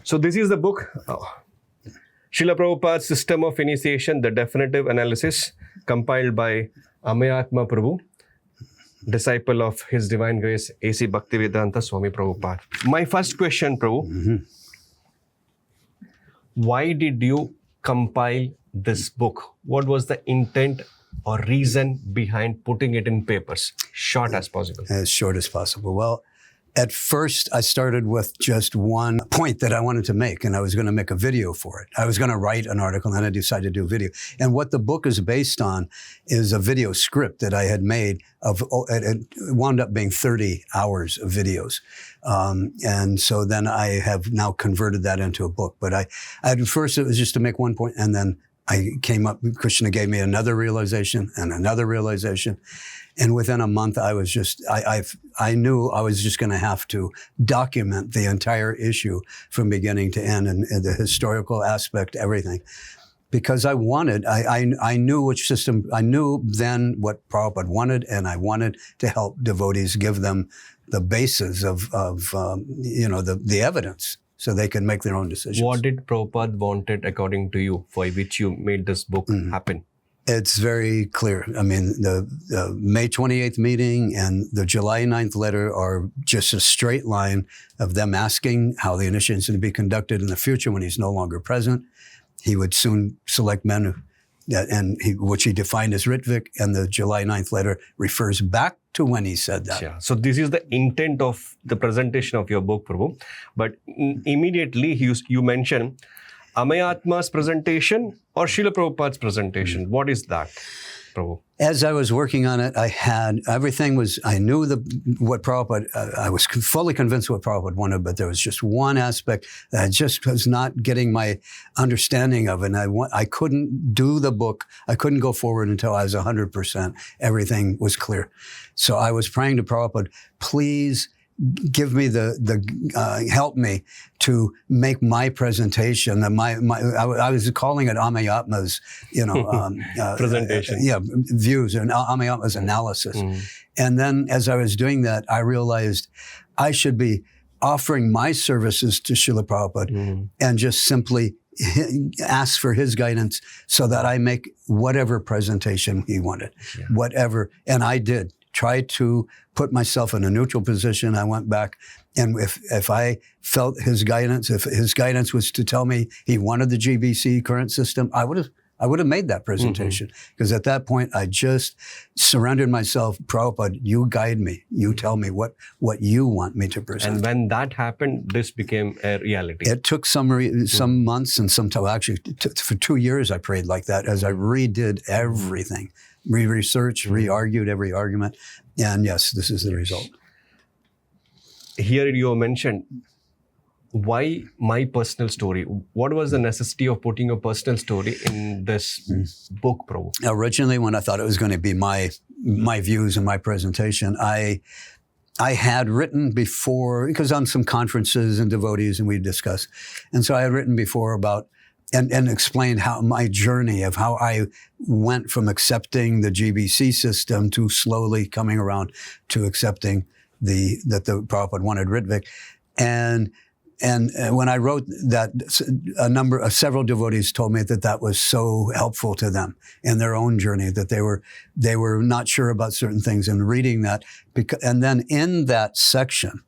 So this is the book, Srila Prabhupada's System of Initiation, the Definitive Analysis, compiled by Ameyatma Prabhu, disciple of His Divine Grace, A.C. Bhaktivedanta Swami Prabhupada. My first question, Prabhu, why did you compile this book? What was the intent or reason behind putting it in papers? Short as possible. As short as possible. Well, at first, I started with just one point that I wanted to make, and I was going to make a video for it. I was going to write an article, and then I decided to do a video. And what the book is based on is a video script that I had made of, it wound up being 30 hours of videos. And so then I have now converted that into a book. But at first, it was just to make one point, and then I came up, Krishna gave me another realization and another realization. And within a month, I was just, I knew I was just going to have to document the entire issue from beginning to end and the historical aspect, everything. Because I wanted, I knew which system, I knew then what Prabhupada wanted, and I wanted to help devotees, give them the basis of the evidence, so they can make their own decisions. What did Prabhupada wanted according to you, for which you made this book happen? It's very clear. I mean, the May 28th meeting and the July 9th letter are just a straight line of them asking how the initiation is going to be conducted in the future when he's no longer present. He would soon select men, which he defined as Ritvik, and the July 9th letter refers back to when he said that. Yeah. So this is the intent of the presentation of your book, Prabhu. But immediately you mention Ameyatma's presentation or Srila Prabhupada's presentation. What is that, Prabhu? As I was working on it, I had everything was, I knew what Prabhupada, I was fully convinced what Prabhupada wanted, but there was just one aspect that I just was not getting my understanding of. And I couldn't do the book. I couldn't go forward until I was 100%. Everything was clear. So I was praying to Prabhupada, please give me help me to make my presentation. I was calling it Ameyatma's, presentation. Views and Ameyatma's analysis. And then as I was doing that, I realized I should be offering my services to Srila Prabhupada and just simply ask for his guidance so that I make whatever presentation he wanted, whatever. And I did. Try to put myself in a neutral position. I went back, and if I felt his guidance, if his guidance was to tell me he wanted the GBC current system, I would have made that presentation. Because at that point, I just surrendered myself. Prabhupada, you guide me. You tell me what you want me to present. And when that happened, this became a reality. It took some months and some time. Actually, for 2 years, I prayed like that as I redid everything. Re-researched, re-argued every argument. And yes, this is the result. Here you mentioned, why my personal story? What was the necessity of putting your personal story in this book, Prabhu? Originally, when I thought it was going to be my views and my presentation, I had written before, because on some conferences and devotees, and we discussed. And so I had written before about and explained how my journey of how I went from accepting the GBC system to slowly coming around to accepting that the Prabhupada wanted Ritvik. And when I wrote that, several devotees told me that was so helpful to them in their own journey, that they were not sure about certain things, and reading that. And then in that section,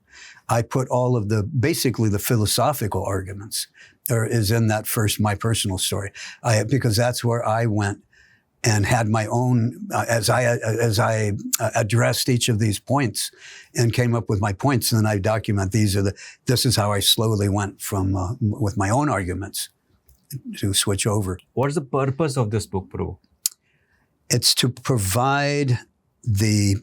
I put all of basically the philosophical arguments. There is in that first, my personal story, because that's where I went and had my own, as I addressed each of these points and came up with my points, and then I document this is how I slowly went from, with my own arguments to switch over. What is the purpose of this book, Prabhu? It's to provide the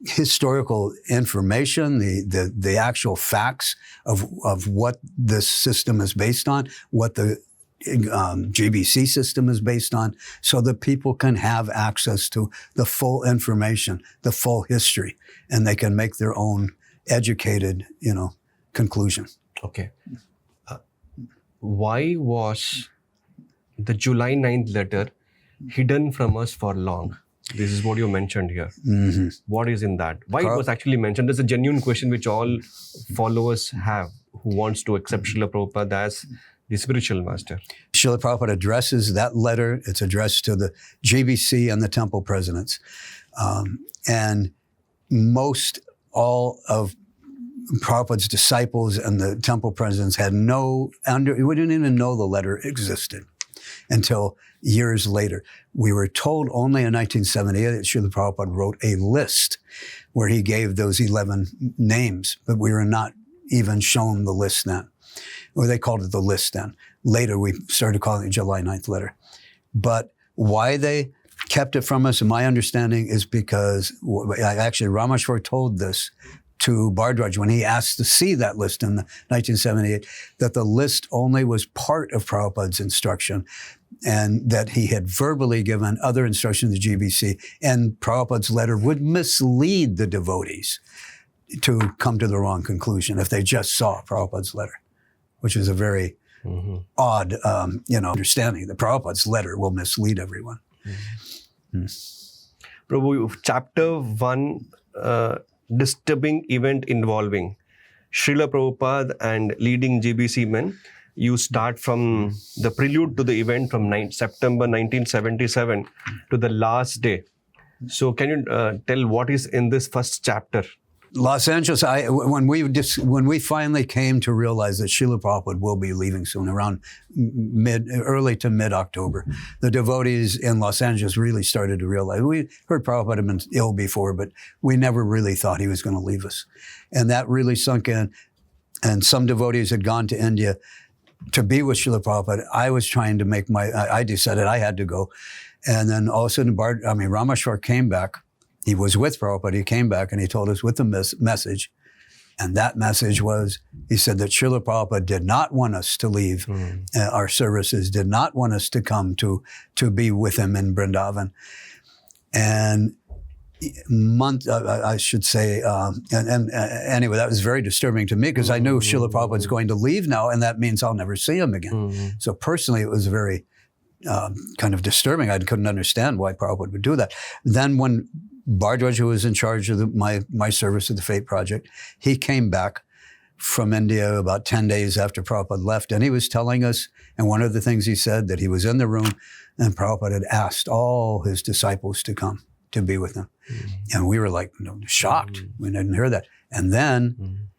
historical information, the actual facts of what this system is based on, what the GBC system is based on, so that people can have access to the full information, the full history, and they can make their own educated, conclusion. Okay. Why was the July 9th letter hidden from us for long? This is what you mentioned here. What is in that? Why it was actually mentioned? That's a genuine question which all followers have. who wants to accept Srila Prabhupada as the spiritual master? Srila Prabhupada addresses that letter. It's addressed to the GBC and the temple presidents. And all of Prabhupada's disciples and the temple presidents we didn't even know the letter existed until years later. We were told only in 1978 that Srila Prabhupada wrote a list where he gave those 11 names, but we were not even shown the list then. Or they called it the list then. Later, we started calling it July 9th letter. But why they kept it from us, in my understanding, is because actually Rameshwar told this to Bhardwaj when he asked to see that list in 1978, that the list only was part of Prabhupada's instruction and that he had verbally given other instructions to GBC, and Prabhupada's letter would mislead the devotees to come to the wrong conclusion if they just saw Prabhupada's letter, which is a very odd understanding. The Prabhupada's letter will mislead everyone. Prabhu, chapter 1, disturbing event involving Srila Prabhupada and leading GBC men. You start from the prelude to the event from September 1977 to the last day. So can you tell what is in this first chapter? Los Angeles, when we finally came to realize that Srila Prabhupada will be leaving soon, around early to mid-October, the devotees in Los Angeles really started to realize. We heard Prabhupada had been ill before, but we never really thought he was going to leave us. And that really sunk in. And some devotees had gone to India to be with Srila Prabhupada. I was trying to I decided I had to go. And then all of a sudden, Rameshwar came back. He was with Prabhupada. He came back and he told us with the message. And that message was, he said that Srila Prabhupada did not want us to leave our services, did not want us to come to be with him in Vrindavan. And anyway, that was very disturbing to me because I knew Srila Prabhupada's going to leave now, and that means I'll never see him again. So personally, it was very kind of disturbing. I couldn't understand why Prabhupada would do that. Then when Bhardwaj, who was in charge of my service at the Fate Project, he came back from India about 10 days after Prabhupada left, and he was telling us, and one of the things he said, that he was in the room and Prabhupada had asked all his disciples to come to be with him. And we were like shocked. We didn't hear that. And then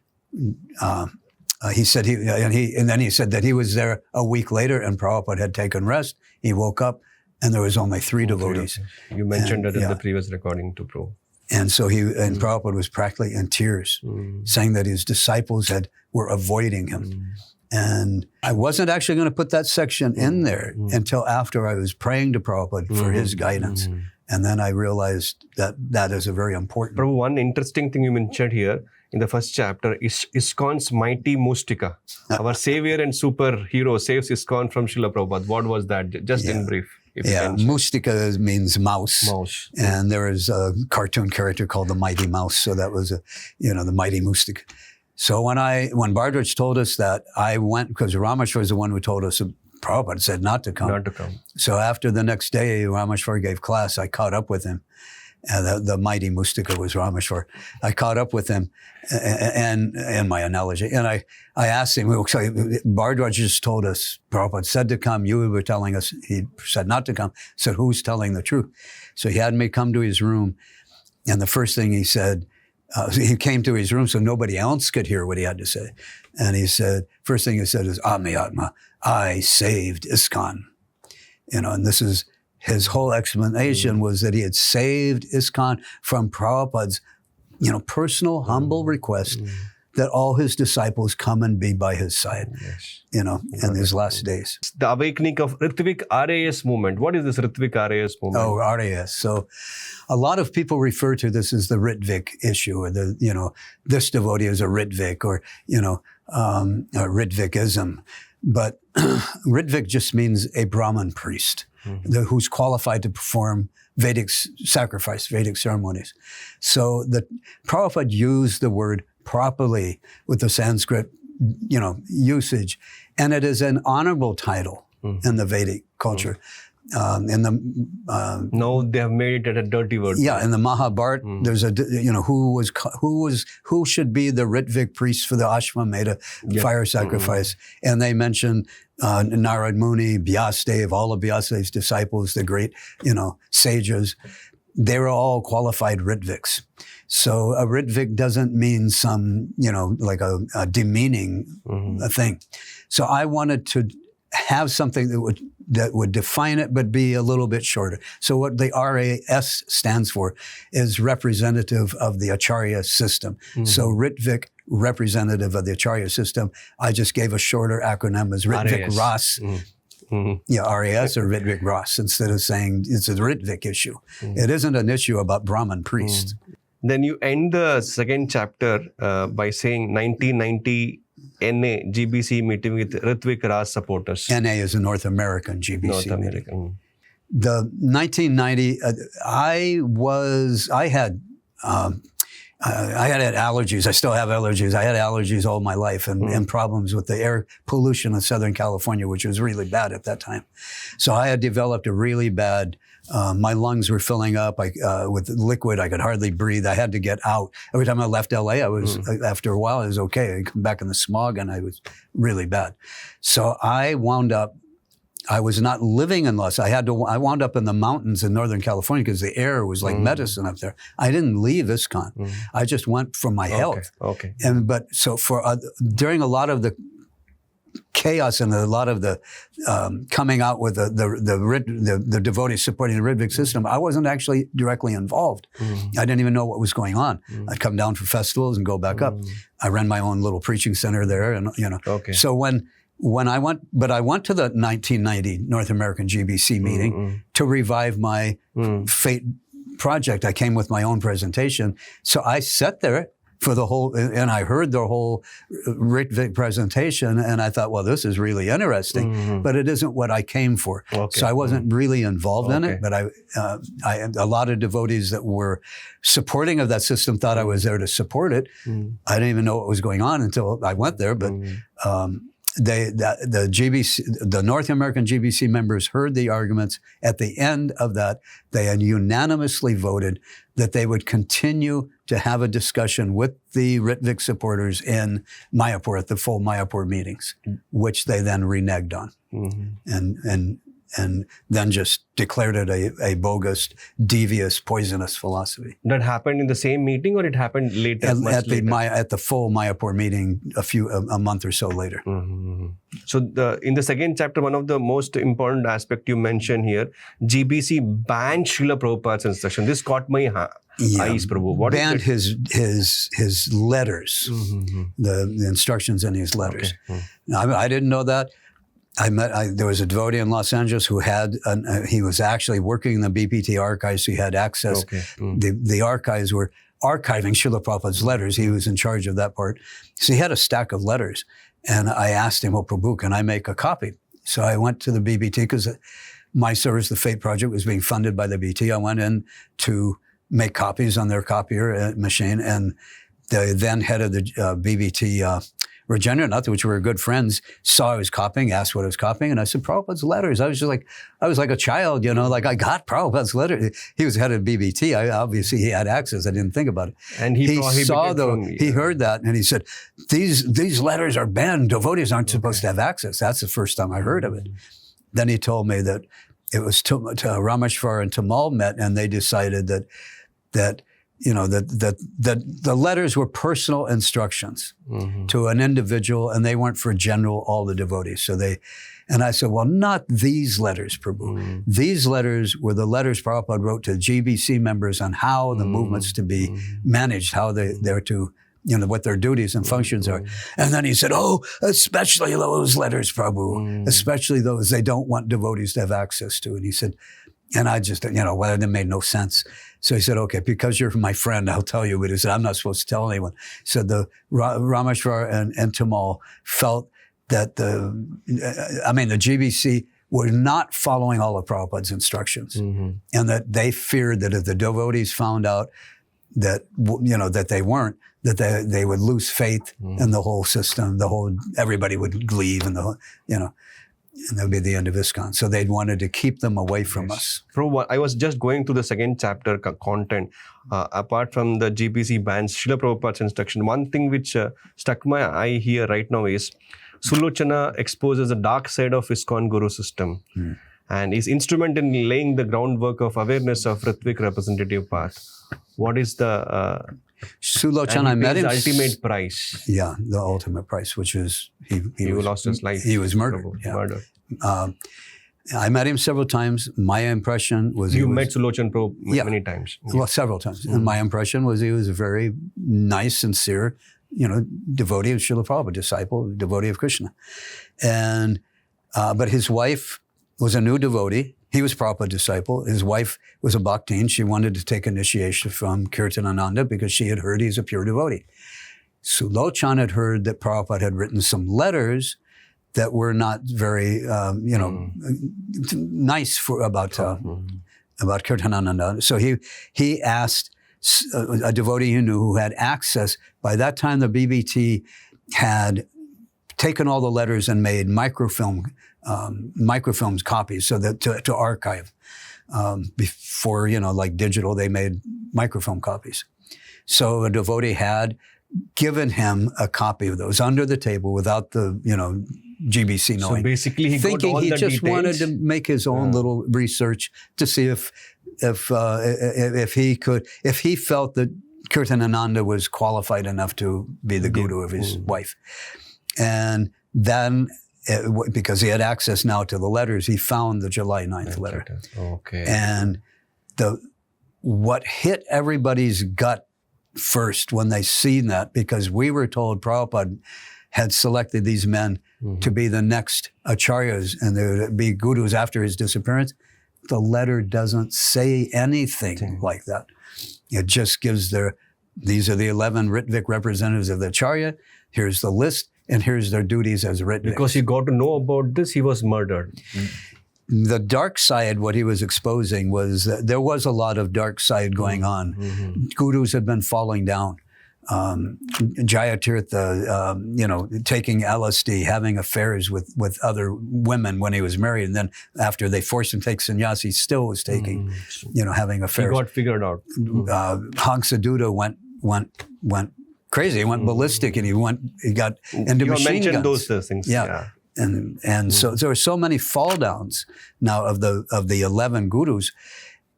he said he said that he was there a week later and Prabhupada had taken rest. He woke up and there was only 3 devotees. You mentioned it in the previous recording to Prabhu. And so Prabhupada was practically in tears, saying that his disciples were avoiding him. And I wasn't actually going to put that section in there until after I was praying to Prabhupada for his guidance. And then I realized that is a very important. Prabhu, one interesting thing you mentioned here in the first chapter is ISKCON's mighty Mustika. Our savior and superhero saves ISKCON from Srila Prabhupada. What was that? Just in brief. Mustika means mouse. And there is a cartoon character called the Mighty Mouse. So that was the Mighty Mustika. So when Bhardwaj told us that, I went, because Rameshwar was the one who told us, Prabhupada said not to come. So after the next day, Rameshwar gave class, I caught up with him. And the mighty Mustika was Rameshwar. I caught up with him and in my analogy. And I asked him, Bhardwaj just told us, Prabhupada said to come. You were telling us he said not to come. I said, who's telling the truth? So he had me come to his room. And the first thing he said, he came to his room so nobody else could hear what he had to say. And he said, first thing he said is, Ameyatma, I saved ISKCON. And this is his whole explanation was that he had saved ISKCON from Prabhupada's, personal, humble request that all his disciples come and be by his side, in these last days. The awakening of Ritvik RAS movement. What is this Ritvik RAS movement? Oh, RAS. So a lot of people refer to this as the Ritvik issue, or this devotee is a Ritvik, or, Ritvikism. But Ritvik just means a Brahmin priest who's qualified to perform Vedic sacrifice, Vedic ceremonies. So the Prabhupada used the word properly with the Sanskrit, usage, and it is an honorable title in the Vedic culture. In the Now they have made it a dirty word. yeah, in the Mahabharata, there's a who should be the Ritvik priest for the Ashwamedha fire sacrifice, and they mention Narad Muni, Vyasadeva, all of Vyasadev's disciples, the great sages. They were all qualified Ritviks. So a Ritvik doesn't mean some like a demeaning thing. So I wanted to have something that would define it, but be a little bit shorter. So what the RAS stands for is representative of the Acharya system. So Ritvik, representative of the Acharya system. I just gave a shorter acronym as Ritvik Ras. Yeah, RAS or Ritvik Ras, instead of saying it's a Ritvik issue. It isn't an issue about Brahmin priests. Then you end the second chapter by saying 1990 NA GBC meeting with Ritvik Ras supporters. NA is a North American GBC North meeting. American. The 1990, I had allergies. I still have allergies. I had allergies all my life and problems with the air pollution in Southern California, which was really bad at that time. So I had developed a really bad, my lungs were filling up with liquid. I could hardly breathe. I had to get out. Every time I left LA, after a while, it was okay. I'd come back in the smog and I was really bad. So I was not living in Los. I wound up in the mountains in Northern California because the air was like medicine up there. I didn't leave ISKCON. I just went for my health. Okay. So during a lot of the chaos and a lot of the coming out with the devotees supporting the Ritvik system, I wasn't actually directly involved. I didn't even know what was going on. I'd come down for festivals and go back up. I ran my own little preaching center there, and So when I went to the 1990 North American GBC meeting to revive my Fate project. I came with my own presentation. So I sat there for the whole, and I heard the whole Ritvik presentation, and I thought, well, this is really interesting, but it isn't what I came for. So I wasn't really involved in it, but a lot of devotees that were supporting of that system thought I was there to support it. I didn't even know what was going on until I went there, but the North American GBC members heard the arguments. At the end of that, they had unanimously voted that they would continue to have a discussion with the Ritvik supporters in Mayapur at the full Mayapur meetings, which they then reneged on, and then just declared it a bogus, devious, poisonous philosophy. That happened in the same meeting, or it happened later? At the full Mayapur meeting a month or so later. So in the second chapter, one of the most important aspect you mention here, GBC banned Srila Prabhupada's instruction. This caught my eyes, Prabhu. What banned his letters, the instructions in his letters. Now, I didn't know that. There was a devotee in Los Angeles who he was actually working in the BPT archives. He had access. The archives were archiving Srila Prabhupada's letters. He was in charge of that part. So he had a stack of letters. And I asked him, well, Prabhu, can I make a copy? So I went to the BBT because my service, the Fate Project, was being funded by the BT. I went in to make copies on their copier machine. And the then head of the BBT, Regeneranath, which we were good friends, saw I was copying, asked what I was copying, and I said, Prabhupada's letters. I was like a child, like I got Prabhupada's letter. He was head of BBT. Obviously, he had access. I didn't think about it. And he heard that, and he said, these letters are banned. Devotees aren't supposed to have access. That's the first time I heard of it. Then he told me that it was Rameshwar and Tamal met, and they decided that the letters were personal instructions to an individual, and they weren't for all the devotees. And I said, well, not these letters, Prabhu. These letters were the letters Prabhupada wrote to GBC members on how the movement's to be managed, how they're to, what their duties and functions are. And then he said, oh, especially those letters, Prabhu, especially those they don't want devotees to have access to. And he said, and I just, that made no sense. So he said, okay, because you're my friend, I'll tell you. But he said, I'm not supposed to tell anyone. So the Rameshwar and Tamal felt that the GBC were not following all of Prabhupada's instructions. And that they feared that if the devotees found out that, that they weren't, that they would lose faith in the whole system, everybody would leave and And that would be the end of ISKCON. So they'd wanted to keep them away from us. Prabhu, I was just going through the second chapter content. Apart from the GBC bans, Srila Prabhupada's instruction, one thing which struck my eye here right now is Sulochana exposes the dark side of ISKCON Guru system and is instrument in laying the groundwork of awareness of Ritvik representative path. What is the Sulochana, I met him. Ultimate price. Yeah, the ultimate price, which is he lost his life. He was murdered. Prabhu, murdered. I met him several times. My impression was you met Sulochan Prabhu many times. Well, several times. And my impression was he was a very nice, sincere, devotee of Srila Prabhupada, disciple, devotee of Krishna. And but his wife was a new devotee. He was Prabhupada disciple. His wife was a Bhaktin. She wanted to take initiation from Kirtanananda because she had heard he's a pure devotee. Sulochan had heard that Prabhupada had written some letters that were not very, nice about Kirtanananda. So he asked a devotee he knew who had access. By that time, the BBT had taken all the letters and made microfilms copies so that to archive. Before, like digital, they made microfilm copies. So a devotee had given him a copy of those under the table without the, GBC knowing. So basically he thinking got all he the just details. wanted to make his own little research to see if he felt that Kirtanananda was qualified enough to be the guru of his wife. And then, because he had access now to the letters, he found the July 9th letter. Okay. And what hit everybody's gut first when they seen that, because we were told Prabhupada had selected these men to be the next acharyas and they would be gurus after his disappearance. The letter doesn't say anything like that. It just gives these are the 11 Ritvik representatives of the acharya. Here's the list, and here's their duties as Ritvik. Because he got to know about this, he was murdered. The dark side, what he was exposing was that there was a lot of dark side going on. Gurus had been falling down. Jayatirtha, taking LSD, having affairs with other women when he was married. And then after they forced him to take sannyasa, he still was taking, having affairs. He got figured out. Hamsadutta went crazy. He went ballistic and he got into machine guns. Those things. Yeah. And so there were so many fall downs now of the 11 gurus,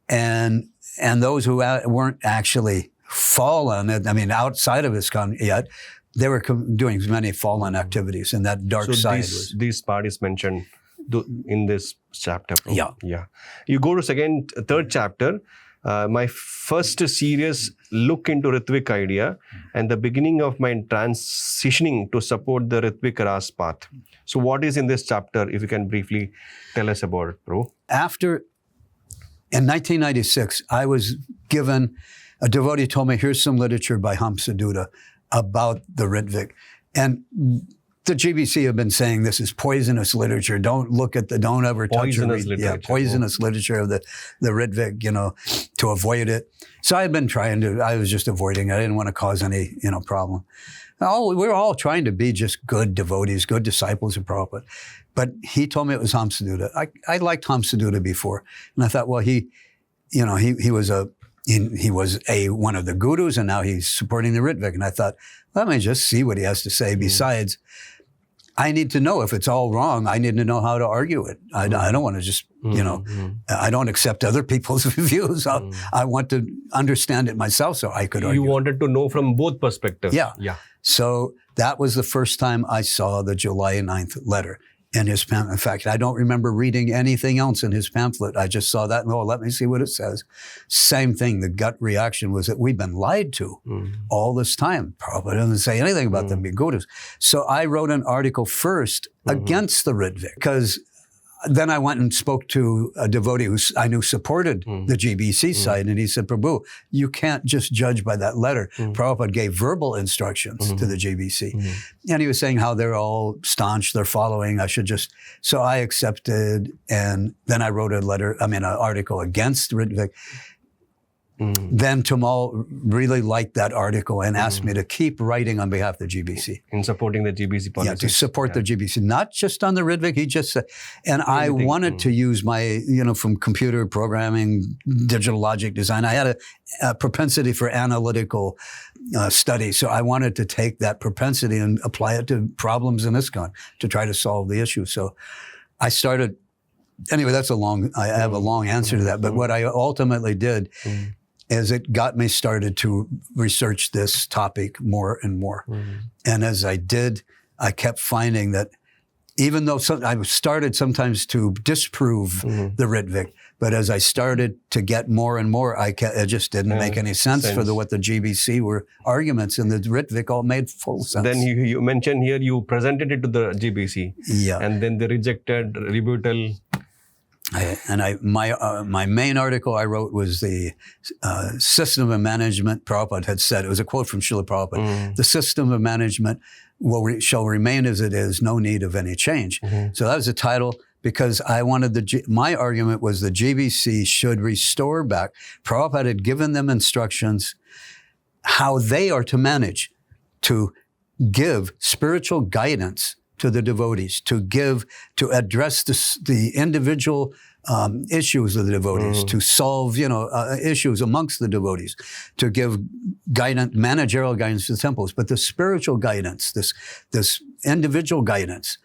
and those who weren't actually fallen. I mean, outside of ISKCON yet, they were doing many fallen activities, and that dark side was. These parties mentioned in this chapter. Yeah. You go to third chapter. My first serious look into Ritvik idea and the beginning of my transitioning to support the Ritvik Ras path. So what is in this chapter, if you can briefly tell us about it, Prabhu? In 1996, I was given, a devotee told me, here's some literature by Hamsadutta about the Ritvik. And the GBC have been saying this is poisonous literature. Don't ever touch it. Poisonous literature of the Ritvik, to avoid it. So I was just avoiding it. I didn't want to cause any, problem. We're all trying to be just good devotees, good disciples of Prabhupada. But he told me it was Hamsadutta. I liked Hamsadutta before. And I thought, well, he was one of the gurus, and now he's supporting the Ritvik. And I thought, let me just see what he has to say. Besides, I need to know if it's all wrong. I need to know how to argue it. I don't want to just, I don't accept other people's views. I want to understand it myself so I could argue. You wanted to know from both perspectives. Yeah. So that was the first time I saw the July 9th letter in his pamphlet. In fact, I don't remember reading anything else in his pamphlet. I just saw that and, let me see what it says. Same thing. The gut reaction was that we've been lied to all this time. Prabhupada doesn't say anything about them being gurus. So I wrote an article first against the Ritvik, because then I went and spoke to a devotee who I knew supported the GBC side, and he said, Prabhu, you can't just judge by that letter. Prabhupada gave verbal instructions to the GBC. And he was saying how they're all staunch, they're following, so I accepted, and then I wrote an article against Ritvik. then Tamal really liked that article and asked me to keep writing on behalf of the GBC. In supporting the GBC policy. Yeah, to support the GBC, not just on the Ritviks. He just said, and I wanted to use my, from computer programming, digital logic design. I had a propensity for analytical study, so I wanted to take that propensity and apply it to problems in ISKCON to try to solve the issue. So I started. Anyway, I have a long answer to that. But what I ultimately did is it got me started to research this topic more and more. And as I did, I kept finding that even though I started sometimes to disprove the Ritvik, but as I started to get more and more, it just didn't make any sense for what the GBC were arguments, and the Ritvik all made full sense. Then you mentioned here you presented it to the GBC. Yeah. And then they rejected rebuttal. My main article I wrote was the system of management. Prabhupada had said, it was a quote from Srila Prabhupada, the system of management shall remain as it is, no need of any change. So that was the title, because I wanted my argument was the GBC should restore back. Prabhupada had given them instructions how they are to manage, to give spiritual guidance to the devotees, to address the individual issues of the devotees, to solve, issues amongst the devotees, to give guidance, managerial guidance to the temples. But the spiritual guidance, this individual guidance,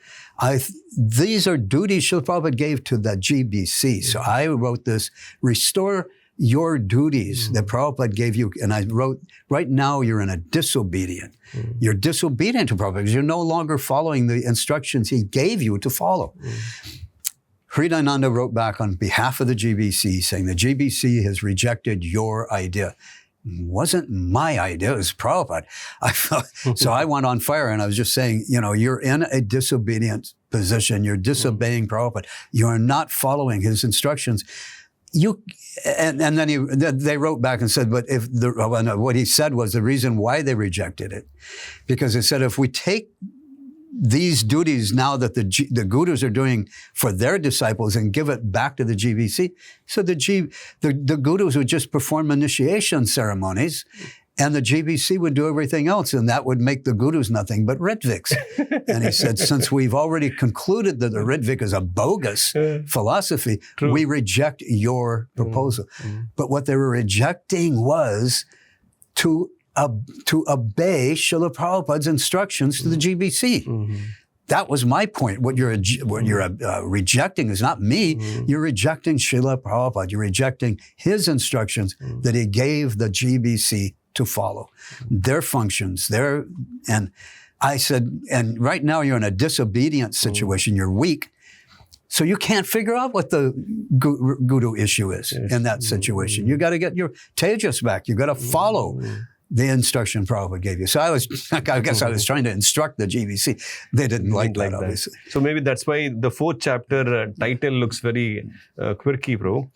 these are duties Srila Prabhupada gave to the GBC. So I wrote this, restore your duties that Prabhupada gave you. And I wrote, right now you're in a disobedient. You're disobedient to Prabhupada because you're no longer following the instructions he gave you to follow. Hridayananda wrote back on behalf of the GBC saying the GBC has rejected your idea. It wasn't my idea, it was Prabhupada. So I went on fire and I was just saying, you're in a disobedient position. You're disobeying Prabhupada. You're not following his instructions. And then they wrote back and said, but what he said was the reason why they rejected it, because they said if we take these duties now that the gurus are doing for their disciples and give it back to the GBC, so the gurus would just perform initiation ceremonies. And the GBC would do everything else, and that would make the gurus nothing but Ritviks. And he said, since we've already concluded that the Ritvik is a bogus philosophy, we reject your proposal. But what they were rejecting was to obey Srila Prabhupada's instructions to the GBC. That was my point. What you're rejecting is not me. You're rejecting Srila Prabhupada. You're rejecting his instructions that he gave the GBC to follow, their functions, and I said, and right now you're in a disobedient situation, you're weak, so you can't figure out what the guru issue is in that situation. You got to get your tejas back. You got to follow the instruction Prabhupada gave you. So I guess I was trying to instruct the GBC. They didn't like that, obviously. So maybe that's why the 4th chapter title looks very quirky, bro.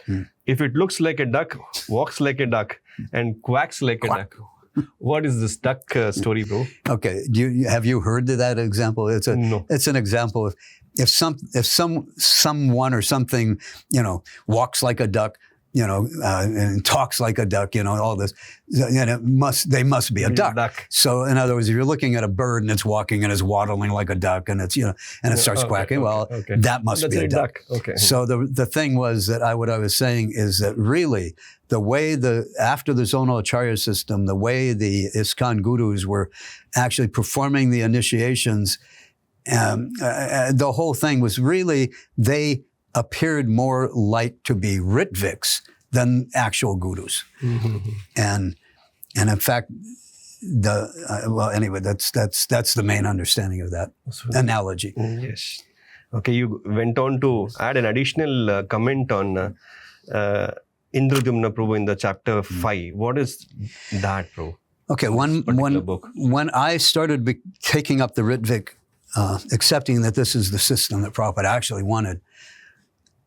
If it looks like a duck, walks like a duck, and quacks like a duck, what is this duck story, bro? Okay, have you heard of that example? No. It's an example of if someone or something, walks like a duck, and talks like a duck, all this, they must be a duck. So in other words, if you're looking at a bird and it's walking and it's waddling like a duck and it's, and it starts quacking, that must be a duck. Okay. So the thing was that what I was saying is that really the way after the zonal acharya system, the way the ISKCON gurus were actually performing the initiations, the whole thing was really, they appeared more like to be Ritviks than actual gurus. And in fact, anyway, that's the main understanding of that analogy. Yes. Okay, you went on to add an additional comment on Indradyumna Prabhu in the chapter 5. What is that, Prabhu? Okay, when I started taking up the Ritvik, accepting that this is the system that Prabhupada actually wanted,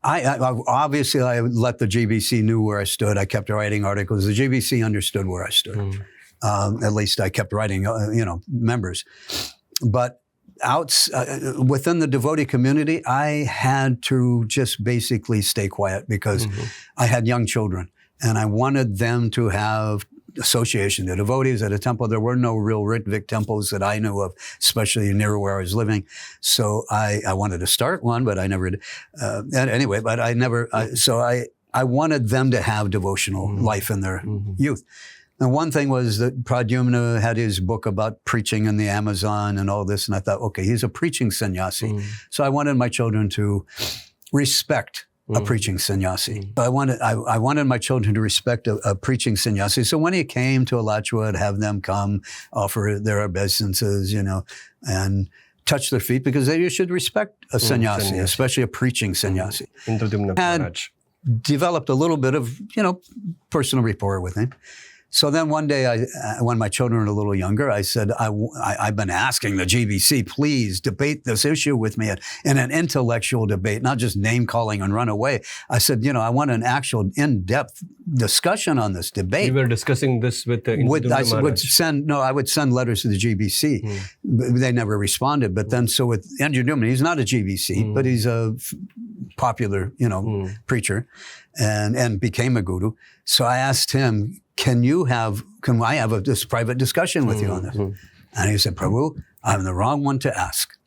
I obviously let the GBC knew where I stood. I kept writing articles. The GBC understood where I stood. At least I kept writing, members. But within the devotee community, I had to just basically stay quiet because I had young children. And I wanted them to have association. The devotees at a temple, there were no real Ritvik temples that I knew of, especially near where I was living. So I wanted to start one, but I never did. Anyway, but I never, I wanted them to have devotional life in their youth. And one thing was that Pradyumna had his book about preaching in the Amazon and all this. And I thought, okay, he's a preaching sannyasi. So I wanted my children to respect a preaching sannyasi. I wanted my children to respect a preaching sannyasi. So when he came to Alachua, I'd have them come, offer their obeisances, and touch their feet, because they should respect a sannyasi, especially a preaching sannyasi. Had developed a little bit of, personal rapport with him. So then one day, when my children were a little younger, I said, I've been asking the GBC, please debate this issue with me in an intellectual debate, not just name calling and run away. I said, I want an actual in-depth discussion on this debate. You were discussing this with the I would send letters to the GBC. But they never responded. But then, so with Indradumna, he's not a GBC, but he's a popular, preacher and became a guru. So I asked him, can I have this private discussion with you on this? And he said, Prabhu, I'm the wrong one to ask.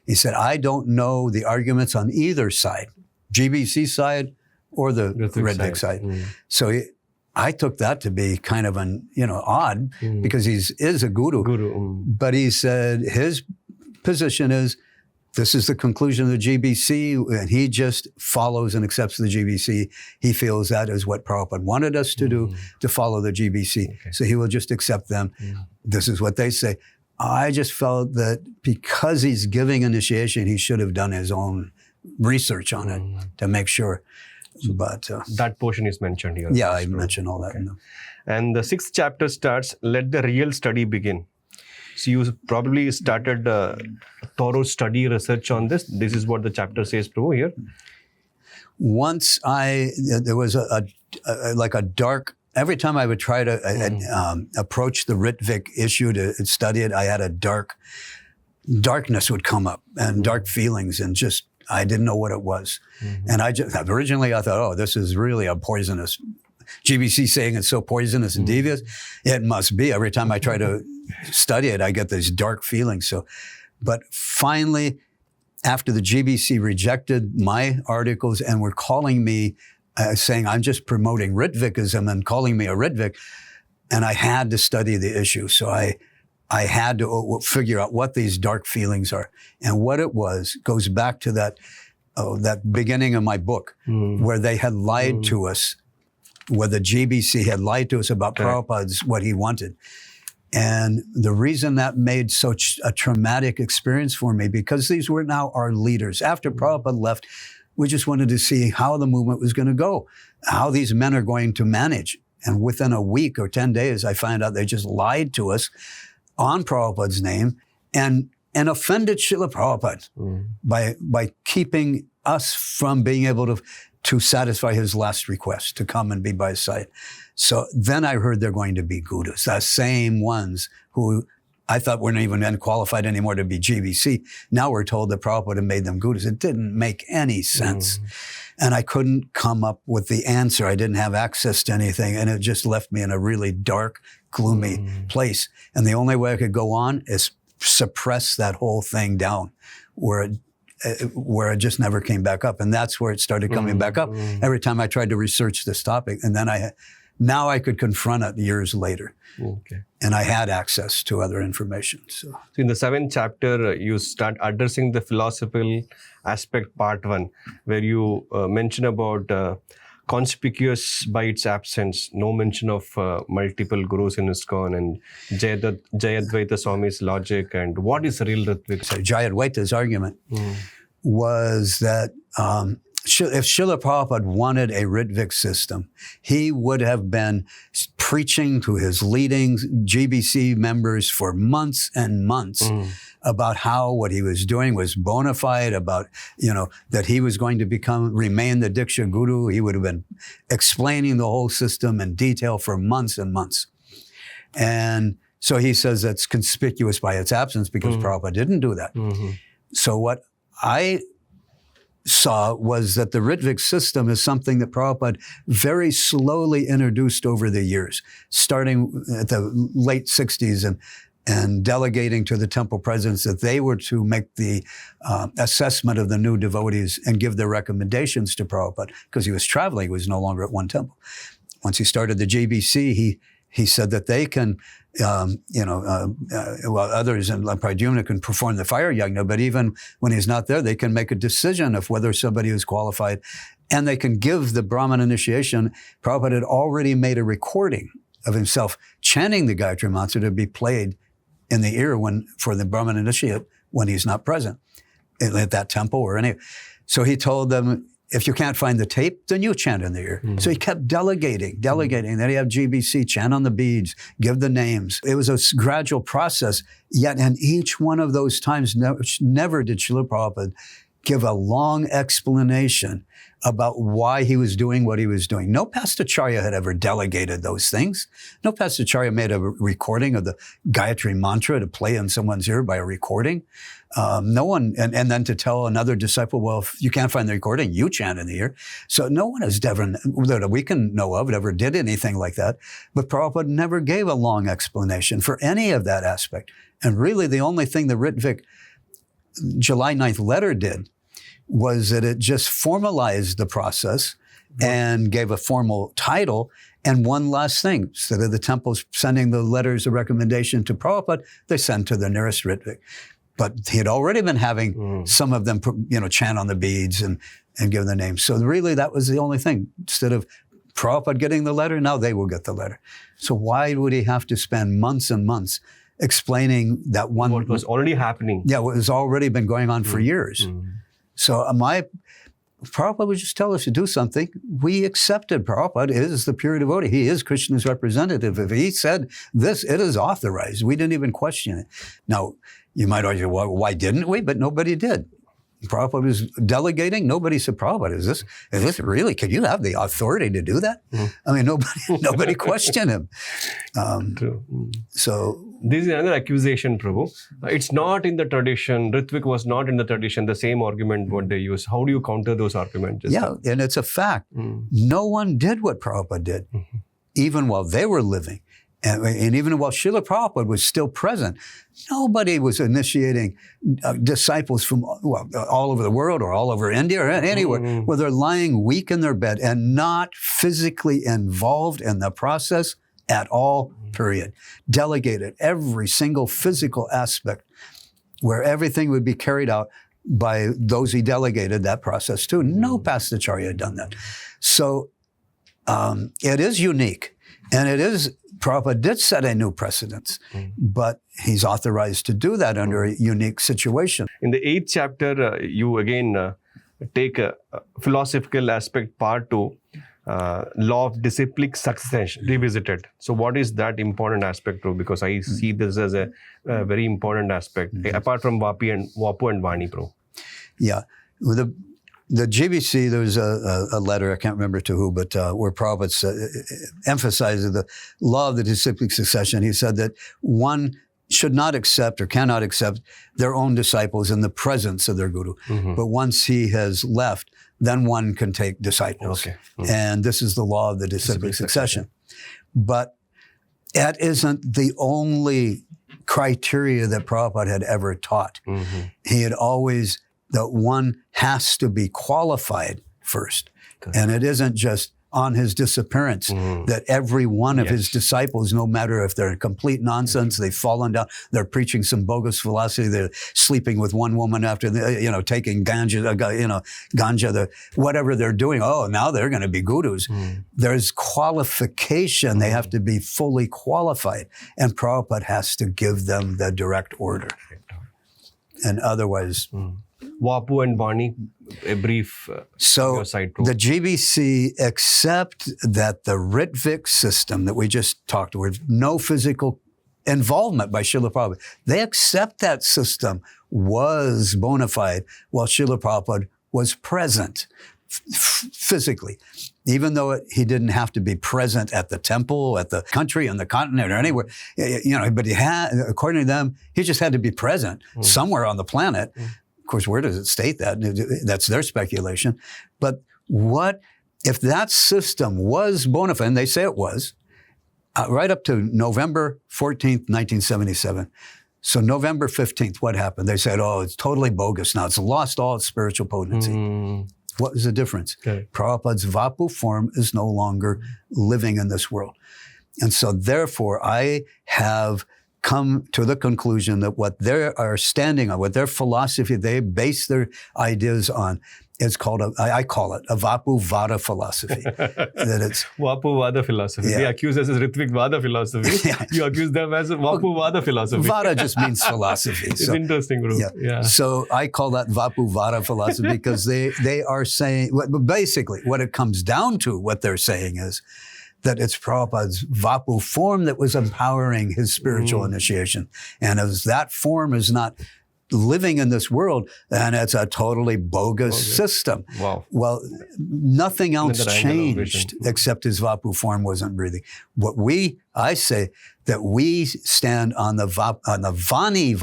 He said, I don't know the arguments on either side, GBC side or the Ritvik side. So I took that to be kind of odd, because he is a guru. But he said his position is, this is the conclusion of the GBC, and he just follows and accepts the GBC. He feels that is what Prabhupada wanted us to do, to follow the GBC. Okay. So he will just accept them. This is what they say. I just felt that because he's giving initiation, he should have done his own research on it to make sure. But that portion is mentioned here. Yeah, I mentioned all that. And the 6th chapter starts, let the real study begin. So you probably started a thorough study research on this. This is what the chapter says, Prabhu, here. Once there was a dark, every time I would try to approach the Ritvik issue to study it, I had a darkness would come up and dark feelings, and just, I didn't know what it was. And originally I thought, oh, this is really a poisonous, GBC saying it's so poisonous and devious. It must be. Every time I try to study it, I get these dark feelings. But finally, after the GBC rejected my articles and were calling me, saying I'm just promoting Ritvikism and calling me a Ritvik, and I had to study the issue. So I had to figure out what these dark feelings are. And what it was goes back to that beginning of my book, where they had lied to us, where the GBC had lied to us about Prabhupada's, what he wanted. And the reason that made such a traumatic experience for me, because these were now our leaders. After Prabhupada left, we just wanted to see how the movement was going to go, how these men are going to manage. And within a week or 10 days, I found out they just lied to us on Prabhupada's name and offended Srila Prabhupada by keeping us from being able to satisfy his last request, to come and be by his side. So then I heard they're going to be gurus, the same ones who I thought weren't even qualified anymore to be GBC. Now we're told that Prabhupada made them gurus. It didn't make any sense. And I couldn't come up with the answer. I didn't have access to anything. And it just left me in a really dark, gloomy place. And the only way I could go on is suppress that whole thing down, where it just never came back up. And that's where it started coming back up every time I tried to research this topic. And then now I could confront it years later. And I had access to other information. So in the 7th chapter, you start addressing the philosophical aspect, part 1, where you mention about conspicuous by its absence, no mention of multiple gurus in ISKCON, and Jayadvaita Swami's logic, and what is real Ritviks. So Jayadvaita's argument was that if Srila Prabhupada wanted a Ritvik system, he would have been preaching to his leading GBC members for months and months about how what he was doing was bona fide, about, that he was going to remain the Diksha Guru. He would have been explaining the whole system in detail for months and months. And so he says that's conspicuous by its absence, because Prabhupada didn't do that. So what I saw was that the Ritviks system is something that Prabhupada very slowly introduced over the years, starting at the late 60s and delegating to the temple presidents that they were to make the assessment of the new devotees and give their recommendations to Prabhupada, because he was traveling, he was no longer at one temple. Once he started the JBC, he said that they can, others in La Pradyumna can perform the fire yajna, but even when he's not there, they can make a decision of whether somebody is qualified, and they can give the Brahman initiation. Prabhupada had already made a recording of himself chanting the Gayatri Mantra to be played in the ear for the Brahman initiate when he's not present at that temple or any. So he told them, if you can't find the tape, then you chant in the ear. So he kept delegating. Then he had GBC, chant on the beads, give the names. It was a gradual process, yet in each one of those times, never did Srila Prabhupada give a long explanation about why he was doing what he was doing. No Pastacharya had ever delegated those things. No Pastacharya made a recording of the Gayatri Mantra to play in someone's ear by a recording. No one, and then to tell another disciple, well, if you can't find the recording, you chant in the ear. So no one has ever, that we can know of, ever did anything like that. But Prabhupada never gave a long explanation for any of that aspect. And really the only thing the Ritvik July 9th letter did was that it just formalized the process and gave a formal title. And one last thing, instead of the temples sending the letters of recommendation to Prabhupada, they sent to the nearest Ritvik. But he had already been having some of them, chant on the beads and give the names. So really that was the only thing. Instead of Prabhupada getting the letter, now they will get the letter. So why would he have to spend months and months explaining that one? What was already happening. Yeah, what has already been going on for years. So Prabhupada would just tell us to do something. We accepted. Prabhupada is the pure devotee. He is Krishna's representative. If he said this, it is authorized. We didn't even question it. Now, you might argue, well, why didn't we? But nobody did. Prabhupada was delegating. Nobody said, Prabhupada, is this really, can you have the authority to do that? I mean, nobody questioned him. True. So this is another accusation, Prabhu. It's not in the tradition. Ritvik was not in the tradition, the same argument what they use. How do you counter those arguments? And it's a fact. No one did what Prabhupada did, even while they were living. And even while Srila Prabhupada was still present, nobody was initiating disciples from all over the world or all over India or anywhere where they're lying weak in their bed and not physically involved in the process at all, period. Delegated every single physical aspect where everything would be carried out by those he delegated that process to. No Pastacharya had done that. So it is unique, and it is, Prabhupada did set a new precedence, but he's authorized to do that under a unique situation. In the 8th chapter, you again take a philosophical aspect, part 2, law of disciplic succession, revisited. So what is that important aspect, Prabhu? Because I see this as a very important aspect, apart from Vapu and Vani, Prabhu. Yeah. The GBC, there was a letter, I can't remember to who, but where Prabhupada emphasizes the law of the disciplic succession. He said that one should not accept or cannot accept their own disciples in the presence of their guru. But once he has left, then one can take disciples. Okay. And this is the law of the disciplic succession. But that isn't the only criteria that Prabhupada had ever taught. He had always, that one has to be qualified first. Okay. And it isn't just on his disappearance that every one of his disciples, no matter if they're complete nonsense, they've fallen down, they're preaching some bogus philosophy, they're sleeping with one woman after, taking ganja, whatever they're doing, now they're going to be gurus. There's qualification. They have to be fully qualified. And Prabhupada has to give them the direct order. And otherwise... Vapu and Vani, a brief so side the GBC accept that the Ritvik system that we just talked about, no physical involvement by Srila Prabhupada, they accept that system was bona fide while Srila Prabhupada was present physically. Even though he didn't have to be present at the temple, at the country, on the continent, or anywhere, but he had, according to them, he just had to be present somewhere on the planet. course, where does it state that? That's their speculation. But what if that system was bona fide, and they say it was, right up to November 14th, 1977. So November 15th, what happened? They said, oh, it's totally bogus now. It's lost all its spiritual potency. What is the difference? Okay. Prabhupada's Vapu form is no longer living in this world. And so therefore, I have come to the conclusion that what they are standing on, what their philosophy, they base their ideas on, it's called I call it a Vapu Vada philosophy. That it's Vapu Vada philosophy. They accuse us as Ritviks Vada philosophy. You accuse them as Vapu Vada philosophy. Vada just means philosophy. It's interesting, bro. Yeah. So I call that Vapu Vada philosophy because they are saying, basically what it comes down to, what they're saying is that it's Prabhupada's Vapu form that was empowering his spiritual initiation. And as that form is not living in this world, and it's a totally bogus system. Wow. Well, nothing else changed except his Vapu form wasn't breathing. I say that we stand on the Vani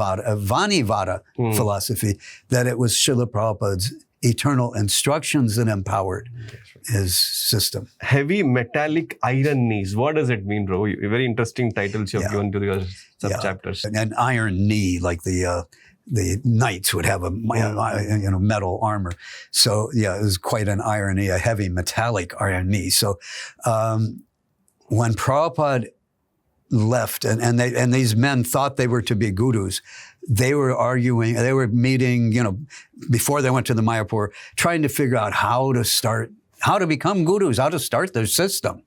Vada philosophy, that it was Srila Prabhupada's eternal instructions that empowered his system. Heavy metallic iron knees. What does it mean, bro? Very interesting titles you have given to your sub-chapters. An iron knee, like the knights would have a metal armor. So it was quite an iron knee, a heavy metallic iron knee. So when Prabhupada left, and these men thought they were to be gurus, they were arguing, they were meeting, before they went to the Mayapur, trying to figure out how to become gurus, how to start their system.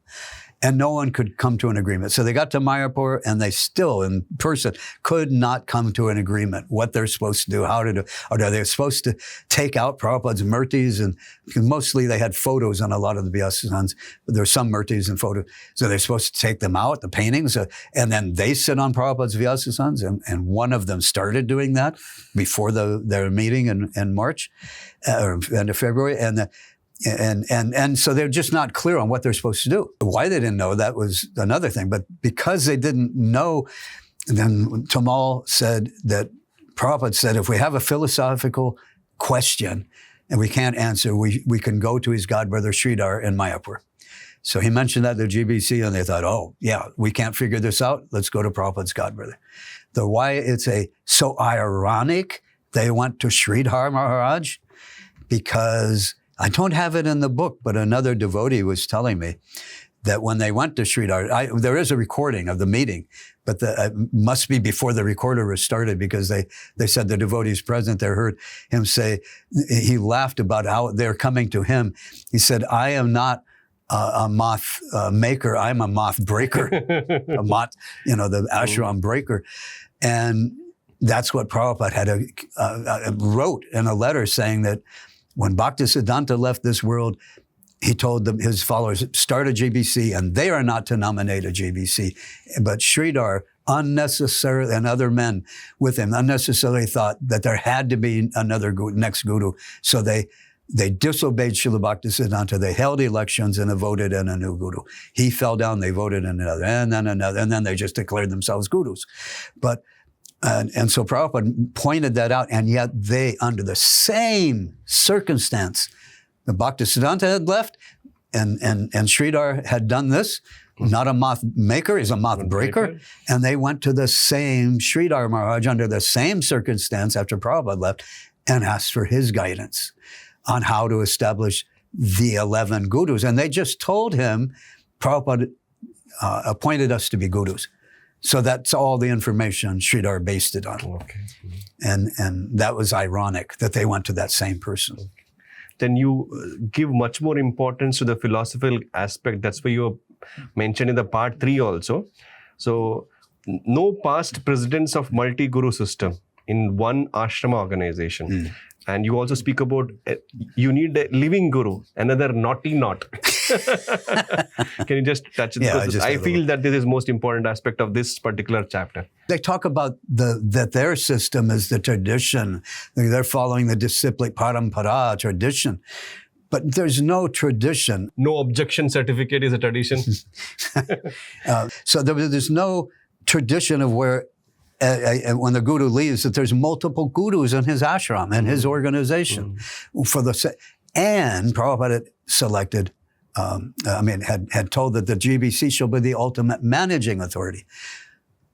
And no one could come to an agreement. So they got to Mayapur, and they still, in person, could not come to an agreement what they're supposed to do, how to do. Or they're supposed to take out Prabhupada's murtis, and mostly they had photos on a lot of the Vyasasans, but there were some murtis and photos. So they're supposed to take them out, the paintings, and then they sit on Prabhupada's Vyasasans, and one of them started doing that before their meeting in March, or end of February, and so they're just not clear on what they're supposed to do. Why they didn't know, that was another thing. But because they didn't know, then Tamal said that Prabhupada said, if we have a philosophical question and we can't answer, we can go to his godbrother Sridhar in Mayapur. So he mentioned that to GBC, and they thought, oh, yeah, we can't figure this out. Let's go to Prabhupada's godbrother. Why it's so ironic they went to Sridhar Maharaj, because I don't have it in the book, but another devotee was telling me that when they went to Sridhar, there is a recording of the meeting, but it must be before the recorder was started, because they said the devotees present there heard him say, he laughed about how they're coming to him. He said, I am not a moth maker, I'm a moth breaker, a moth, the ashram breaker. And that's what Prabhupada wrote in a letter, saying that when Bhaktisiddhanta left this world, he told his followers, start a GBC, and they are not to nominate a GBC. But Sridhar unnecessarily, and other men with him, unnecessarily thought that there had to be another next guru. So they disobeyed Srila Bhaktisiddhanta. They held elections and voted in a new guru. He fell down, they voted in another, and then another, and then they just declared themselves gurus. And so Prabhupada pointed that out, and yet they, under the same circumstance, the Bhaktisiddhanta had left, and Sridhar had done this, not a moth maker, he's a moth breaker, and they went to the same Sridhar Maharaj under the same circumstance after Prabhupada left, and asked for his guidance on how to establish the 11 gurus. And they just told him, Prabhupada appointed us to be gurus. So that's all the information Sridhar based it on. Okay. And that was ironic that they went to that same person. Okay. Then you give much more importance to the philosophical aspect. That's why you mentioned in the part 3 also. So no past presidents of multi-guru system in one ashrama organization. And you also speak about you need a living guru, another naughty knot. Can you just touch it? Yeah, I feel that this is most important aspect of this particular chapter. They talk about that their system is the tradition. They're following the disciplic parampara tradition. But there's no tradition. No objection certificate is a tradition. So there's no tradition of where when the guru leaves, that there's multiple gurus in his ashram and his organization. And Prabhupada had selected, had told that the GBC shall be the ultimate managing authority.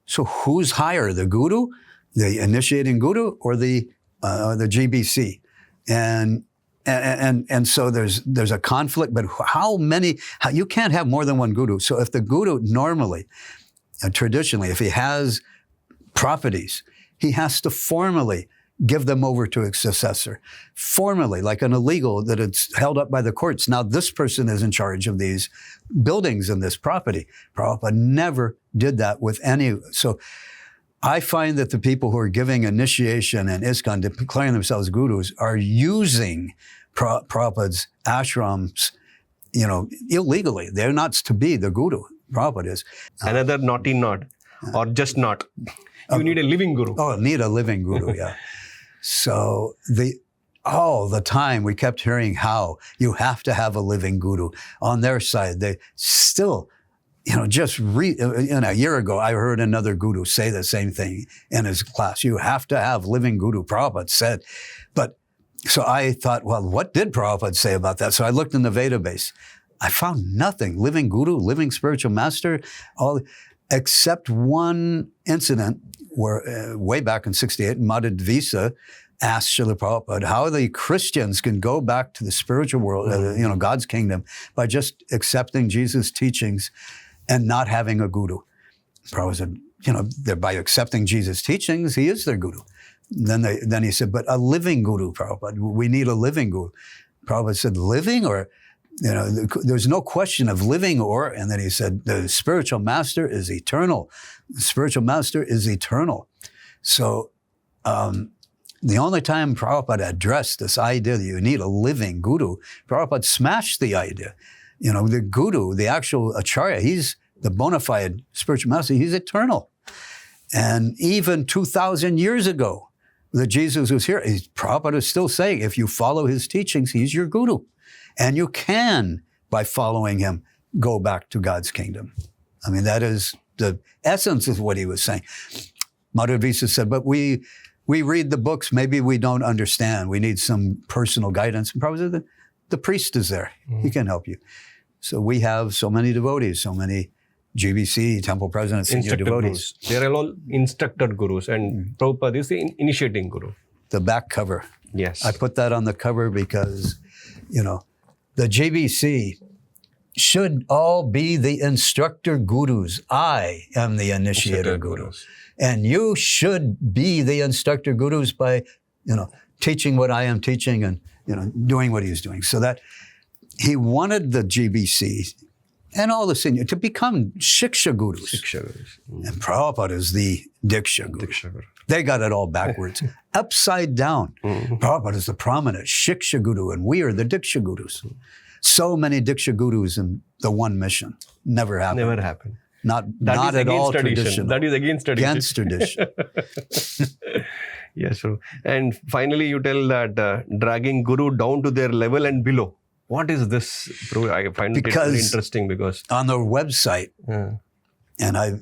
So who's higher, the guru, the initiating guru, or the GBC? And so there's a conflict, but you can't have more than one guru. So if the guru normally, traditionally, if he has properties, he has to formally give them over to a successor. Formally, like an illegal that it's held up by the courts. Now this person is in charge of these buildings and this property. Prabhupada never did that with any. So I find that the people who are giving initiation in ISKCON, declaring themselves gurus, are using Prabhupada's ashrams, illegally. They're not to be the guru. Prabhupada is. Another naughty nod, or just not. You need a living guru. Oh, need a living guru, yeah. So all the time we kept hearing how you have to have a living guru. On their side, they still, a year ago, I heard another guru say the same thing in his class. You have to have living guru, Prabhupada said. So I thought, well, what did Prabhupada say about that? So I looked in the database. I found nothing. Living guru, living spiritual master, except one incident where way back in 68, Madhvisa asked Srila Prabhupada how the Christians can go back to the spiritual world, God's kingdom, by just accepting Jesus' teachings and not having a guru. Prabhupada said, by accepting Jesus' teachings, he is their guru. Then he said, but a living guru, Prabhupada, we need a living guru. Prabhupada said, living or, there's no question of living or, and then he said, the spiritual master is eternal. The spiritual master is eternal. So the only time Prabhupada addressed this idea that you need a living guru, Prabhupada smashed the idea. The guru, the actual acharya, he's the bona fide spiritual master, he's eternal. And even 2,000 years ago, that Jesus was here, Prabhupada is still saying, if you follow his teachings, he's your guru. And you can, by following him, go back to God's kingdom. That is the essence of what he was saying. Madhvisa said, but we read the books, maybe we don't understand. We need some personal guidance. And Prabhupada said, the priest is there. He can help you. So we have so many devotees, so many GBC, temple presidents, senior devotees. Gurus. They are all instructed gurus, and Prabhupada is the initiating guru. The back cover. Yes. I put that on the cover because, the GBC should all be the instructor gurus. I am the initiator guru. And you should be the instructor gurus by, teaching what I am teaching and, doing what he's doing. So that he wanted the GBC and all the senior to become Shiksha Gurus. And Prabhupada is the Diksha Guru. They got it all backwards, upside down. Prabhupada is the prominent Shiksha Guru, and we are the Diksha Gurus. So many Diksha Gurus in the one mission. Never happened. Never happened. Not at all traditional. That is against tradition. Against tradition. Yes, true. And finally, you tell that dragging guru down to their level and below. What is this? I find it very interesting because on their website, and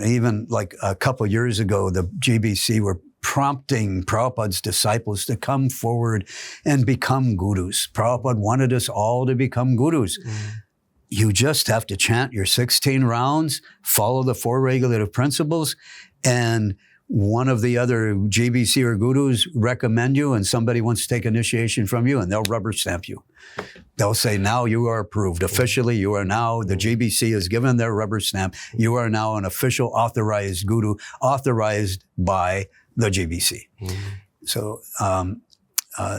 even like a couple of years ago, the GBC were prompting Prabhupada's disciples to come forward and become gurus. Prabhupada wanted us all to become gurus. You just have to chant your 16 rounds, follow the 4 regulative principles, and one of the other GBC or gurus recommend you and somebody wants to take initiation from you and they'll rubber stamp you. They'll say, now you are approved. Officially, you are now, the GBC has given their rubber stamp. You are now an official authorized guru, authorized by the GBC. So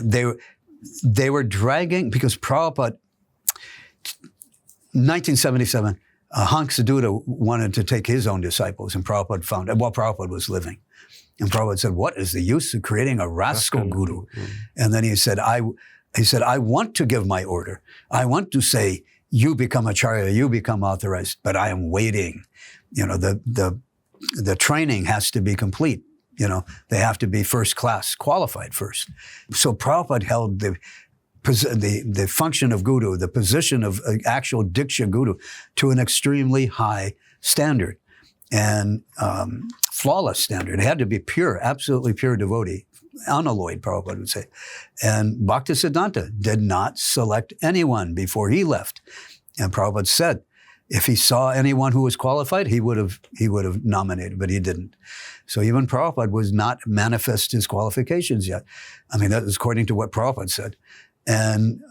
they were dragging, because Prabhupada, 1977, Hansaduta wanted to take his own disciples, and Prabhupada found it while Prabhupada was living. And Prabhupada said, what is the use of creating a rascal guru? And then he said, I want to give my order. I want to say, you become acharya, you become authorized, but I am waiting. The training has to be complete. They have to be first class, qualified first. So Prabhupada held the function of guru, the position of actual Diksha guru, to an extremely high standard. And flawless standard. It had to be pure, absolutely pure devotee, unalloyed, Prabhupada would say. And Bhaktisiddhanta did not select anyone before he left. And Prabhupada said, if he saw anyone who was qualified, he would have nominated, but he didn't. So even Prabhupada was not manifest his qualifications yet. I mean, that is according to what Prabhupada said. And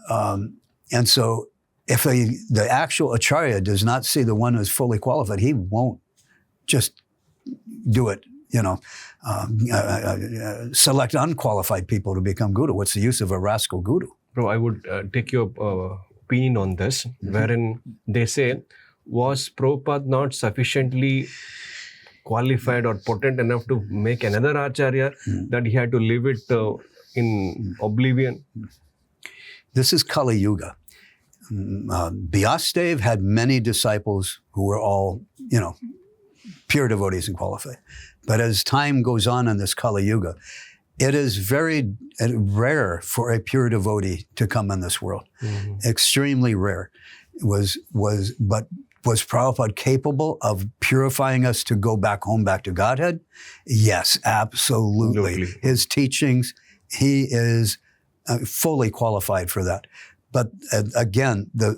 so if the actual Acharya does not see the one who's fully qualified, he won't just do it, select unqualified people to become guru. What's the use of a rascal guru? Bro, I would take your opinion on this, wherein they say, was Prabhupada not sufficiently qualified or potent enough to make another Acharya that he had to leave it in oblivion? This is Kali Yuga. Vyasadeva had many disciples who were all, pure devotees and qualified. But as time goes on in this Kali Yuga, it is very rare for a pure devotee to come in this world. Extremely rare. But was Prabhupada capable of purifying us to go back home, back to Godhead? Yes, absolutely. His teachings, he is fully qualified for that. But again, the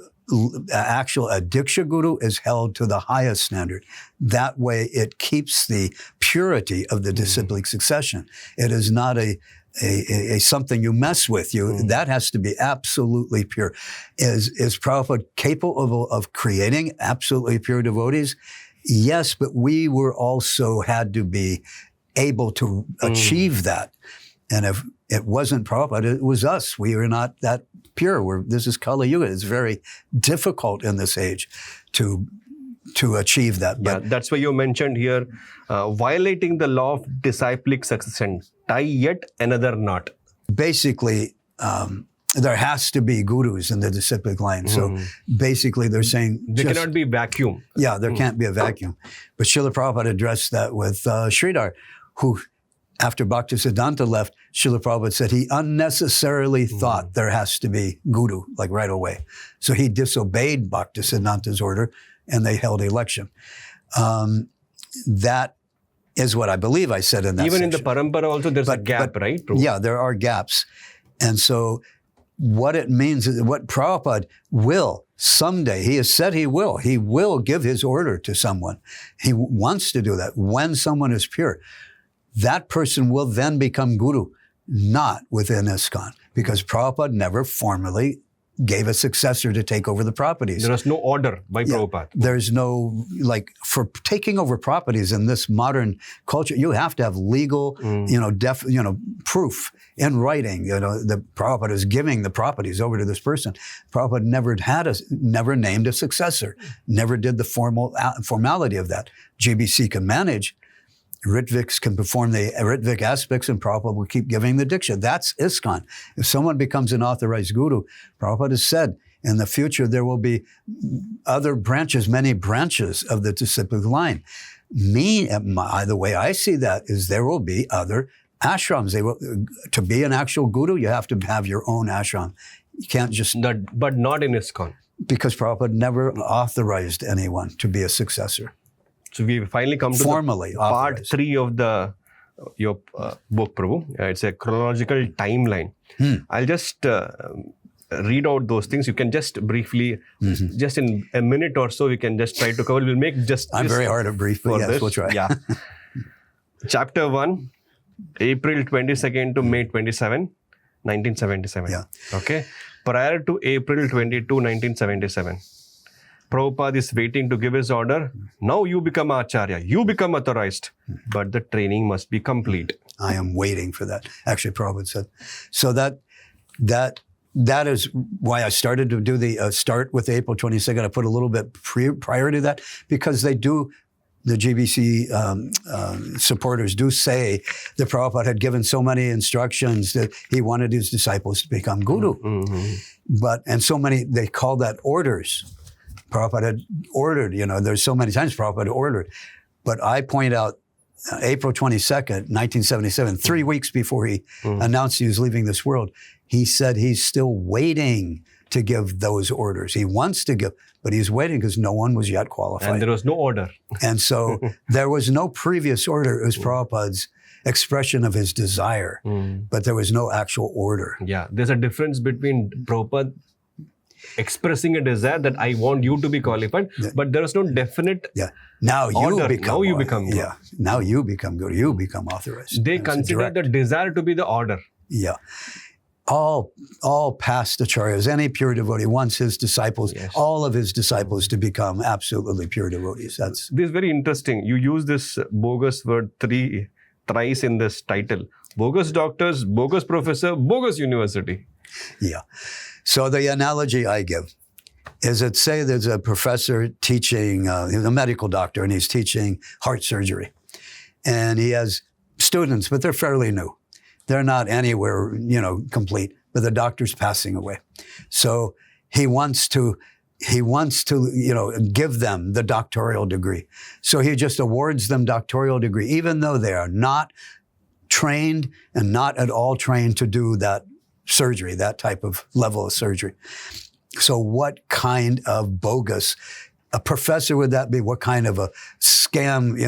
actual Diksha Guru is held to the highest standard. That way it keeps the purity of the disciplic succession. It is not a something you mess with. That has to be absolutely pure. Is Prabhupada capable of creating absolutely pure devotees? Yes, but we were also had to be able to achieve that. And if it wasn't Prabhupada, it was us. We are not that pure. This is Kali Yuga. It's very difficult in this age to achieve that. But that's why you mentioned here, violating the law of disciplic succession, tie yet another knot. Basically, there has to be gurus in the disciplic line. So basically they're saying... There cannot be vacuum. Yeah, there can't be a vacuum. But Srila Prabhupada addressed that with Sridhar, who, after Bhaktisiddhanta left, Srila Prabhupada said he unnecessarily thought there has to be guru, like right away. So he disobeyed Bhaktisiddhanta's order, and they held election. That is what I believe I said in that Even section. in the parampara also, there's a gap, right? Yeah, there are gaps. And so what it means is what Prabhupada will someday, he has said he will give his order to someone. He wants to do that when someone is pure. That person will then become guru, not within ISKCON, because Prabhupada never formally gave a successor to take over the properties. There was no order by Prabhupada. There's no, for taking over properties in this modern culture, you have to have legal, proof in writing. The Prabhupada is giving the properties over to this person. Prabhupada never named a successor, never did the formality of that. GBC can manage. Ritviks can perform the Ritvik aspects, and Prabhupada will keep giving the Diksha. That's ISKCON. If someone becomes an authorized guru, Prabhupada has said, in the future there will be other branches, many branches of the disciplic line. The way I see that is there will be other ashrams. To be an actual guru, you have to have your own ashram. You can't just... But not in ISKCON. Because Prabhupada never authorized anyone to be a successor. So we finally come to formally part 3 of your book, Prabhu. It's a chronological timeline. I'll just read out those things. You can just briefly, just in a minute or so, we can just try to cover. We'll make just... I'm very hard at brief, but yes, we'll try. Yeah. Chapter 1, April 22nd to May 27, 1977. Yeah. Okay. Prior to April 22, 1977. Prabhupada is waiting to give his order. Now you become Acharya. You become authorized. But the training must be complete. I am waiting for that. Actually, Prabhupada said. So that is why I started to do the start with April 22nd. I put a little bit prior to that because they do, the GBC supporters do say that Prabhupada had given so many instructions that he wanted his disciples to become guru. And so many, they call that orders. Prabhupada had ordered, there's so many times Prabhupada ordered. But I point out April 22nd, 1977, 3 weeks before he announced he was leaving this world, he said he's still waiting to give those orders. He wants to give, but he's waiting because no one was yet qualified. And there was no order. And so there was no previous order. It was Prabhupada's expression of his desire, but there was no actual order. Yeah, there's a difference between Prabhupada expressing a desire that I want you to be qualified, but there is no definite Now you order. become. Now you become good. Yeah. Now you become good. You become authorized. They And it's consider direct. the desire to be the order. Yeah. All past acharyas, any pure devotee wants his disciples, all of his disciples to become absolutely pure devotees. That's This is very interesting. You use this bogus word thrice in this title. Bogus doctors, bogus professor, bogus university. Yeah. So the analogy I give is that, say there's a professor teaching, he's a medical doctor, and he's teaching heart surgery. And he has students, but they're fairly new. They're not anywhere, complete, but the doctor's passing away. So he wants to, give them the doctoral degree. So he just awards them doctoral degree, even though they are not trained and not at all trained to do that surgery, that type of level of surgery. So what kind of bogus a professor would that be? What kind of a scam,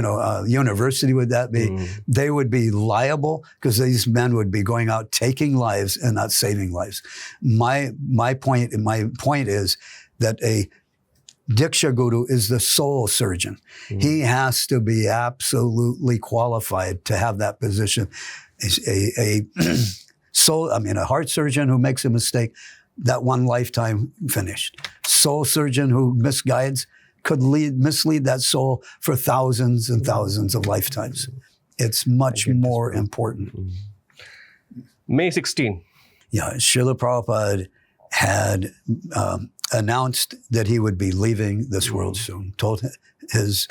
university would that be? They would be liable because these men would be going out taking lives and not saving lives. My point is that a Diksha Guru is the soul surgeon. He has to be absolutely qualified to have that position. A heart surgeon who makes a mistake, that one lifetime finished. Soul surgeon who misguides could mislead that soul for thousands and thousands of lifetimes. It's much more important. May 16. Yeah, Srila Prabhupada had announced that he would be leaving this world soon. Told his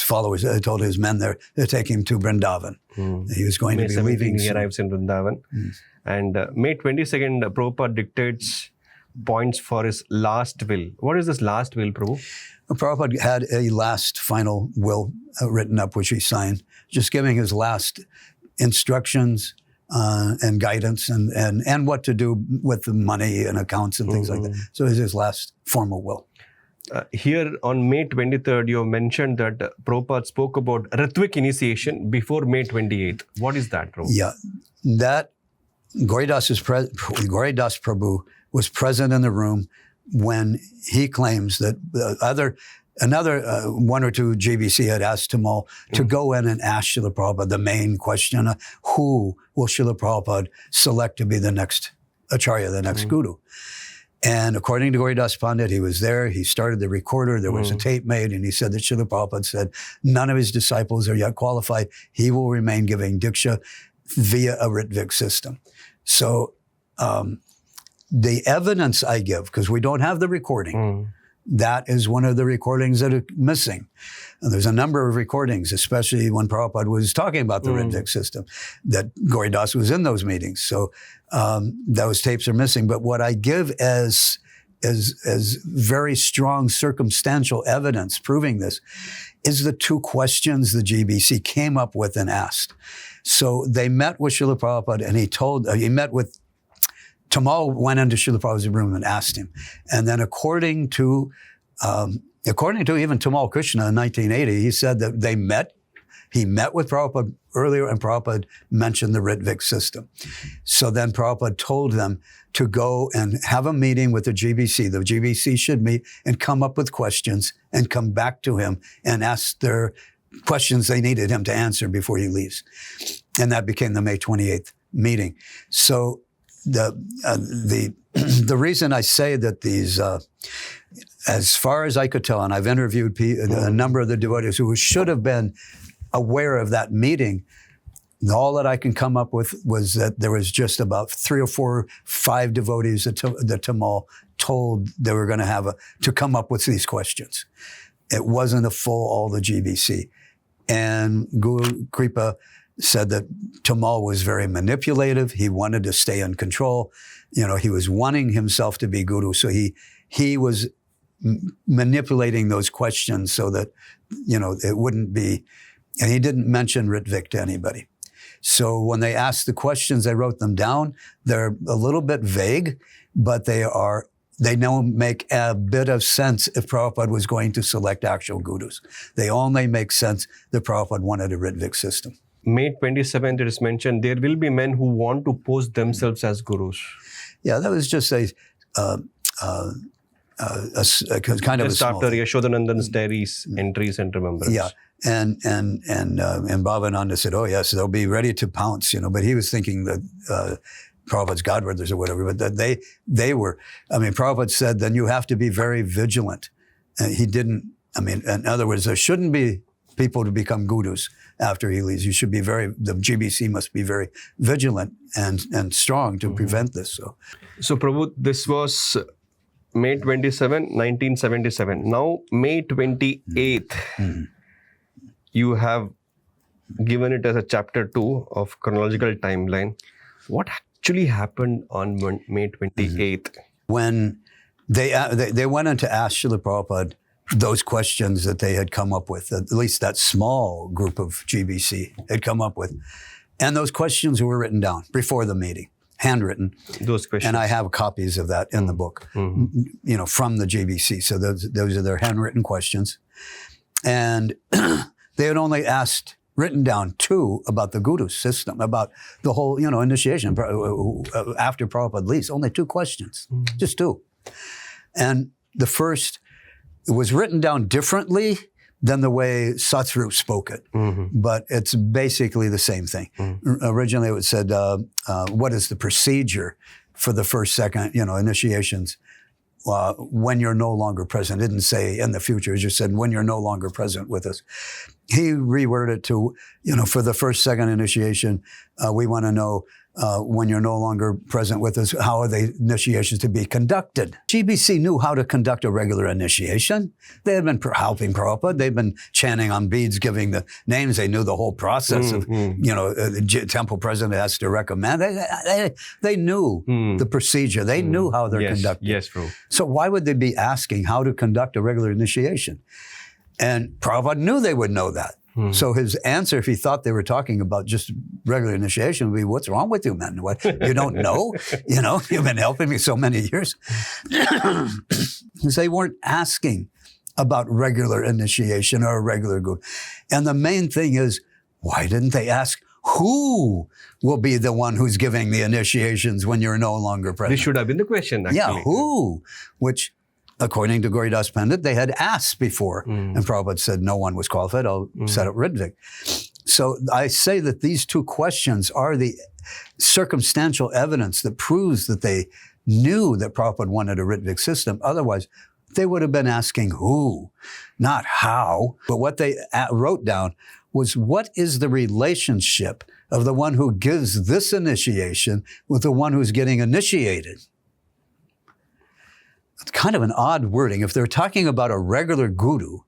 followers, told his men there to take him to Vrindavan. He was going to be leaving. He arrives in Vrindavan. And May 22nd, Prabhupada dictates points for his last will. What is this last will, Prabhu? Prabhupada had a last final will written up, which he signed, just giving his last instructions and guidance and what to do with the money and accounts and things like that. So it's his last formal will. Here on May 23rd, you mentioned that Prabhupada spoke about Ritvik initiation before May 28th. What is that, Prabhu? Yeah, that Gauridas Prabhu was present in the room when he claims that another one or two GBC had asked Tamal to go in and ask Srila Prabhupada the main question, who will Srila Prabhupada select to be the next Acharya, the next Guru? And according to Gauridas Pandit, he was there. He started the recorder. There was a tape made, and he said that Srila Prabhupada said, none of his disciples are yet qualified. He will remain giving Diksha via a Ritviks system. So the evidence I give, because we don't have the recording, that is one of the recordings that are missing. And there's a number of recordings, especially when Prabhupada was talking about the Ritviks system, that Gauridas was in those meetings. So those tapes are missing. But what I give as very strong circumstantial evidence proving this is the two questions the GBC came up with and asked. So they met with Srila Prabhupada, and he met with Tamal, went into Srila Prabhupada's room and asked him. And then according to even Tamal Krishna in 1980, he said that he met with Prabhupada earlier, and Prabhupada mentioned the Ritviks system. So then Prabhupada told them to go and have a meeting with the GBC. The GBC should meet and come up with questions and come back to him and ask their questions they needed him to answer before he leaves. And that became the May 28th meeting. So the reason I say that these, as far as I could tell, and I've interviewed a number of the devotees who should have been aware of that meeting, all that I can come up with was that there was just about 3 or 4, 5 devotees that Tamal told they were going to have to come up with these questions. It wasn't all the GBC. And Guru Kripa said that Tamal was very manipulative. He wanted to stay in control. He was wanting himself to be guru. So he was manipulating those questions so that, it wouldn't be, and he didn't mention Ritvik to anybody. So when they asked the questions, I wrote them down. They're a little bit vague, but they are they don't make a bit of sense if Prabhupada was going to select actual gurus. They only make sense that Prabhupada wanted a Ritvik system. May 27th, it is mentioned, there will be men who want to pose themselves as gurus. Yeah, that was just a kind of Just a small after thing. Yashodanandan's diary's entries and remembrance. Yeah, and Bhavananda said, "Oh yes, they'll be ready to pounce," But he was thinking that Prabhupada's godbrothers or whatever. But that they were. I mean, Prabhupada said, "Then you have to be very vigilant." And he didn't. I mean, in other words, there shouldn't be people to become gurus after he leaves. You should be the GBC must be very vigilant and strong to prevent this. So Prabhu, this was May 27, 1977. Now, May 28th, you have given it as a chapter 2 of chronological timeline. What actually happened on May 28th? When they went in to ask Srila Prabhupada those questions that they had come up with, at least that small group of GBC had come up with. And those questions were written down before the meeting, handwritten. Those questions. And I have copies of that in the book, from the GBC. So those are their handwritten questions. And they had only written down 2 about the guru system, about the whole, initiation after Prabhupada leaves. Only 2 questions, just 2. And the first, it was written down differently than the way Satsrup spoke it, but it's basically the same thing. Originally, it said, "What is the procedure for the first, second, initiations when you're no longer present?" It didn't say in the future; it just said when you're no longer present with us. He reworded it to, for the first, second initiation, we want to know. When you're no longer present with us, how are the initiations to be conducted? GBC knew how to conduct a regular initiation. They had been helping Prabhupada. They'd been chanting on beads, giving the names. They knew the whole process of, the temple president has to recommend. They knew the procedure. They knew how they're conducted. Yes, Prabhu. So why would they be asking how to conduct a regular initiation? And Prabhupada knew they would know that. So his answer, if he thought they were talking about just regular initiation, would be, "What's wrong with you, man? What, you don't know? You've been helping me so many years." Because they weren't asking about regular initiation or a regular guru. And the main thing is, why didn't they ask who will be the one who's giving the initiations when you're no longer present? This should have been the question, actually. Yeah, who? Which, according to Gauridas Pandit, they had asked before. And Prabhupada said no one was qualified. I'll set up Ritvik. So I say that these 2 questions are the circumstantial evidence that proves that they knew that Prabhupada wanted a Ritvik system. Otherwise, they would have been asking who, not how. But what they wrote down was, what is the relationship of the one who gives this initiation with the one who's getting initiated? It's kind of an odd wording. If they're talking about a regular guru,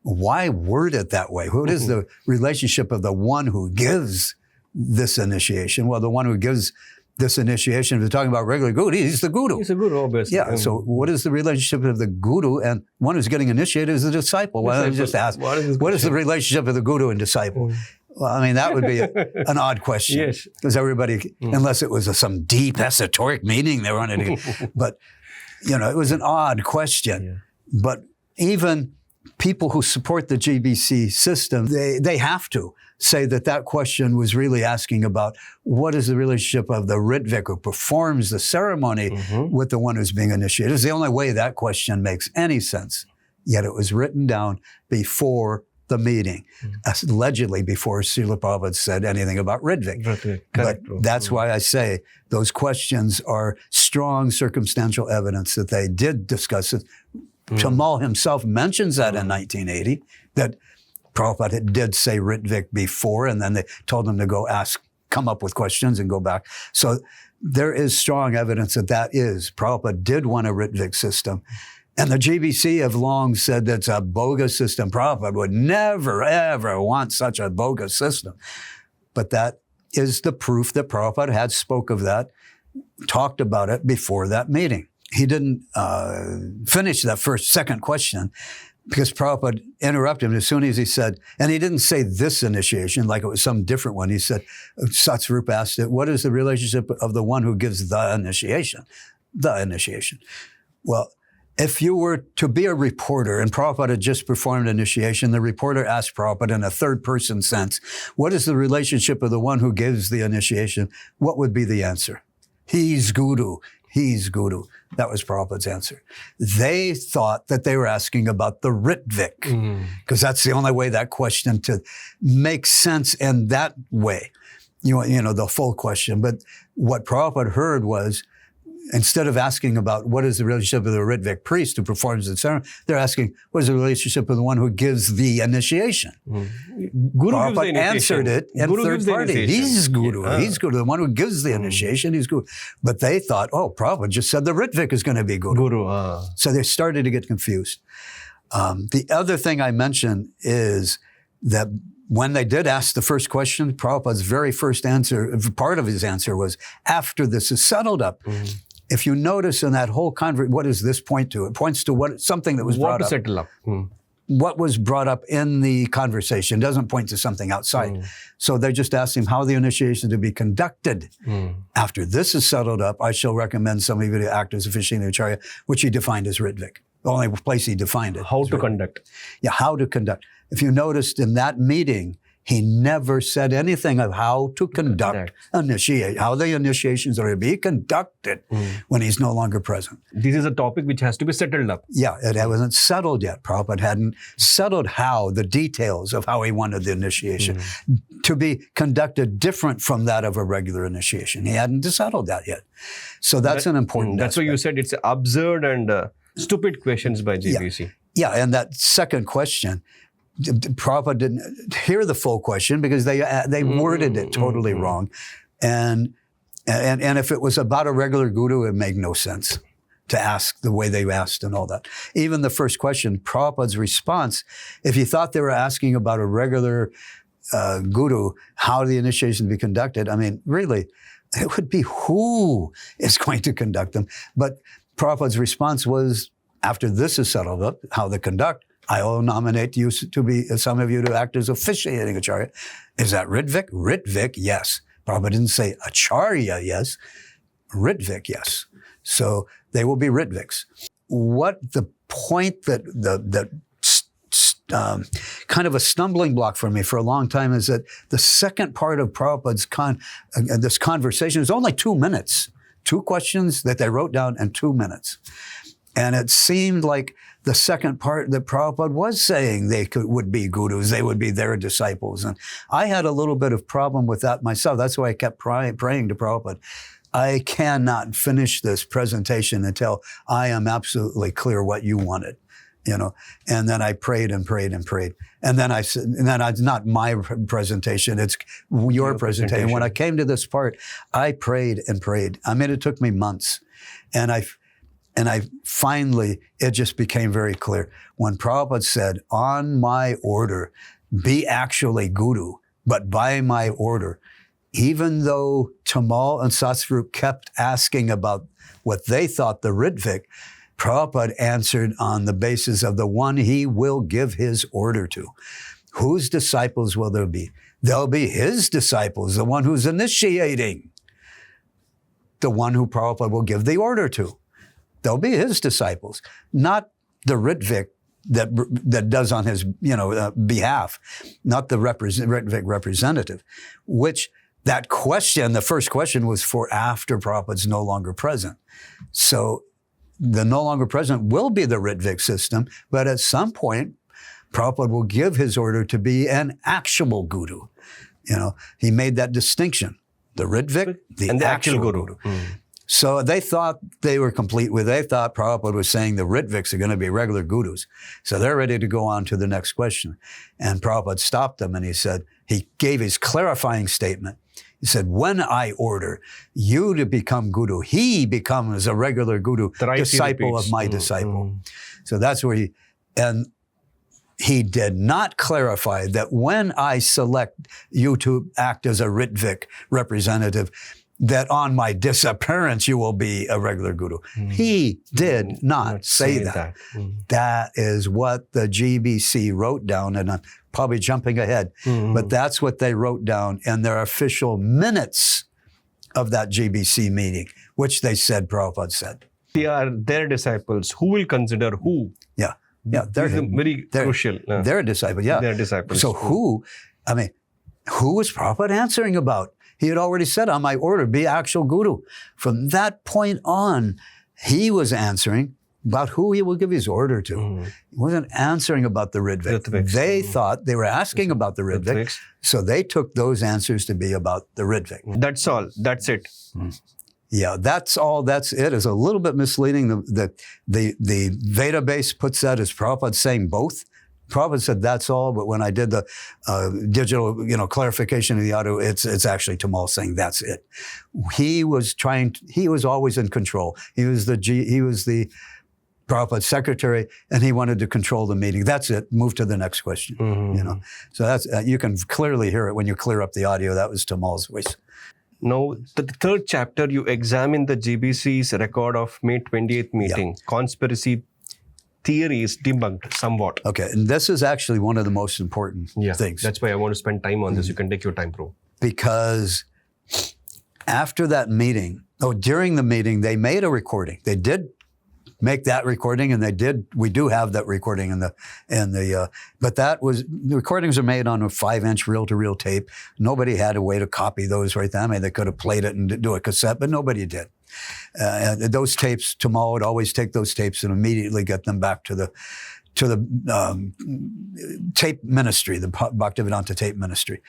why word it that way? What is the relationship of the one who gives this initiation? Well, the one who gives this initiation, if they're talking about regular guru, he's the guru. He's a guru, obviously. Yeah, so what is the relationship of the guru and one who's getting initiated is the disciple? Why don't you just ask, what is the relationship of the guru and disciple? Well, I mean, that would be an odd question. Yes. Because everybody, unless it was some deep esoteric meaning they wanted to, but it was an odd question. Yeah. But even people who support the GBC system, they have to say that question was really asking about what is the relationship of the Ritvik who performs the ceremony with the one who's being initiated. It's the only way that question makes any sense. Yet it was written down before the meeting, allegedly before Srila Prabhupada said anything about Ritvik. But that's why I say those questions are strong circumstantial evidence that they did discuss it. Tamal himself mentions that in 1980, that Prabhupada did say Ritvik before, and then they told him to go come up with questions and go back. So there is strong evidence that Prabhupada did want a Ritvik system. And the GBC have long said that's a bogus system. Prabhupada would never, ever want such a bogus system. But that is the proof that Prabhupada had spoke of that, talked about it before that meeting. He didn't finish that second question because Prabhupada interrupted him as soon as he said, and he didn't say this initiation like it was some different one. He said, Satsrup asked it, what is the relationship of the one who gives the initiation? The initiation. Well, if you were to be a reporter and Prabhupada had just performed initiation, the reporter asked Prabhupada in a third-person sense, what is the relationship of the one who gives the initiation? What would be the answer? He's Guru. He's Guru. That was Prabhupada's answer. They thought that they were asking about the Ritvik, because that's the only way that question to make sense in that way, you know, the full question. But what Prabhupada heard was, instead of asking about what is the relationship of the Ritvik priest who performs the ceremony, they're asking what is the relationship of the one who gives the initiation. Guru Prabhupada gives the answered it in Guru third gives the party. initiation. He's Guru. He's Guru. The one who gives the initiation, he's Guru. But they thought, oh, Prabhupada just said the Ritvik is going to be Guru. So they started to get confused. The other thing I mentioned is that when they did ask the first question, Prabhupada's very first answer, part of his answer was, after this is settled up. If you notice in that whole conversation, what does this point to? It points to something that was brought up. What to settle up. What was brought up in the conversation doesn't point to something outside. So they just asked him how the initiation to be conducted. After this is settled up, I shall recommend some of you to act as officiating acharya, which he defined as Ritvik. The only place he defined it. How to conduct. Yeah, how to conduct. If you noticed in that meeting, he never said anything of how to conduct initiate, how the initiations are to be conducted when he's no longer present. This is a topic which has to be settled up. Yeah, it wasn't settled yet. Prabhupada hadn't settled how, the details of how he wanted the initiation to be conducted different from that of a regular initiation. He hadn't settled that yet. So that's an important That's why you said it's absurd and stupid questions by GBC. Yeah, and that second question, Prabhupada didn't hear the full question because they worded it totally wrong. And if it was about a regular guru, it made no sense to ask the way they asked and all that. Even the first question, Prabhupada's response, if you thought they were asking about a regular guru, how the initiation be conducted, I mean, really, it would be who is going to conduct them. But Prabhupada's response was, after this is settled up, how they conduct, I will nominate you to be, some of you to act as officiating acharya. Is that Ritvik? Ritvik, yes. Prabhupada didn't say acharya, yes. Ritvik, yes. So they will be Ritviks. What the point that kind of a stumbling block for me for a long time is that the second part of Prabhupada's this conversation is only 2 minutes. 2 questions that they wrote down in 2 minutes. And it seemed like the second part that Prabhupada was saying they would be gurus, they would be their disciples. And I had a little bit of problem with that myself. That's why I kept praying to Prabhupada. I cannot finish this presentation until I am absolutely clear what you wanted, you know. And then I prayed and prayed and prayed. And then it's not my presentation, it's your presentation. When I came to this part, I prayed and prayed. I mean, it took me months. And I finally, it just became very clear. When Prabhupada said, on my order, be actually guru, but by my order, even though Tamal and Satsvarup kept asking about what they thought the Ritvik, Prabhupada answered on the basis of the one he will give his order to. Whose disciples will there be? There'll be his disciples, the one who's initiating, the one who Prabhupada will give the order to. They'll be his disciples, not the Ritvik that does on his behalf, not the Ritvik representative, which that question, the first question was for after Prabhupada's no longer present. So the no longer present will be the Ritvik system, but at some point, Prabhupada will give his order to be an actual guru. You know, he made that distinction. The Ritvik, the actual guru. So they thought they were complete with, they thought Prabhupada was saying the Ritviks are going to be regular gurus. So they're ready to go on to the next question. And Prabhupada stopped them and he gave his clarifying statement. He said, when I order you to become guru, he becomes a regular guru, disciple of my disciple. So that's where he did not clarify that when I select you to act as a Ritvik representative, that on my disappearance you will be a regular guru. He did not say that. That is what the GBC wrote down, and I'm probably jumping ahead, but that's what they wrote down in their official minutes of that GBC meeting, which they said Prabhupada said. they are their disciples, who will consider who? Yeah. They're very crucial. They're disciples, yeah. They're disciples. So who was Prabhupada answering about? He had already said, on my order, be actual guru. From that point on, he was answering about who he will give his order to. He wasn't answering about the Ritviks. They thought they were asking about the Ritviks, so they took those answers to be about the Ritvik. That's all. That's it. Yeah, that's all. That's it. It's a little bit misleading. The Veda base puts that as Prabhupada saying both. Prabhupada said that's all, but when I did the digital, clarification of the audio, it's actually Tamal saying that's it. He was always in control. He was the Prabhupada's secretary, and he wanted to control the meeting. That's it. Move to the next question. So that's you can clearly hear it when you clear up the audio. That was Tamal's voice. Now, the third chapter, you examine the GBC's record of May 28th meeting. Conspiracy theories debunked somewhat. Okay, and this is actually one of the most important things. That's why I want to spend time on this. You can take your time, bro. Because after that meeting, during the meeting, they made a recording. They did make that recording, and we do have that recording but the recordings are made on a 5-inch reel-to-reel tape. Nobody had a way to copy those right then. I mean, they could have played it and do a cassette, but nobody did. And those tapes, Tamal would always take those tapes and immediately get them back to the tape ministry, the Bhaktivedanta tape ministry.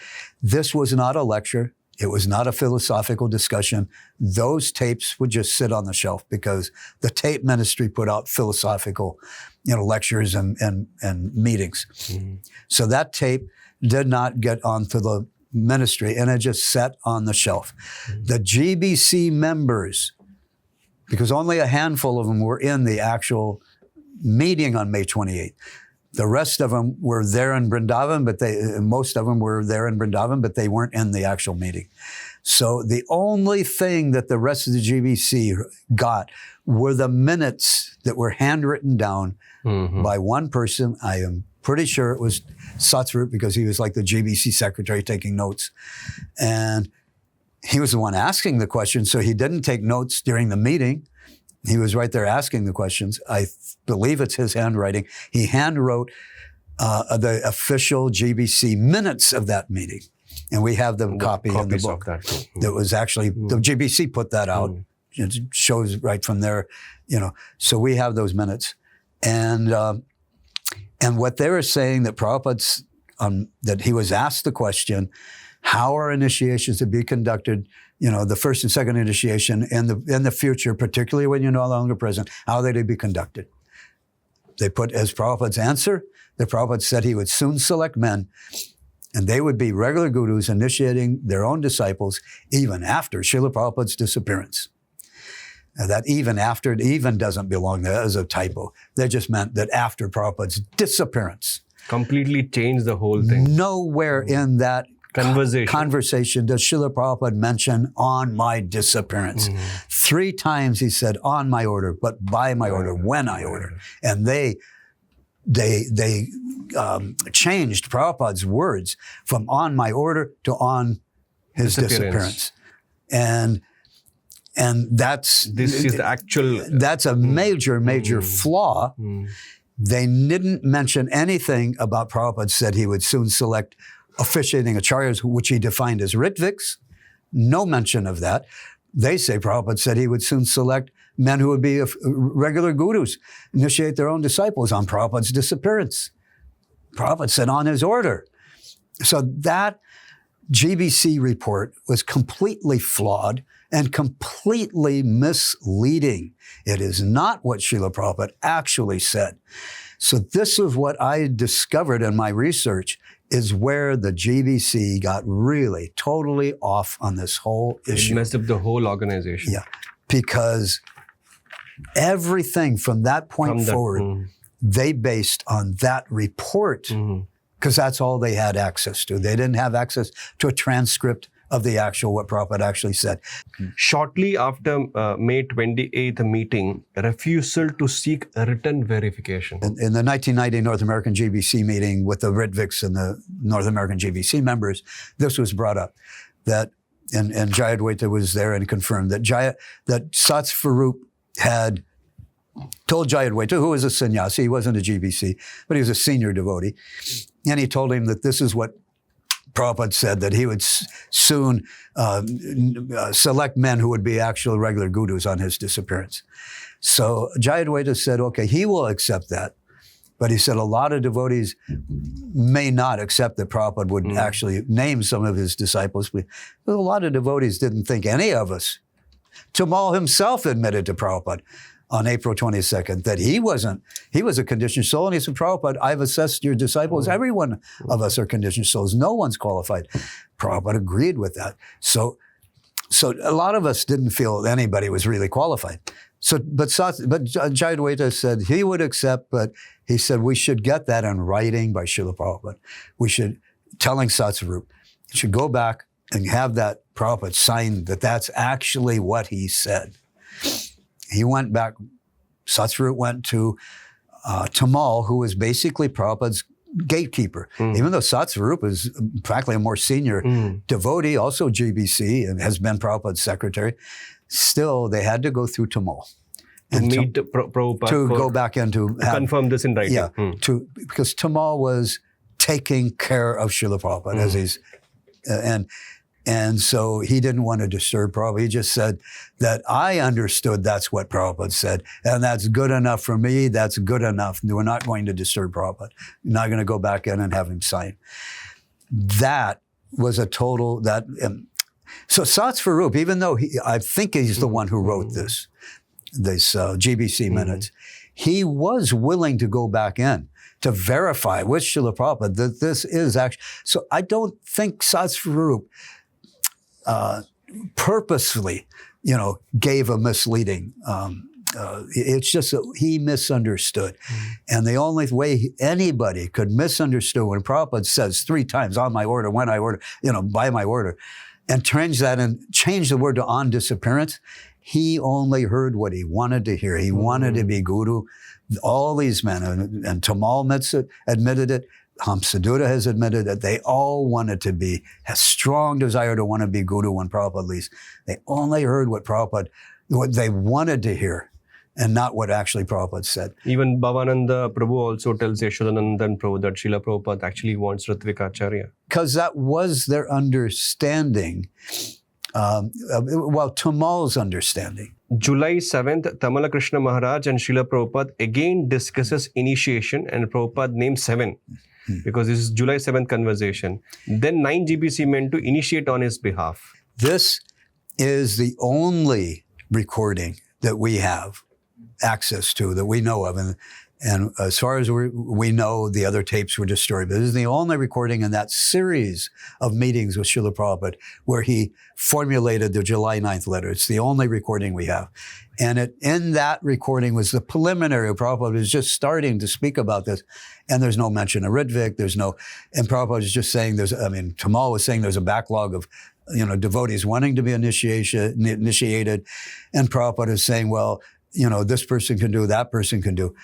This was not a lecture. It was not a philosophical discussion. Those tapes would just sit on the shelf because the tape ministry put out philosophical, lectures and meetings. So that tape did not get onto the ministry, and it just sat on the shelf. The GBC members, because only a handful of them were in the actual meeting on May 28th. The rest of them were there in Vrindavan, most of them were there in Vrindavan, but they weren't in the actual meeting. So the only thing that the rest of the GBC got were the minutes that were handwritten down by one person. I am pretty sure it was Satsvarup, because he was like the GBC secretary taking notes. And he was the one asking the questions, so he didn't take notes during the meeting. He was right there asking the questions. I believe it's his handwriting. He handwrote the official GBC minutes of that meeting. And we have the copy in the book. That was actually, the GBC put that out. It shows right from there, So we have those minutes. And what they were saying that Prabhupada's, that he was asked the question, how are initiations to be conducted, the first and second initiation in the future, particularly when you're no longer present, how are they to be conducted? They put as Prabhupada's answer, the Prabhupada said he would soon select men, and they would be regular gurus initiating their own disciples even after Srila Prabhupada's disappearance. Now that even doesn't belong there as a typo. They just meant that after Prabhupada's disappearance. Completely changed the whole thing. Nowhere in that conversation does Srila Prabhupada mention on my disappearance. 3 times he said on my order, but by my order, when I order. And they changed Prabhupada's words from on my order to on his disappearance. And that's a major flaw. They didn't mention anything about Prabhupada said he would soon select officiating acharyas, which he defined as Ritviks. No mention of that. They say Prabhupada said he would soon select men who would be regular gurus, initiate their own disciples on Prabhupada's disappearance. Prabhupada said on his order. So that GBC report was completely flawed and completely misleading. It is not what Srila Prabhupada actually said. So this is what I discovered in my research, is where the GBC got really totally off on this whole issue. It messed up the whole organization. Yeah, because everything from that point forward, they based on that report, because that's all they had access to. They didn't have access to a transcript of the actual, what Prabhupada actually said. Shortly after May 28th meeting, refusal to seek a written verification. In the 1990 North American GBC meeting with the Ritviks and the North American GBC members, this was brought up, that, and Jayadvaita was there and confirmed that Satsvarup had told Jayadvaita, who was a sannyasi, he wasn't a GBC, but he was a senior devotee, and he told him that this is what Prabhupada said, that he would soon select men who would be actual regular gurus on his disappearance. So Jayadvaita said, okay, he will accept that. But he said a lot of devotees may not accept that Prabhupada would actually name some of his disciples. But a lot of devotees didn't think any of us. Tamal himself admitted to Prabhupada on April 22nd that he was a conditioned soul. And he said, Prabhupada, I've assessed your disciples. Every one of us are conditioned souls. No one's qualified. Prabhupada agreed with that. So a lot of us didn't feel anybody was really qualified. But Jayadvaita said he would accept, but he said we should get that in writing by Srila Prabhupada. We should, telling Satsarup, should go back and have that Prabhupada sign that that's actually what he said. He went back, Satsarup went to Tamal, who was basically Prabhupada's gatekeeper. Even though Satsarup is practically a more senior devotee, also GBC, and has been Prabhupada's secretary, still they had to go through Tamal. To meet Prabhupada. To go back in to confirm this in writing. Yeah, because Tamal was taking care of Srila Prabhupada as he's, and so he didn't want to disturb Prabhupada. He just said that I understood that's what Prabhupada said, and that's good enough for me. That's good enough. We're not going to disturb Prabhupada. We're not going to go back in and have him sign. That was a total, so Satsvarup, even though I think he's the one who wrote this GBC minutes, he was willing to go back in to verify with Srila Prabhupada that this is actually, so I don't think Satsvarup purposely, gave a misleading, it's just that he misunderstood. And the only way anybody could misunderstand when Prabhupada says 3 times, on my order, when I order, by my order, and change the word to on disappearance, he only heard what he wanted to hear. He wanted to be guru. All these men, and Tamal admitted it, Hamsadutta has admitted that they all wanted to be, a strong desire to want to be guru when Prabhupada leaves. They only heard what they wanted to hear, and not what actually Prabhupada said. Even Bhavananda Prabhu also tells Yashodanandan Prabhu that Srila Prabhupada actually wants Ritvikacharya. Because that was their understanding, Tamal's understanding. July 7th, Tamala Krishna Maharaj and Srila Prabhupada again discusses initiation, and Prabhupada names 7. Because this is July 7th conversation. Then 9 GBC men to initiate on his behalf. This is the only recording that we have access to, that we know of. And as far as we know, the other tapes were destroyed. But this is the only recording in that series of meetings with Srila Prabhupada where he formulated the July 9th letter. It's the only recording we have. And in that recording was the preliminary. Prabhupada was just starting to speak about this. And there's no mention of Ritvik. And Prabhupada was just saying Tamal was saying there's a backlog of, devotees wanting to be initiated. And Prabhupada is saying, well, this person can do, that person can do.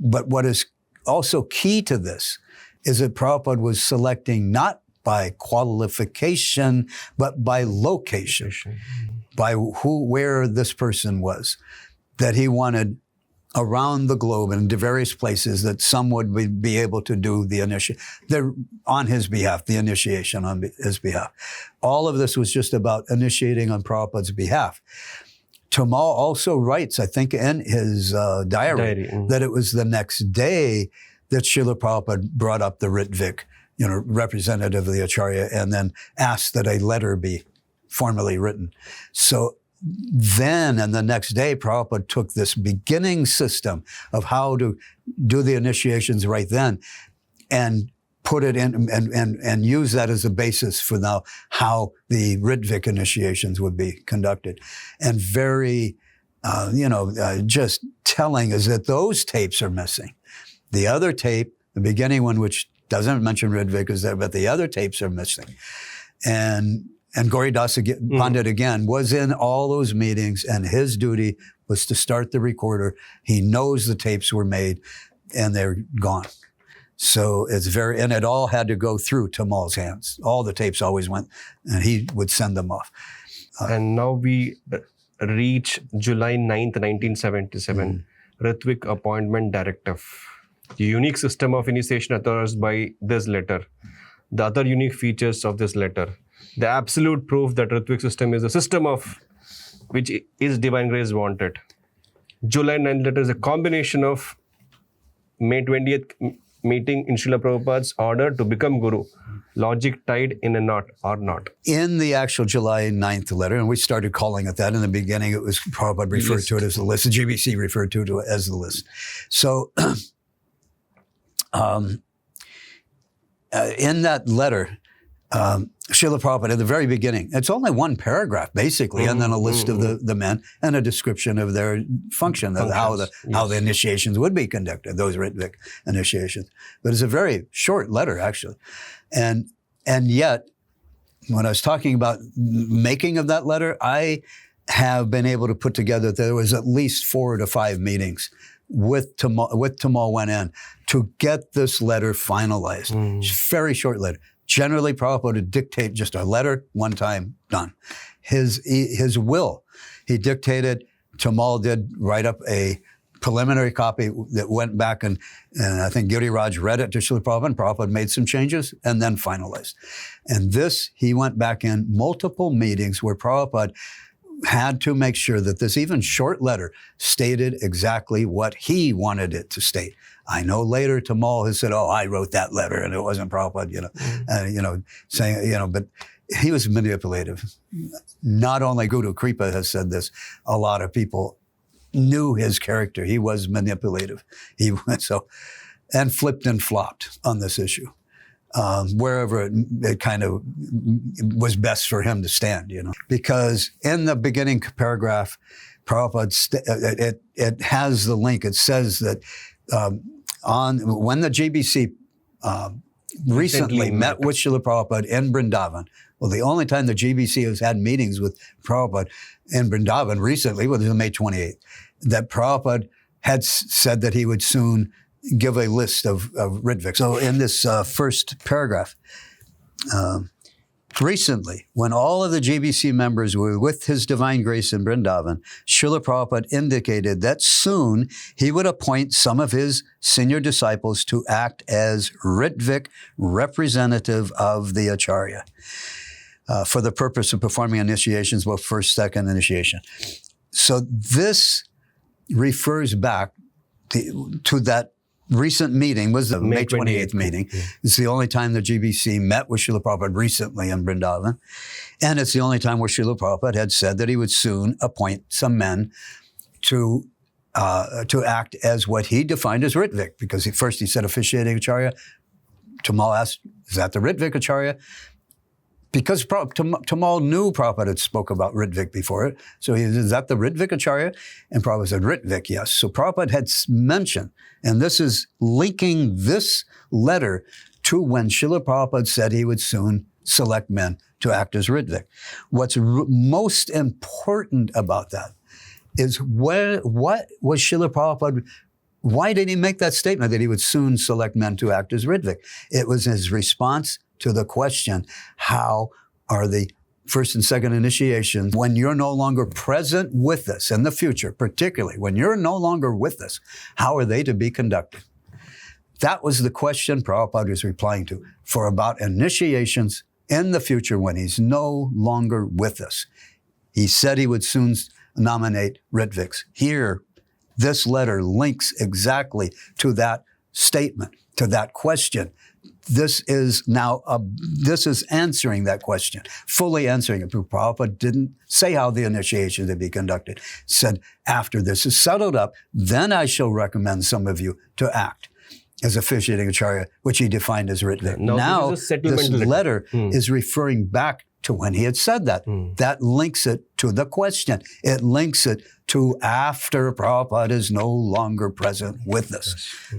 But what is also key to this is that Prabhupada was selecting not by qualification, but by location, by where this person was, that he wanted around the globe and to various places that some would be able to do the initiation on his behalf, the initiation on his behalf. All of this was just about initiating on Prabhupada's behalf. Tamal also writes, I think in his diary, that it was the next day that Srila Prabhupada brought up the Ritvik, representative of the Acharya, and then asked that a letter be formally written. So then, and the next day, Prabhupada took this beginning system of how to do the initiations right then and put it in and use that as a basis for now how the Ritvik initiations would be conducted. And very, just telling is that those tapes are missing. The other tape, the beginning one, which doesn't mention Ritvik, is there, but the other tapes are missing. And Gauridas Pandit again was in all those meetings, and his duty was to start the recorder. He knows the tapes were made, and they're gone. So and it all had to go through Tamal's hands. All the tapes always went, and he would send them off. And now we reach July 9th, 1977, Ritvik Appointment Directive. The unique system of initiation authorized by this letter. The other unique features of this letter. The absolute proof that Ritvik system is a system of which is divine grace wanted. July 9th letter is a combination of May 20th meeting in Srila Prabhupada's order to become Guru. Logic tied in a knot or not. In the actual July 9th letter, and we started calling it that. In the beginning, it was Prabhupada referred to it as the list. The GBC referred to it as the list. So in that letter, Srila Prabhupada, at the very beginning, it's only one paragraph, basically, and then a list of the men and a description of their function, of how the initiations would be conducted, those Ritvik initiations. But it's a very short letter, actually. And yet, when I was talking about making of that letter, I have been able to put together, there was at least 4 to 5 meetings with Tamal went in to get this letter finalized. It's a very short letter. Generally, Prabhupada would dictate just a letter, one time, done. His will, he dictated, Tamal did write up a preliminary copy that went back and I think Giri Raj read it to Srila Prabhupada, and Prabhupada made some changes and then finalized. And this, he went back in multiple meetings where Prabhupada had to make sure that this even short letter stated exactly what he wanted it to state. I know later Tamal has said, "Oh, I wrote that letter and it wasn't Prabhupada," saying, but he was manipulative. Not only Guru Kripa has said this, a lot of people knew his character. He was manipulative. He went and flipped and flopped on this issue. Wherever it kind of was best for him to stand, Because in the beginning paragraph, Prabhupada, it has the link. It says that when the GBC recently met with Srila Prabhupada in Vrindavan, well, the only time the GBC has had meetings with Prabhupada in Vrindavan recently was May 28th, that Prabhupada had said that he would soon give a list of Ritviks. So in this first paragraph, recently, when all of the GBC members were with His Divine Grace in Vrindavan, Srila Prabhupada indicated that soon he would appoint some of his senior disciples to act as Ritvik representative of the Acharya for the purpose of performing initiations, both first, second initiation. So this refers back to that recent meeting, was the May 28th meeting. It's the only time the GBC met with Srila Prabhupada recently in Vrindavan. And it's the only time where Srila Prabhupada had said that he would soon appoint some men to act as what he defined as Ritvik. Because first he said officiating Acharya. Tamal asked, is that the Ritvik Acharya? Because Tamal knew Prabhupada had spoke about Ritvik before it. So he said, is that the Ritvik Acharya? And Prabhupada said, Ritvik, yes. So Prabhupada had mentioned, and this is linking this letter to when Srila Prabhupada said he would soon select men to act as Ritvik. What's most important about that is what was Srila Prabhupada, why did he make that statement that he would soon select men to act as Ritvik? It was his response to the question, how are the first and second initiations, when you're no longer present with us in the future, particularly when you're no longer with us, how are they to be conducted? That was the question Prabhupada was replying to for about initiations in the future when he's no longer with us. He said he would soon nominate Ritviks. Here, this letter links exactly to that statement, to that question. This is answering that question, fully answering it. Prabhupada didn't say how the initiation to be conducted. Said, after this is settled up, then I shall recommend some of you to act as officiating Acharya, which he defined as Ritvik. Now this letter is referring back to when he had said that. That links it to the question. It links it to after Prabhupada is no longer present with us.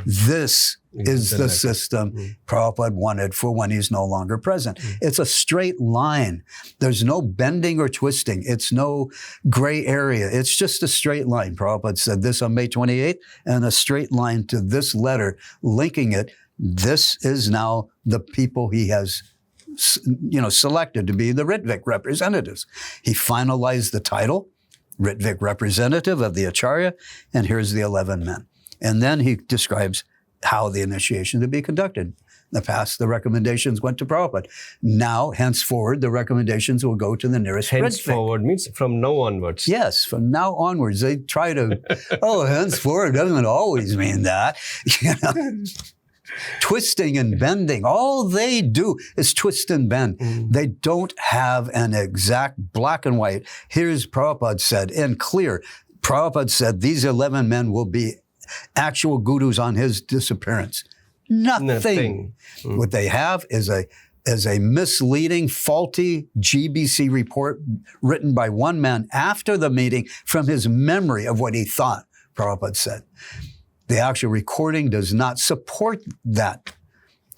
This is the system Prabhupada wanted for when he's no longer present. It's a straight line. There's no bending or twisting. It's no gray area. It's just a straight line. Prabhupada said this on May 28th, and a straight line to this letter, linking it. This is now the people he has selected to be the Ritvik representatives. He finalized the title Ritvik representative of the Acharya, and here's the 11 men. And then he describes how the initiation to be conducted. In the past, the recommendations went to Prabhupada. Now, henceforward, the recommendations will go to the nearest Ritvik. Henceforward means from now onwards. Yes, from now onwards. They try to, henceforward doesn't always mean that. You know? Twisting and bending. All they do is twist and bend. They don't have an exact black and white. Here's Prabhupada said, in clear. Prabhupada said these 11 men will be actual gurus on his disappearance. Nothing. What they have is a misleading, faulty GBC report written by one man after the meeting from his memory of what he thought Prabhupada said. The actual recording does not support that.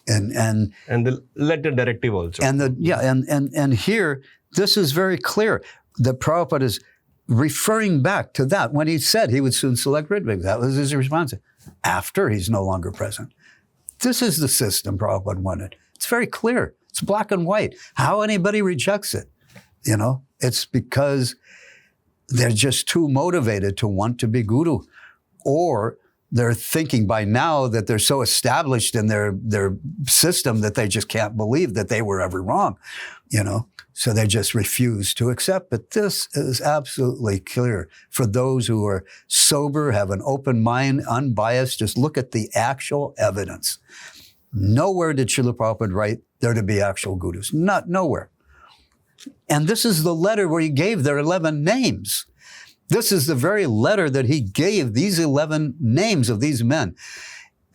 And the letter directive also. And here, this is very clear that Prabhupada is referring back to that when he said he would soon select Ritviks. That was his response. After he's no longer present. This is the system Prabhupada wanted. It's very clear. It's black and white. How anybody rejects it, you know, it's because they're just too motivated to want to be guru, or they're thinking by now that they're so established in their system that they just can't believe that they were ever wrong, you know. So they just refuse to accept. But this is absolutely clear for those who are sober, have an open mind, unbiased. Just look at the actual evidence. Nowhere did Srila Prabhupada write there to be actual gurus. Nowhere. And this is the letter where he gave their 11 names. This is the very letter that he gave these 11 names of these men.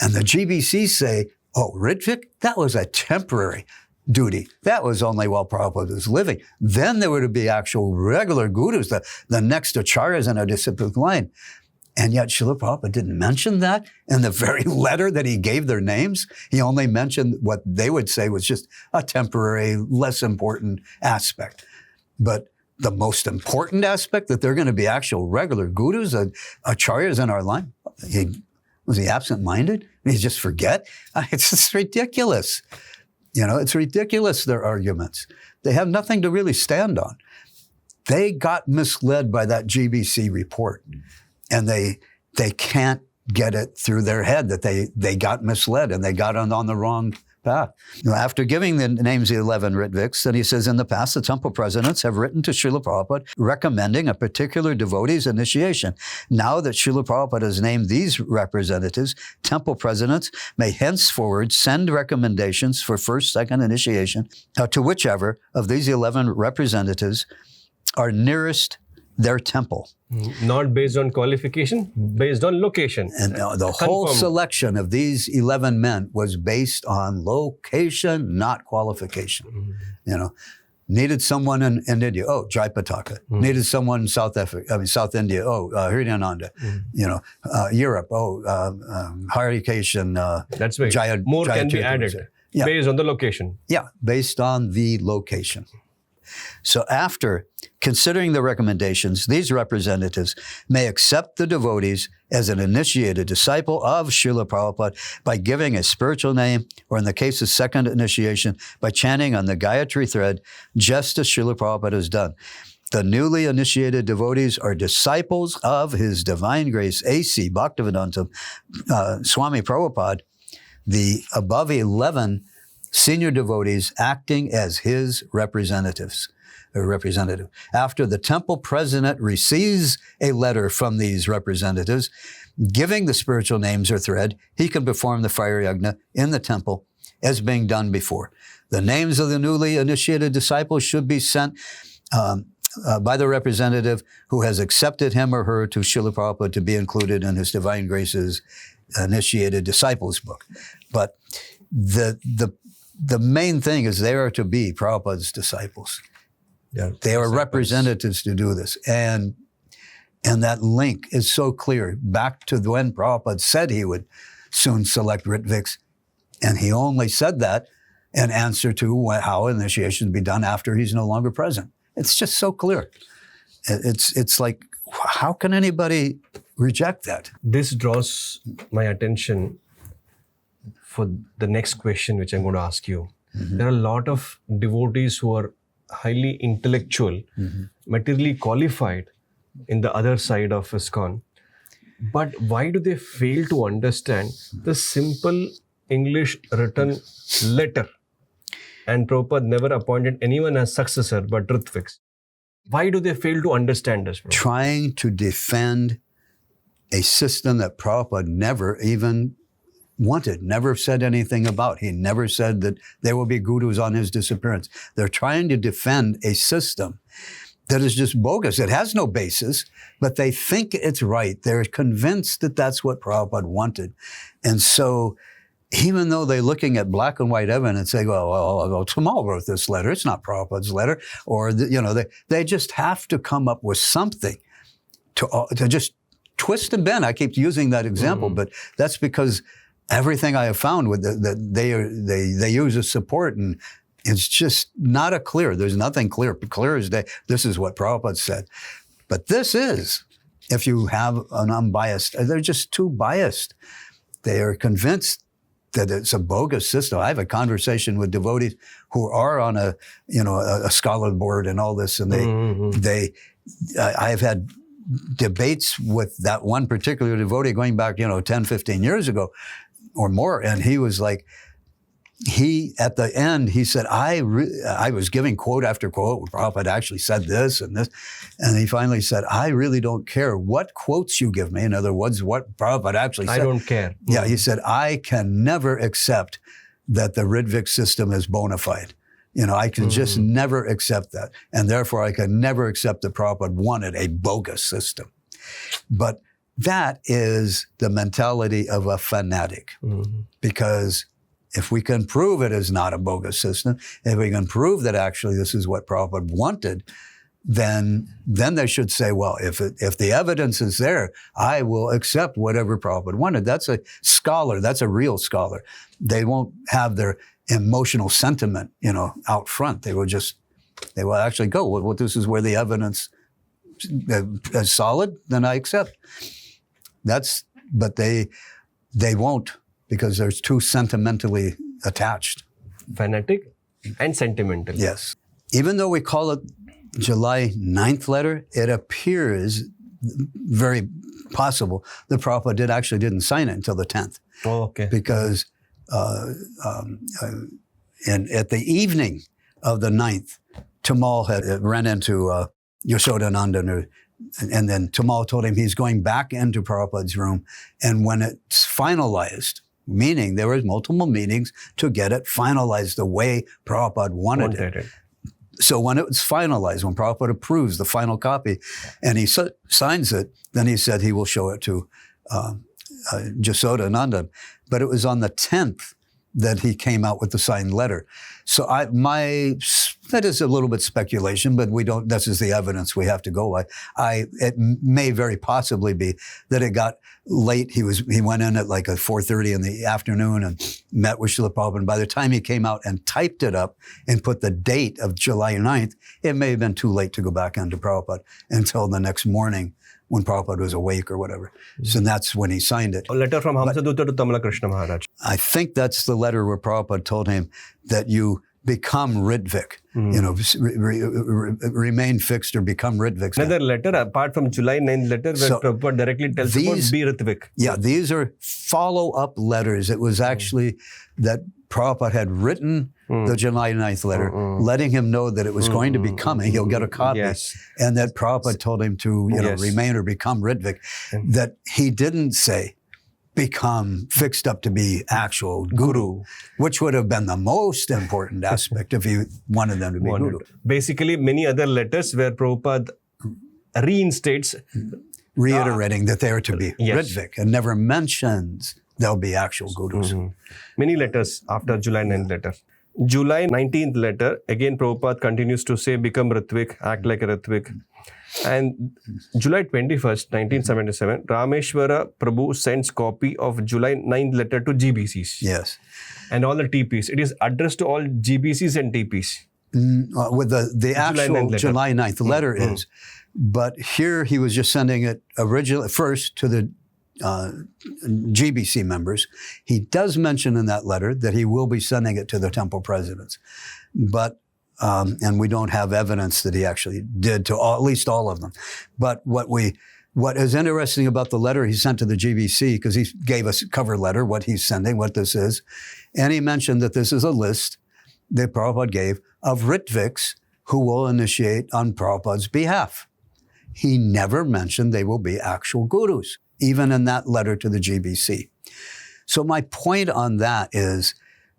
And the GBC say, Ritvik, that was a temporary duty. That was only while Prabhupada was living. Then there were to be actual regular gurus, the next acharyas in our disciplic line. And yet Srila Prabhupada didn't mention that in the very letter that he gave their names. He only mentioned what they would say was just a temporary, less important aspect. But the most important aspect, that they're going to be actual regular gurus, acharyas in our line, was he absent-minded? Did he just forget? It's just ridiculous. You know, it's ridiculous, their arguments. They have nothing to really stand on. They got misled by that GBC report, and they can't get it through their head that they got misled and they got on the wrong path. After giving the names of the 11 Ritviks, then he says, in the past, the temple presidents have written to Srila Prabhupada recommending a particular devotee's initiation. Now that Srila Prabhupada has named these representatives, temple presidents may henceforward send recommendations for first, second initiation to whichever of these 11 representatives are nearest their temple. Not based on qualification, based on location. And the whole selection of these 11 men was based on location, not qualification. You know, needed someone in India, Jaipataka. Needed someone in South India, Hridayananda. You know, Europe, Harikesan. That's right. More can be added based on the location. Yeah, based on the location. So after considering the recommendations, these representatives may accept the devotees as an initiated disciple of Srila Prabhupada by giving a spiritual name, or in the case of second initiation, by chanting on the Gayatri thread, just as Srila Prabhupada has done. The newly initiated devotees are disciples of His Divine Grace, A.C. Bhaktivedanta Swami Prabhupada, the above 11 senior devotees acting as his representative. After the temple president receives a letter from these representatives giving the spiritual names or thread, he can perform the fire yajna in the temple as being done before. The names of the newly initiated disciples should be sent by the representative who has accepted him or her to Srila Prabhupada to be included in His Divine Grace's initiated disciples book. But the main thing is they are to be Prabhupada's disciples. Yeah, they are representatives to do this. And that link is so clear back to when Prabhupada said he would soon select Ritviks. And he only said that in answer to how initiation would be done after he's no longer present. It's just so clear. It's like, how can anybody reject that? This draws my attention for the next question, which I'm going to ask you. There are a lot of devotees who are highly intellectual, materially qualified, in the other side of ISKCON. But why do they fail to understand the simple English written letter? And Prabhupada never appointed anyone as successor but Ritviks. Why do they fail to understand this? Prabhupada? Trying to defend a system that Prabhupada never even wanted, never said anything about. He never said that there will be gurus on his disappearance. They're trying to defend a system that is just bogus. It has no basis, but they think it's right. They're convinced that that's what Prabhupada wanted. And so even though they're looking at black and white evidence and say, well, Tamal wrote this letter, it's not Prabhupada's letter, or, they just have to come up with something to just twist and bend. I keep using that example, but that's because everything I have found with that they use as support, and it's just not a clear. There's nothing clear. Clear as day. This is what Prabhupada said. But this is, if you have an unbiased, they're just too biased. They are convinced that it's a bogus system. I have a conversation with devotees who are on a scholar board and all this, and I've had debates with that one particular devotee going back, 10, 15 years ago or more. And he was like, at the end, he said, I was giving quote after quote. Prabhupada actually said this and this. And he finally said, I really don't care what quotes you give me. In other words, what Prabhupada actually said. I don't care. Yeah, he said, I can never accept that the Ritviks system is bona fide. I can just never accept that. And therefore, I can never accept that Prabhupada wanted a bogus system. But that is the mentality of a fanatic. Because if we can prove it is not a bogus system, if we can prove that actually this is what Prabhupada wanted, then they should say, well, if the evidence is there, I will accept whatever Prabhupada wanted. That's a scholar. That's a real scholar. They won't have their emotional sentiment, out front. They will actually go, well, this is where the evidence is solid, then I accept. But they won't, because they're too sentimentally attached. Fanatic and sentimental. Yes. Even though we call it July 9th letter, it appears very possible that Prabhupada didn't sign it until the 10th. Oh, okay. Because and at the evening of the 9th, Tamal had ran into Yashodananda, and then Tamal told him he's going back into Prabhupada's room. And when it's finalized, meaning there was multiple meetings to get it finalized the way Prabhupada wanted it. So when it was finalized, when Prabhupada approves the final copy and he signs it, then he said he will show it to Yashodananda. But it was on the 10th that he came out with the signed letter. So that is a little bit speculation, but this is the evidence we have to go by. It may very possibly be that it got late. He went in at like 4:30 in the afternoon and met with Srila Prabhupada. And by the time he came out and typed it up and put the date of July 9th, it may have been too late to go back into Prabhupada until the next morning when Prabhupada was awake or whatever. So that's when he signed it. A letter from Hamsadutta to Tamala Krishna Maharaj. I think that's the letter where Prabhupada told him that you become Ritvik, remain fixed or become Ritviks. Another letter apart from July 9th letter where Prabhupada directly tells about be Ritvik. Yeah, these are follow-up letters. It was actually that Prabhupada had written the July 9th letter, letting him know that it was going to be coming. He'll get a copy. Yes. And that Prabhupada told him to remain or become Ritvik. That he didn't say, become fixed up to be actual guru, which would have been the most important aspect if he wanted them to be guru. Basically, many other letters where Prabhupada reinstates, reiterating that they are to be Ritvik and never mentions they'll be actual gurus. Many letters after July 9th letter. July 19th letter, again Prabhupada continues to say, become Ritvik, act like a Ritvik. And July 21st, 1977, Rameshwara Prabhu sends copy of July 9th letter to GBCs. Yes. And all the TPs. It is addressed to all GBCs and TPs. With the actual July 9th letter is. But here he was just sending it first to the GBC members. He does mention in that letter that he will be sending it to the temple presidents. But and we don't have evidence that he actually did to at least all of them. But what is interesting about the letter he sent to the GBC, because he gave us a cover letter, what he's sending, what this is, and he mentioned that this is a list that Prabhupada gave of Ritviks who will initiate on Prabhupada's behalf. He never mentioned they will be actual gurus, even in that letter to the GBC. So my point on that is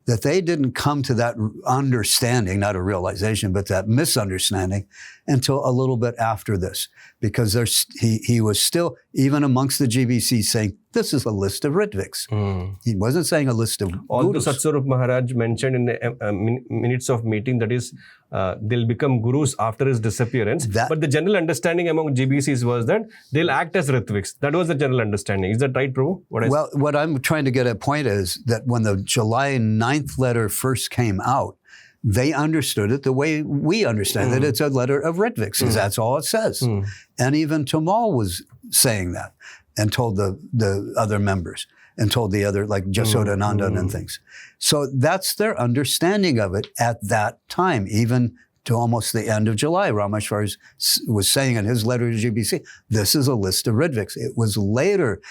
that they didn't come to that understanding, not a realization, but that misunderstanding until a little bit after this. Because he was still, even amongst the GBC, saying, this is a list of Ritviks. He wasn't saying a list of Although gurus. Satswarup Maharaj mentioned in the minutes of meeting, that is, they'll become gurus after his disappearance. But the general understanding among GBCs was that they'll act as Ritviks. That was the general understanding. Is that right, Prabhu? What I'm trying to get at point is that when the July 9th letter first came out, they understood it the way we understand it. It's a letter of Ritviks, because that's all it says. And even Tamal was saying that and told the other members and told the other, like Jasodanandan and things. So that's their understanding of it at that time, even to almost the end of July. Rameshwar was saying in his letter to GBC, this is a list of Ritviks. It was later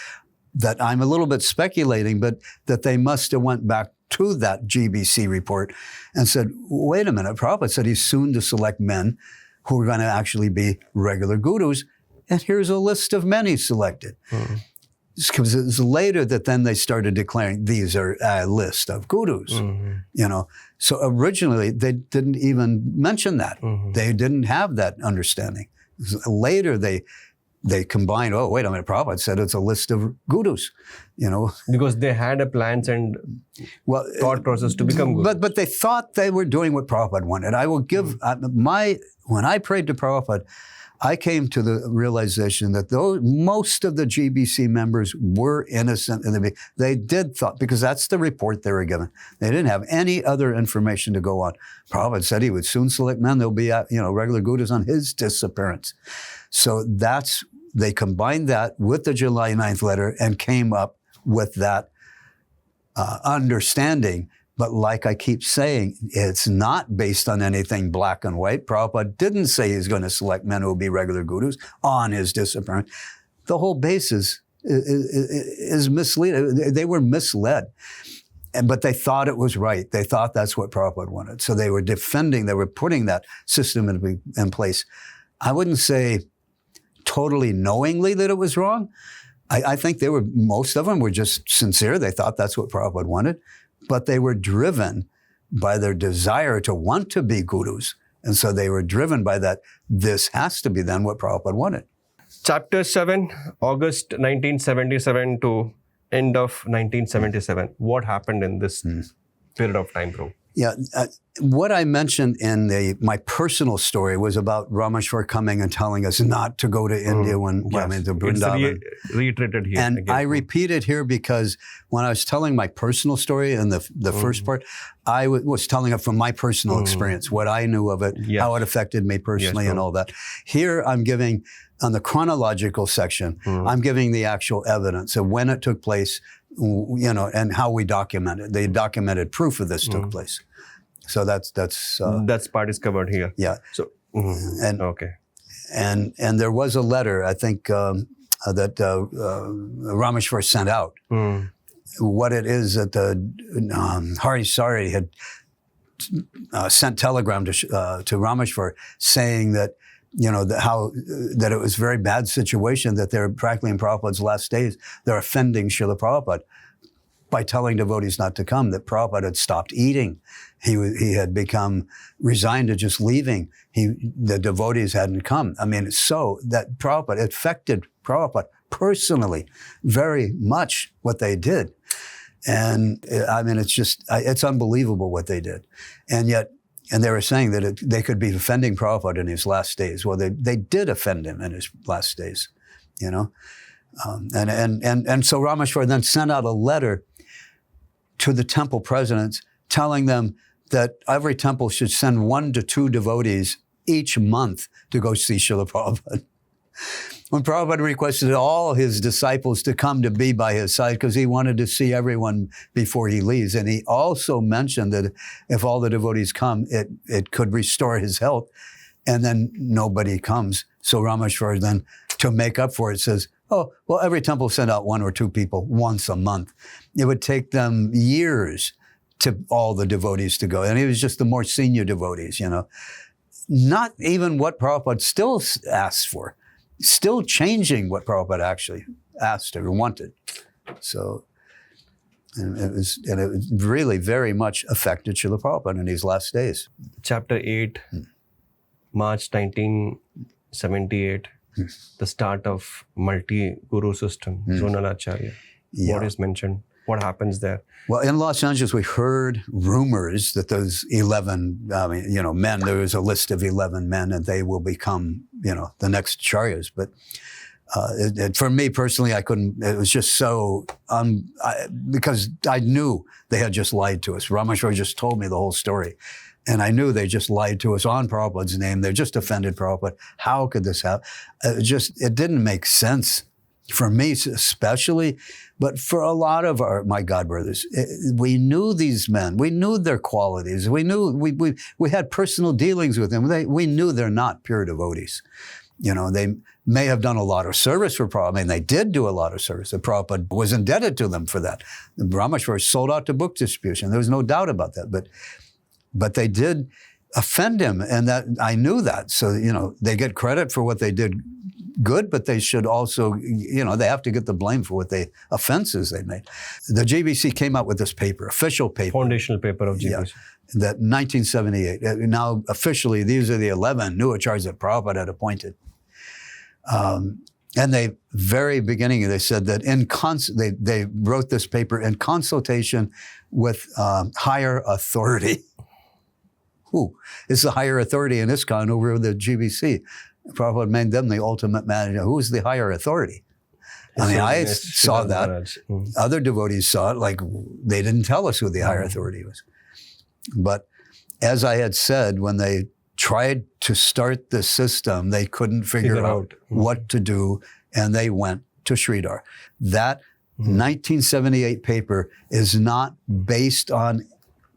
that I'm a little bit speculating, but that they must have went back to that GBC report and said, wait a minute, Prabhupada said he's soon to select men who are going to actually be regular gurus, and here's a list of men he selected. Because it was later that then they started declaring these are a list of gurus, you know. So originally they didn't even mention that. They didn't have that understanding. Later they combined, oh, wait a minute, Prabhupada said it's a list of gurus, you know. Because they had a plans and thought process to become gurus. But they thought they were doing what Prabhupada wanted. I will give when I prayed to Prabhupada, I came to the realization that most of the GBC members were innocent. They did thought, because that's the report they were given. They didn't have any other information to go on. Prabhupada said he would soon select men. There'll be, regular gurus on his disappearance. So they combined that with the July 9th letter and came up with that understanding. But like I keep saying, it's not based on anything black and white. Prabhupada didn't say he's going to select men who will be regular gurus on his disappearance. The whole basis is misleading. They were misled. But they thought it was right. They thought that's what Prabhupada wanted. So they were they were putting that system in place. I wouldn't say totally knowingly that it was wrong. I think most of them were just sincere. They thought that's what Prabhupada wanted. But they were driven by their desire to want to be gurus. And so they were driven by that. This has to be then what Prabhupada wanted. Chapter 7, August 1977 to end of 1977. What happened in this period of time, bro? Yeah, what I mentioned in my personal story was about Rameshwar coming and telling us not to go to India to Vrindavan. It's reiterated here. And I repeat it here because when I was telling my personal story in the first part, I was telling it from my personal experience, what I knew of it, how it affected me personally and all that. Here I'm giving, on the chronological section, I'm giving the actual evidence of when it took place, and how we documented. They documented proof of this took place. So that's part is covered here. Yeah. So okay. And there was a letter, I think, that Rameshwar sent out. What it is that the Hari Sari had sent telegram to Rameshwar saying that, that it was a very bad situation, that they're practically in Prabhupada's last days. They're offending Srila Prabhupada by telling devotees not to come, that Prabhupada had stopped eating. He had become resigned to just leaving. The devotees hadn't come. I mean, so that Prabhupada affected Prabhupada personally very much what they did. And I mean, it's unbelievable what they did. And they were saying that they could be offending Prabhupada in his last days. Well, they did offend him in his last days, And so Rameshwar then sent out a letter to the temple presidents telling them that every temple should send 1 to 2 devotees each month to go see Srila Prabhupada. When Prabhupada requested all his disciples to come to be by his side because he wanted to see everyone before he leaves. And he also mentioned that if all the devotees come, it could restore his health. And then nobody comes. So Rameshwar then, to make up for it, says, oh, well, every temple sent out 1 or 2 people once a month. It would take them years to all the devotees to go. And it was just the more senior devotees, you know. Not even what Prabhupada still asked for. Still changing what Prabhupada actually asked or wanted. So, and it was really very much affected Srila Prabhupada in these last days. Chapter 8, March 1978, the start of multi-guru system, Zonal Acharya. Yeah. What is mentioned? What happens there? Well, in Los Angeles, we heard rumors that those 11, men, there was a list of 11 men, and they will become, the next Acharyas. But for me personally, I couldn't, it was just so, because I knew they had just lied to us. Rameshwar just told me the whole story. And I knew they just lied to us on Prabhupada's name. They just offended Prabhupada. How could this happen? It didn't make sense. For me especially, but for a lot of my God brothers, we knew these men. We knew their qualities. We knew we had personal dealings with them. We knew they're not pure devotees. They may have done a lot of service for Prabhupada. I mean, they did do a lot of service. The Prabhupada was indebted to them for that. The Rameshwar sold out to book distribution. There was no doubt about that. But they did offend him, and that I knew that. So, they get credit for what they did good, but they should also, they have to get the blame for what offenses they made. The GBC came out with this paper, official paper. Foundational paper of GBC. Yeah, that 1978. Now, officially, these are the 11 new acharyas that Prabhupada had appointed. And they, very beginning, they said that they wrote this paper in consultation with higher authority. Who is the higher authority in ISKCON over the GBC? Prabhupada made them the ultimate manager. Who's the higher authority? I mean, I saw that. Other devotees saw it, like they didn't tell us who the higher authority was. But as I had said, when they tried to start the system, they couldn't figure out what to do, and they went to Sridhar. That 1978 paper is not based on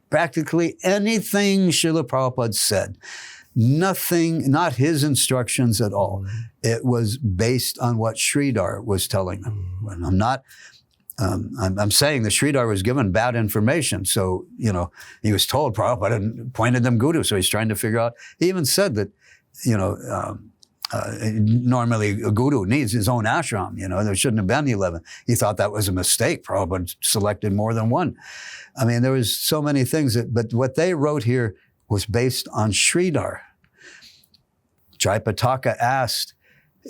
practically anything Srila Prabhupada said. Nothing, not his instructions at all. It was based on what Sridhar was telling them. And I'm saying that Sridhar was given bad information. So, he was told Prabhupada appointed them guru. So he's trying to figure out, he even said that, normally a guru needs his own ashram, there shouldn't have been 11. He thought that was a mistake. Prabhupada selected more than one. I mean, there was so many things but what they wrote here was based on Sridhar. Jayapataka asked,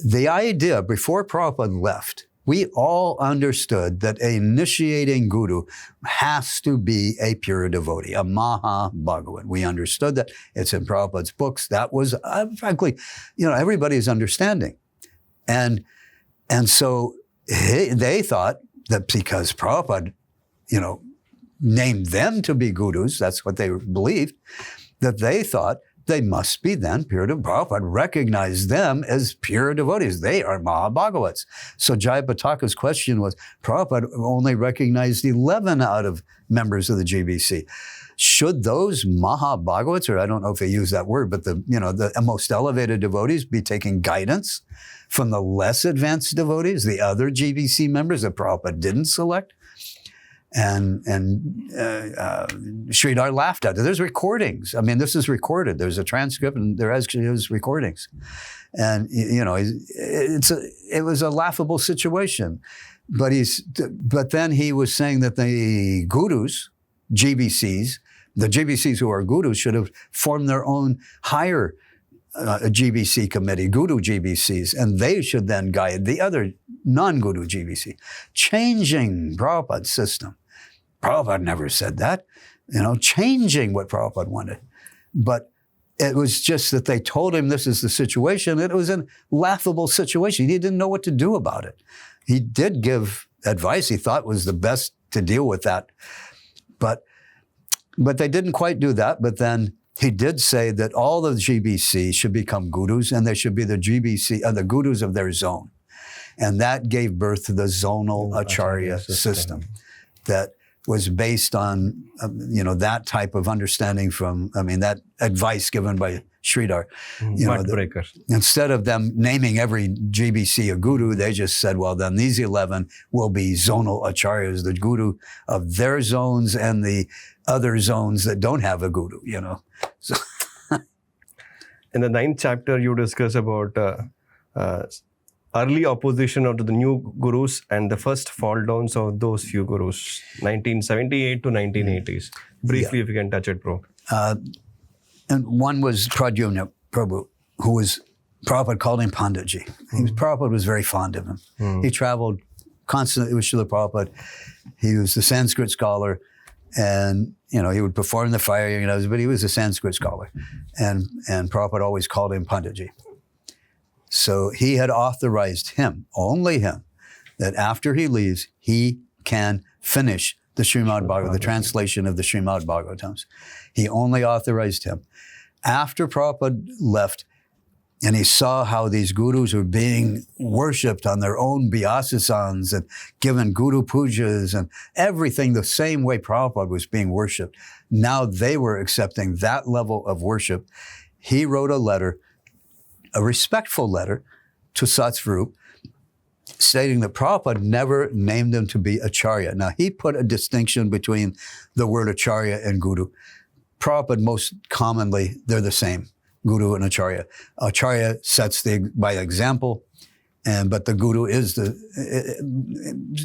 the idea before Prabhupada left, we all understood that an initiating guru has to be a pure devotee, a Maha Bhagavat. We understood that. It's in Prabhupada's books. That was, frankly, everybody's understanding. And so they thought that because Prabhupada, named them to be gurus, that's what they believed, that they thought they must be then pure devotees. Prabhupada recognized them as pure devotees. They are Mahabhagavats. So Jayapataka's question was, Prabhupada only recognized 11 out of members of the GBC. Should those Mahabhagavats, or I don't know if they use that word, but the most elevated devotees be taking guidance from the less advanced devotees, the other GBC members that Prabhupada didn't select? And Sridhar laughed at it. There's recordings. I mean, this is recorded. There's a transcript, and there actually is recordings. And it was a laughable situation. But then he was saying that the gurus, GBCs, the GBCs who are gurus should have formed their own higher GBC committee, Guru GBCs, and they should then guide the other non-Guru GBC. Changing Prabhupada's system. Prabhupada never said that, changing what Prabhupada wanted. But it was just that they told him this is the situation. It was a laughable situation. He didn't know what to do about it. He did give advice he thought was the best to deal with that. But they didn't quite do that. But then he did say that all the GBC should become gurus, and they should be the gurus of their zone. And that gave birth to the zonal acharya system that was based on, that type of understanding from, that advice given by Sridhar. Breaker. Instead of them naming every GBC a guru, they just said, well, then these 11 will be zonal acharyas, the guru of their zones and the other zones that don't have a guru, So. In the 9th chapter, you discuss about early opposition of the new gurus and the first fall downs of those few gurus, 1978 to 1980s. Briefly, if you can touch it, bro. And one was Pradyumna Prabhu, who was, Prabhupada called him Panditji. Prabhupada was very fond of him. He traveled constantly with Srila Prabhupada. He was the Sanskrit scholar, and he would perform the fire, but he was a Sanskrit scholar. And Prabhupada always called him Panditji. So he had authorized him, only him, that after he leaves, he can finish the Srimad Bhagavatam, the translation of the Srimad Bhagavatams. He only authorized him. After Prabhupada left, and he saw how these gurus were being worshipped on their own Vyasasans and given guru pujas and everything the same way Prabhupada was being worshipped. Now they were accepting that level of worship. He wrote a letter, a respectful letter to Satsvarup, stating that Prabhupada never named him to be Acharya. Now, he put a distinction between the word Acharya and Guru. Prabhupada, most commonly, they're the same, Guru and Acharya. Acharya sets by example, but the Guru is the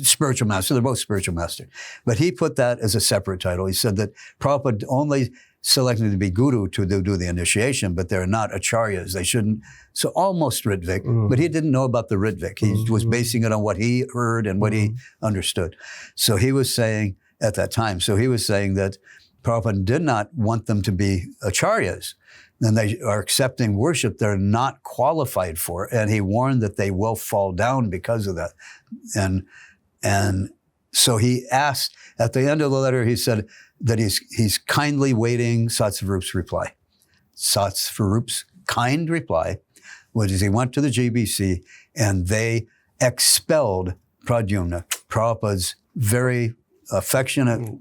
spiritual master. They're both spiritual master. But he put that as a separate title. He said that Prabhupada only selected to be Guru to do the initiation, but they're not Acharyas. They shouldn't. So almost Ritvik, but he didn't know about the Ritvik. He was basing it on what he heard and what he understood. So he was saying at that time, that Prabhupada did not want them to be Acharyas. And they are accepting worship they're not qualified for. And he warned that they will fall down because of that. And so he asked, at the end of the letter, he said that he's kindly waiting Satsvarup's reply. Satsvarup's kind reply was he went to the GBC and they expelled Pradyumna, Prabhupada's very affectionate,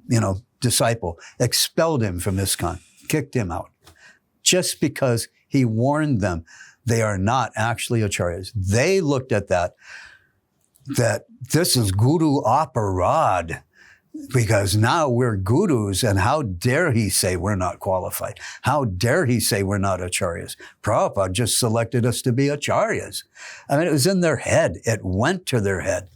disciple, expelled him from ISKCON, kicked him out, just because he warned them they are not actually acharyas. They looked at that this is guru aparad, because now we're gurus, and how dare he say we're not qualified? How dare he say we're not acharyas? Prabhupada just selected us to be acharyas. It was in their head. It went to their head.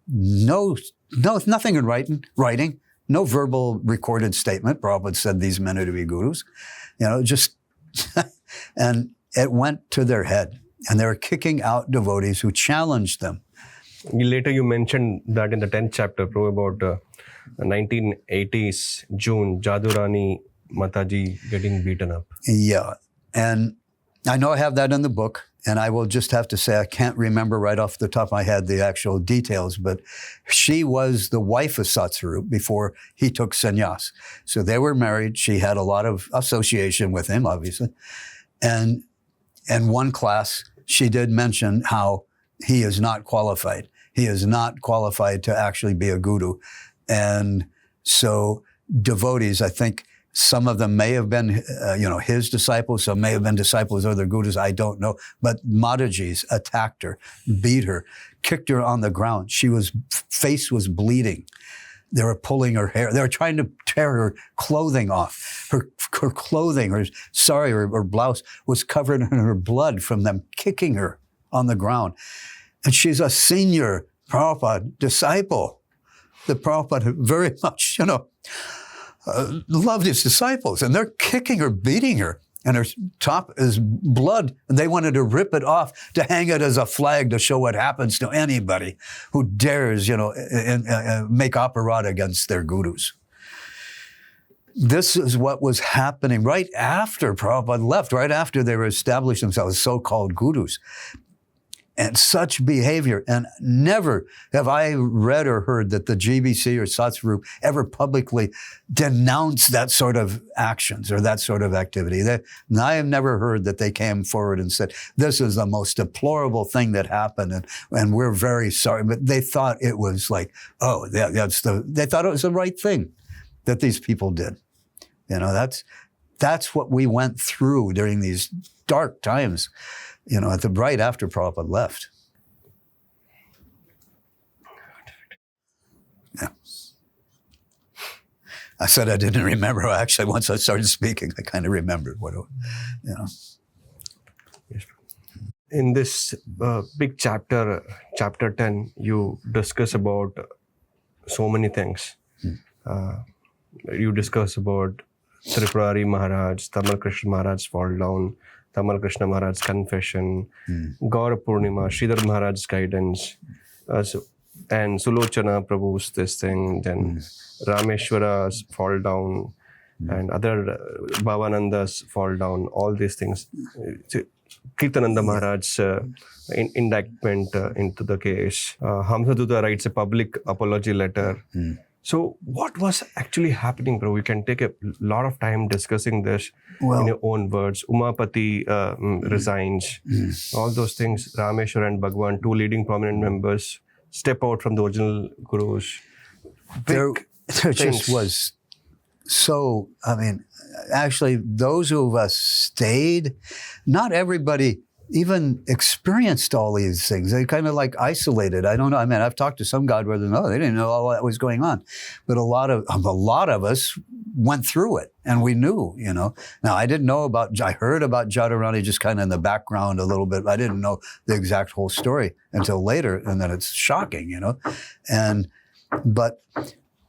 No, nothing in writing, no verbal recorded statement. Prabhupada said these men are to be gurus. And it went to their head. And they were kicking out devotees who challenged them. Later you mentioned that in the 10th chapter, about 1980s, June, Jadurani Mataji getting beaten up. Yeah. And I know I have that in the book, and I will just have to say I can't remember right off the top of my head the actual details, but she was the wife of Satsvarup before he took sannyas. So they were married. She had a lot of association with him, obviously. And in one class, she did mention how he is not qualified. He is not qualified to actually be a guru. And so devotees, I think some of them may have been, his disciples, some may have been disciples of other gurus, I don't know. But Matajis attacked her, beat her, kicked her on the ground. Face was bleeding. They were pulling her hair. They were trying to tear her clothing off. Her clothing, her blouse was covered in her blood from them kicking her on the ground. And she's a senior Prabhupada disciple. The Prabhupada very much, loved his disciples. And they're kicking her, beating her. And her top is blood. And they wanted to rip it off to hang it as a flag to show what happens to anybody who dares, make aparad against their gurus. This is what was happening right after Prabhupada left, right after they were established themselves as so-called gurus. and such behavior. And never have I read or heard that the GBC or Satsvarup ever publicly denounced that sort of actions or that sort of activity. I have never heard that they came forward and said, this is the most deplorable thing that happened, and we're very sorry. But they thought it was like, they thought it was the right thing that these people did. That's what we went through during these dark times, right after Prabhupada left. Yeah. I said I didn't remember. Actually, once I started speaking, I kind of remembered what In this big chapter 10, you discuss about so many things. You discuss about Tripurari Maharaj, Tamal Krishna Maharaj's fall down, Tamal Krishna Maharaj's confession, Gaura Purnima, Sridhar Maharaj's guidance, and Sulochana Prabhu's this thing, then Rameshwara's fall down, and other Bhavananda's fall down, all these things. Kirtananda Maharaj's indictment into the case. Hamsaduta writes a public apology letter. So what was actually happening, Prabhu? We can take a lot of time discussing this in your own words. Umapati resigns. All those things. Rameshwar and Bhagwan, two leading prominent members, step out from the original gurus. There just was so, actually, those of us stayed, not everybody even experienced all these things. They kind of like isolated. I don't know. I've talked to some godbrothers. No, they didn't know all that was going on. But a lot of us went through it, and we knew, Now, I didn't know I heard about Jadharani just kind of in the background a little bit. I didn't know the exact whole story until later, and then it's shocking, But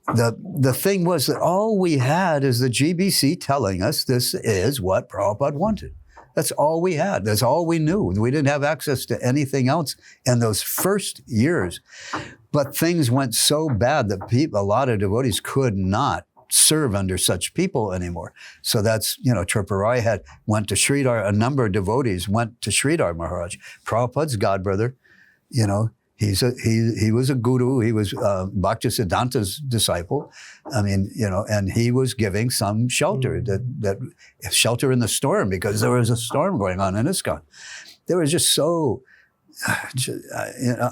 the thing was that all we had is the GBC telling us this is what Prabhupada wanted. That's all we had. That's all we knew. We didn't have access to anything else in those first years. But things went so bad that a lot of devotees could not serve under such people anymore. So that's, Tripurari went to Sridhar. A number of devotees went to Sridhar Maharaj, Prabhupada's godbrother. He was a guru. He was Bhaktisiddhanta's disciple. And he was giving some shelter, that shelter in the storm, because there was a storm going on in ISKCON. There was just so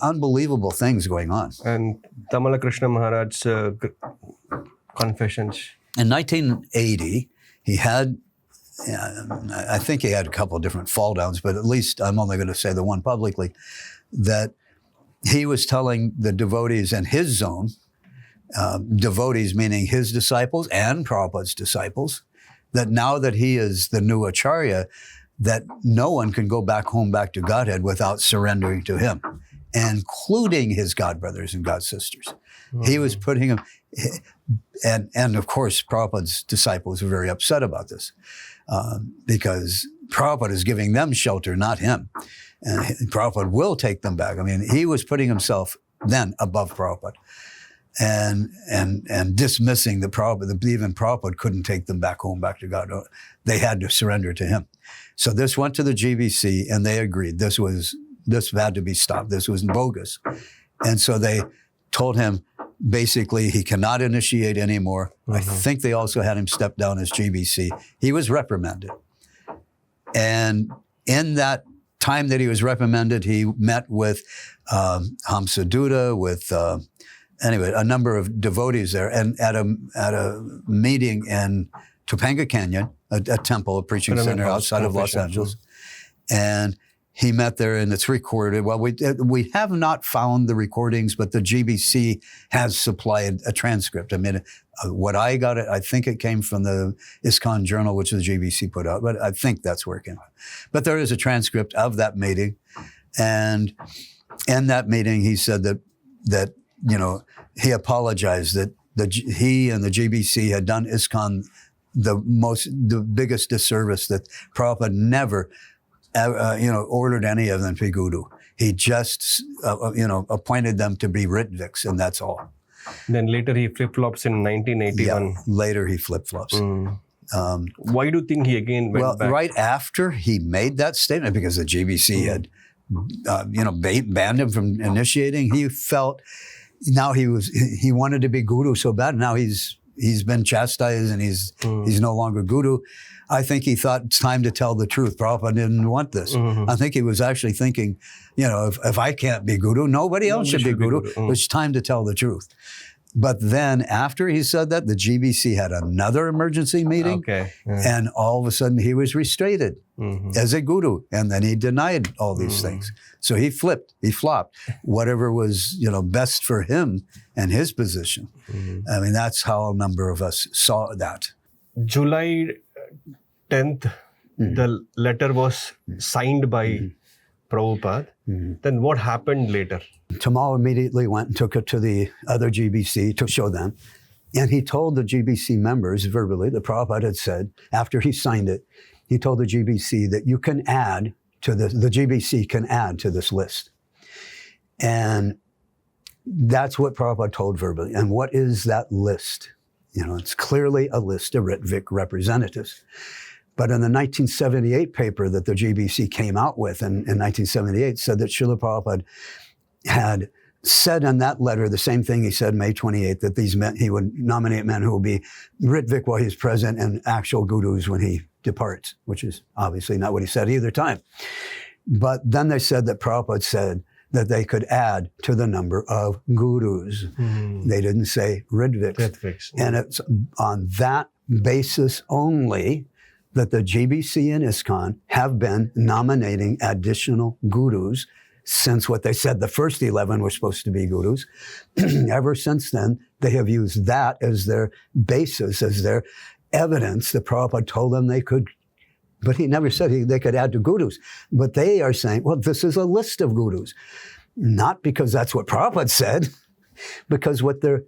unbelievable things going on. And Tamala Krishna Maharaj's confessions. In 1980, he had, I think he had a couple of different fall downs, but at least I'm only going to say the one publicly, that he was telling the devotees in his zone, devotees meaning his disciples and Prabhupada's disciples, that now that he is the new Acharya, that no one can go back to Godhead without surrendering to him, including his godbrothers and godsisters. He was putting him, and of course Prabhupada's disciples were very upset about this, because Prabhupada is giving them shelter, not him. And Prabhupada will take them back. He was putting himself then above Prabhupada and dismissing the Prabhupada. Even Prabhupada couldn't take them back to God. They had to surrender to him. So this went to the GBC, and they agreed. This had to be stopped. This was bogus. And so they told him, basically, he cannot initiate anymore. I think they also had him step down as GBC. He was reprimanded. And in that time that he was reprimanded, he met with Hamsaduta, with a number of devotees there, and at a meeting in Topanga Canyon, a temple, a preaching center outside of Los Angeles, and he met there, and it's recorded. Well, we have not found the recordings, but the GBC has supplied a transcript. What I got, I think it came from the ISKCON Journal, which the GBC put out, but I think that's where it came out. But there is a transcript of that meeting, and in that meeting, he said that he apologized that he and the GBC had done ISKCON the biggest disservice, that Prabhupada never ordered any of them to be guru. He just, appointed them to be Ritviks, and that's all. Then later he flip-flops in 1981. Yeah, later he flip-flops. Why do you think he again went back? Right after he made that statement, because the GBC had banned him from initiating. He felt now he wanted to be guru so bad. Now he's been chastised and he's no longer guru. I think he thought it's time to tell the truth. Prabhupada didn't want this. I think he was actually thinking, if I can't be guru, nobody else should be guru. It's time to tell the truth. But then after he said that, the GBC had another emergency meeting. Okay. And all of a sudden he was restated as a guru. And then he denied all these things. So he flopped. Whatever was, best for him and his position. I mean, that's how a number of us saw that. July 10th, the letter was signed by Prabhupada. Then what happened later? Tamal immediately went and took it to the other GBC to show them. And he told the GBC members verbally that Prabhupada had said, after he signed it, he told the GBC that you can add to the GBC can add to this list. And that's what Prabhupada told verbally. And what is that list? It's clearly a list of Ritvik representatives. But in the 1978 paper that the GBC came out with in 1978 said that Srila Prabhupada had said in that letter the same thing he said May 28th, that these men, he would nominate men who will be Ritvik while he's present and actual gurus when he departs, which is obviously not what he said either time. But then they said that Prabhupada said that they could add to the number of gurus. They didn't say Ritviks. And it's on that basis only that the GBC and ISKCON have been nominating additional gurus since what they said the first 11 were supposed to be gurus. Ever since then, they have used that as their basis, as their evidence that Prabhupada told them they could. But he never said they could add to gurus. But they are saying, well, this is a list of gurus. Not because that's what Prabhupada said, because what their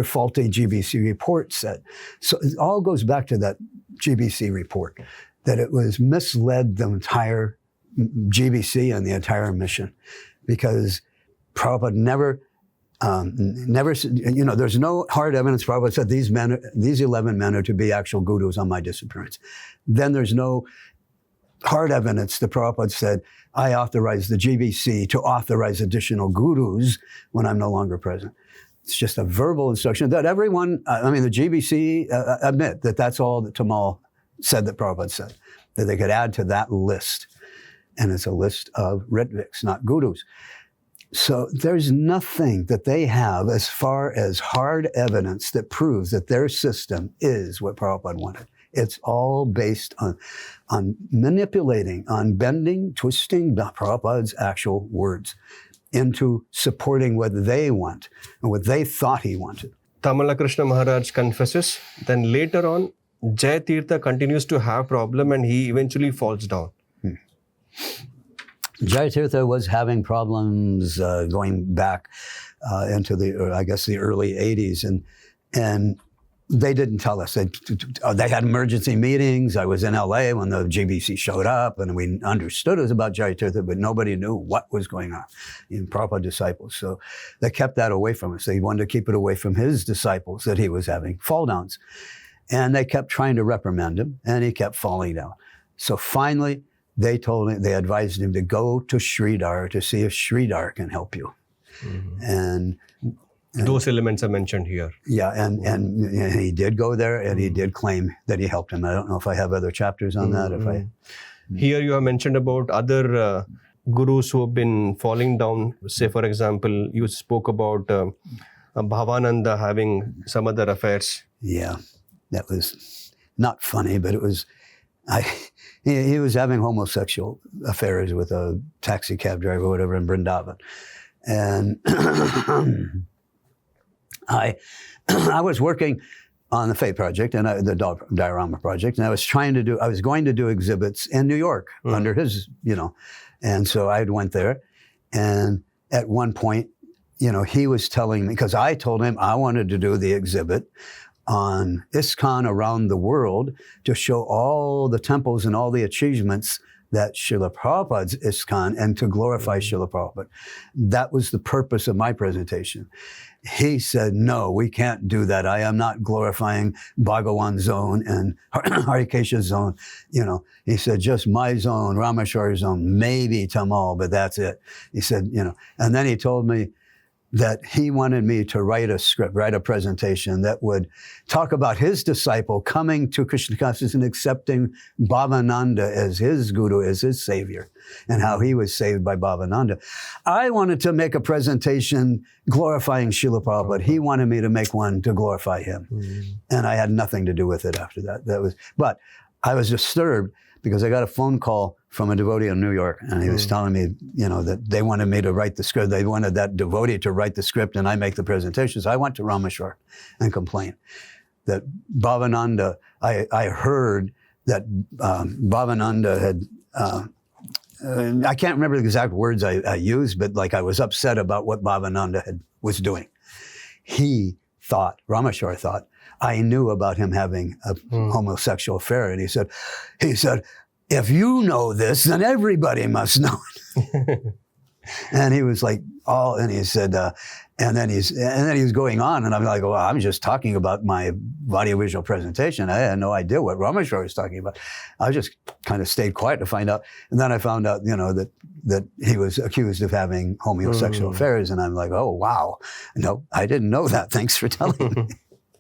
faulty GBC report said. So it all goes back to that GBC report, that it was misled the entire GBC and the entire mission, because Prabhupada never, there's no hard evidence. Prabhupada said these 11 men are to be actual gurus on my disappearance. Then there's no hard evidence that Prabhupada said, I authorize the GBC to authorize additional gurus when I'm no longer present. It's just a verbal instruction that everyone, the GBC admit that that's all that Tamal said that Prabhupada said, that they could add to that list. And it's a list of Ritviks, not gurus. So there's nothing that they have as far as hard evidence that proves that their system is what Prabhupada wanted. It's all based on manipulating, on bending, twisting Prabhupada's actual words into supporting what they want and what they thought he wanted. Tamala Krishna Maharaj confesses. Then later on, Jai Tirtha continues to have problem and he eventually falls down. Jai Tirtha was having problems going back into the early 80s. And they didn't tell us. They had emergency meetings. I was in LA when the GBC showed up, and we understood it was about Jai Tirtha, but nobody knew what was going on in Prabhupada disciples. So they kept that away from us. They wanted to keep it away from his disciples, that he was having fall downs. And they kept trying to reprimand him, and he kept falling down. So finally, they advised him to go to Sridhar to see if Sridhar can help you. And those elements are mentioned here. Yeah, and he did go there, and he did claim that he helped him. I don't know if I have other chapters on that. Here you have mentioned about other gurus who have been falling down. Say, for example, you spoke about Bhavananda having some other affairs. Yeah, that was not funny, but it was... He was having homosexual affairs with a taxi cab driver or whatever in Vrindavan. And I was working on the Fate Project and the Diorama Project, and I was going to do exhibits in New York under his, and so I went there. And at one point, he was telling me, because I told him I wanted to do the exhibit on ISKCON around the world to show all the temples and all the achievements that Srila Prabhupada's ISKCON and to glorify Srila Prabhupada. That was the purpose of my presentation. He said, no, we can't do that. I am not glorifying Bhagawan's zone and Harikesha's zone. You know, he said, just my zone, Rameshwari's zone, maybe Tamal, but that's it. He said, you know, and then he told me that he wanted me to write a script, write a presentation that would talk about his disciple coming to Krishna consciousness and accepting Bhavananda as his guru, as his savior, and how he was saved by Bhavananda. I wanted to make a presentation glorifying Srila Prabhupada. He wanted me to make one to glorify him. And I had nothing to do with it after that. But I was disturbed because I got a phone call from a devotee in New York, and he was telling me, you know, that they wanted me to write the script. They wanted that devotee to write the script, and I make the presentation. So I went to Rameshwar and complained that Bhavananda, I heard that Bhavananda had, I can't remember the exact words I used, but like I was upset about what Bhavananda was doing. He thought, Rameshwar thought, I knew about him having a homosexual affair. And he said, if you know this, then everybody must know it. And he was like, and he said, and then he was going on, and I'm like, well, I'm just talking about my audiovisual presentation. I had no idea what Rameshwar was talking about. I just kind of stayed quiet to find out. And then I found out, you know, that he was accused of having homosexual affairs. And I'm like, oh, wow. No, I didn't know that. Thanks for telling me.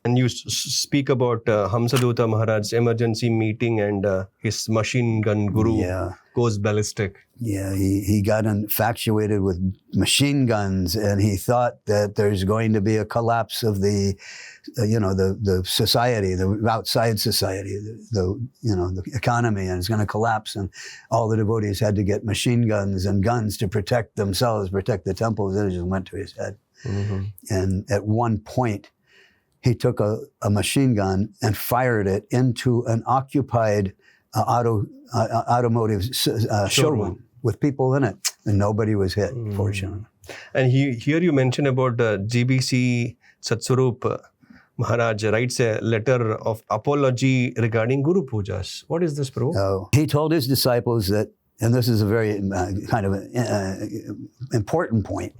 And you speak about Hamsaduta Maharaj's emergency meeting and his machine gun guru goes ballistic. Yeah, he got infatuated with machine guns, and he thought that there's going to be a collapse of the society, the outside society, the economy, and it's going to collapse, and all the devotees had to get machine guns and guns to protect themselves, protect the temples, and it just went to his head. And at one point, he took a machine gun and fired it into an occupied automotive showroom with people in it, and nobody was hit, fortunately. And here you mention about GBC Satsarup Maharaj writes a letter of apology regarding Guru Pujas. What is this, Prabhu? Oh, he told his disciples that, and this is a very kind of important point,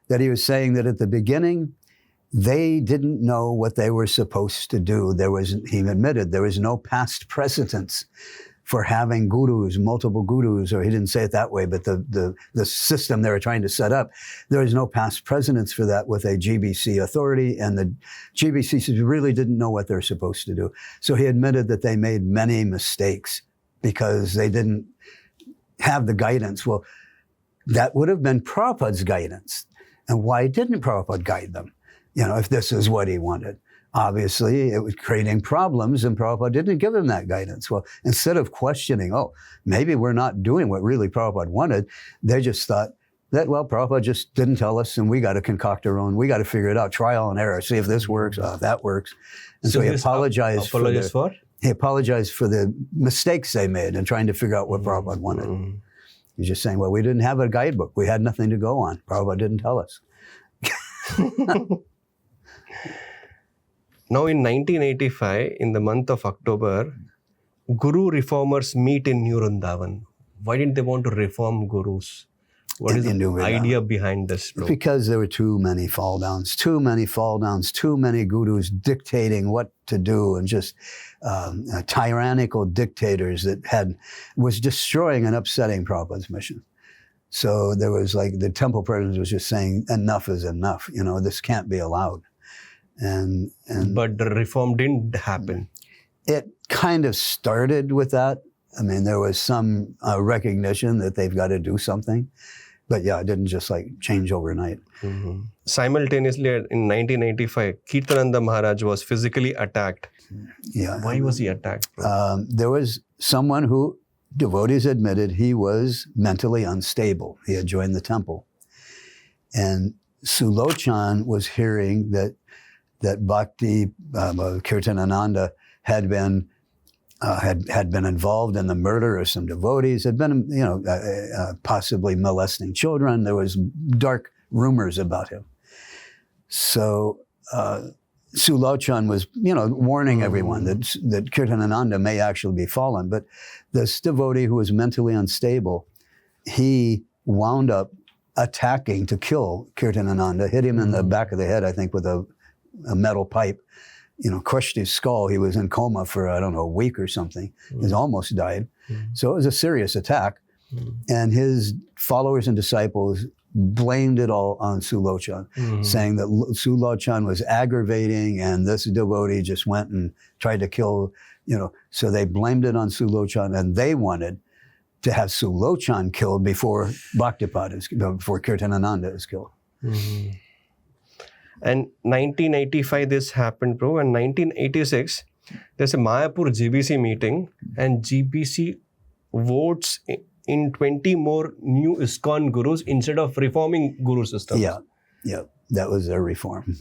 that he was saying that at the beginning, they didn't know what they were supposed to do. He admitted there was no past precedence for having gurus, multiple gurus, or he didn't say it that way, but the system they were trying to set up, there was no past precedence for that with a GBC authority, and the GBCs really didn't know what they're supposed to do. So he admitted that they made many mistakes because they didn't have the guidance. Well, that would have been Prabhupada's guidance. And why didn't Prabhupada guide them? You know, if this is what he wanted. Obviously, it was creating problems, and Prabhupada didn't give him that guidance. Well, instead of questioning, maybe we're not doing what really Prabhupada wanted, they just thought that, well, Prabhupada just didn't tell us, and we got to concoct our own. We got to figure it out, trial and error, see if this works, if that works. And so he apologized He apologized for the mistakes they made in trying to figure out what Prabhupada wanted. He's just saying, well, we didn't have a guidebook. We had nothing to go on. Prabhupada didn't tell us. Now in 1985, in the month of October, Guru reformers meet in New Vrindavan. Why didn't they want to reform gurus? What is the idea behind this? Bro? Because there were too many fall downs, too many gurus dictating what to do, and just tyrannical dictators that was destroying and upsetting Prabhupada's mission. So there was like the temple president was just saying, enough is enough. You know, this can't be allowed. But the reform didn't happen. It kind of started with that. I mean, there was some recognition that they've got to do something. But yeah, it didn't just like change overnight. Simultaneously, in 1985, Kirtananda Maharaj was physically attacked. Yeah. Why was he attacked? There was someone who devotees admitted he was mentally unstable. He had joined the temple. And Sulochan was hearing that Bhakti Kirtanananda had been involved in the murder of some devotees, had been, possibly molesting children. There was dark rumors about him. So Sulochan was, warning everyone that Kirtanananda may actually be fallen. But this devotee who was mentally unstable, he wound up attacking to kill Kirtanananda, hit him in the back of the head, I think, with a metal pipe, crushed his skull. He was in coma for, I don't know, a week or something. He almost died. So it was a serious attack. And his followers and disciples blamed it all on Sulochana, saying that Sulochan was aggravating and this devotee just went and tried to kill, So they blamed it on Sulochan, and they wanted to have Sulochan killed before Bhaktivedanta, before Kirtanananda is killed. And 1985 this happened, bro. And 1986, there's a Mayapur GBC meeting, and GBC votes in 20 more new ISKCON gurus instead of reforming guru systems. Yeah, that was their reform.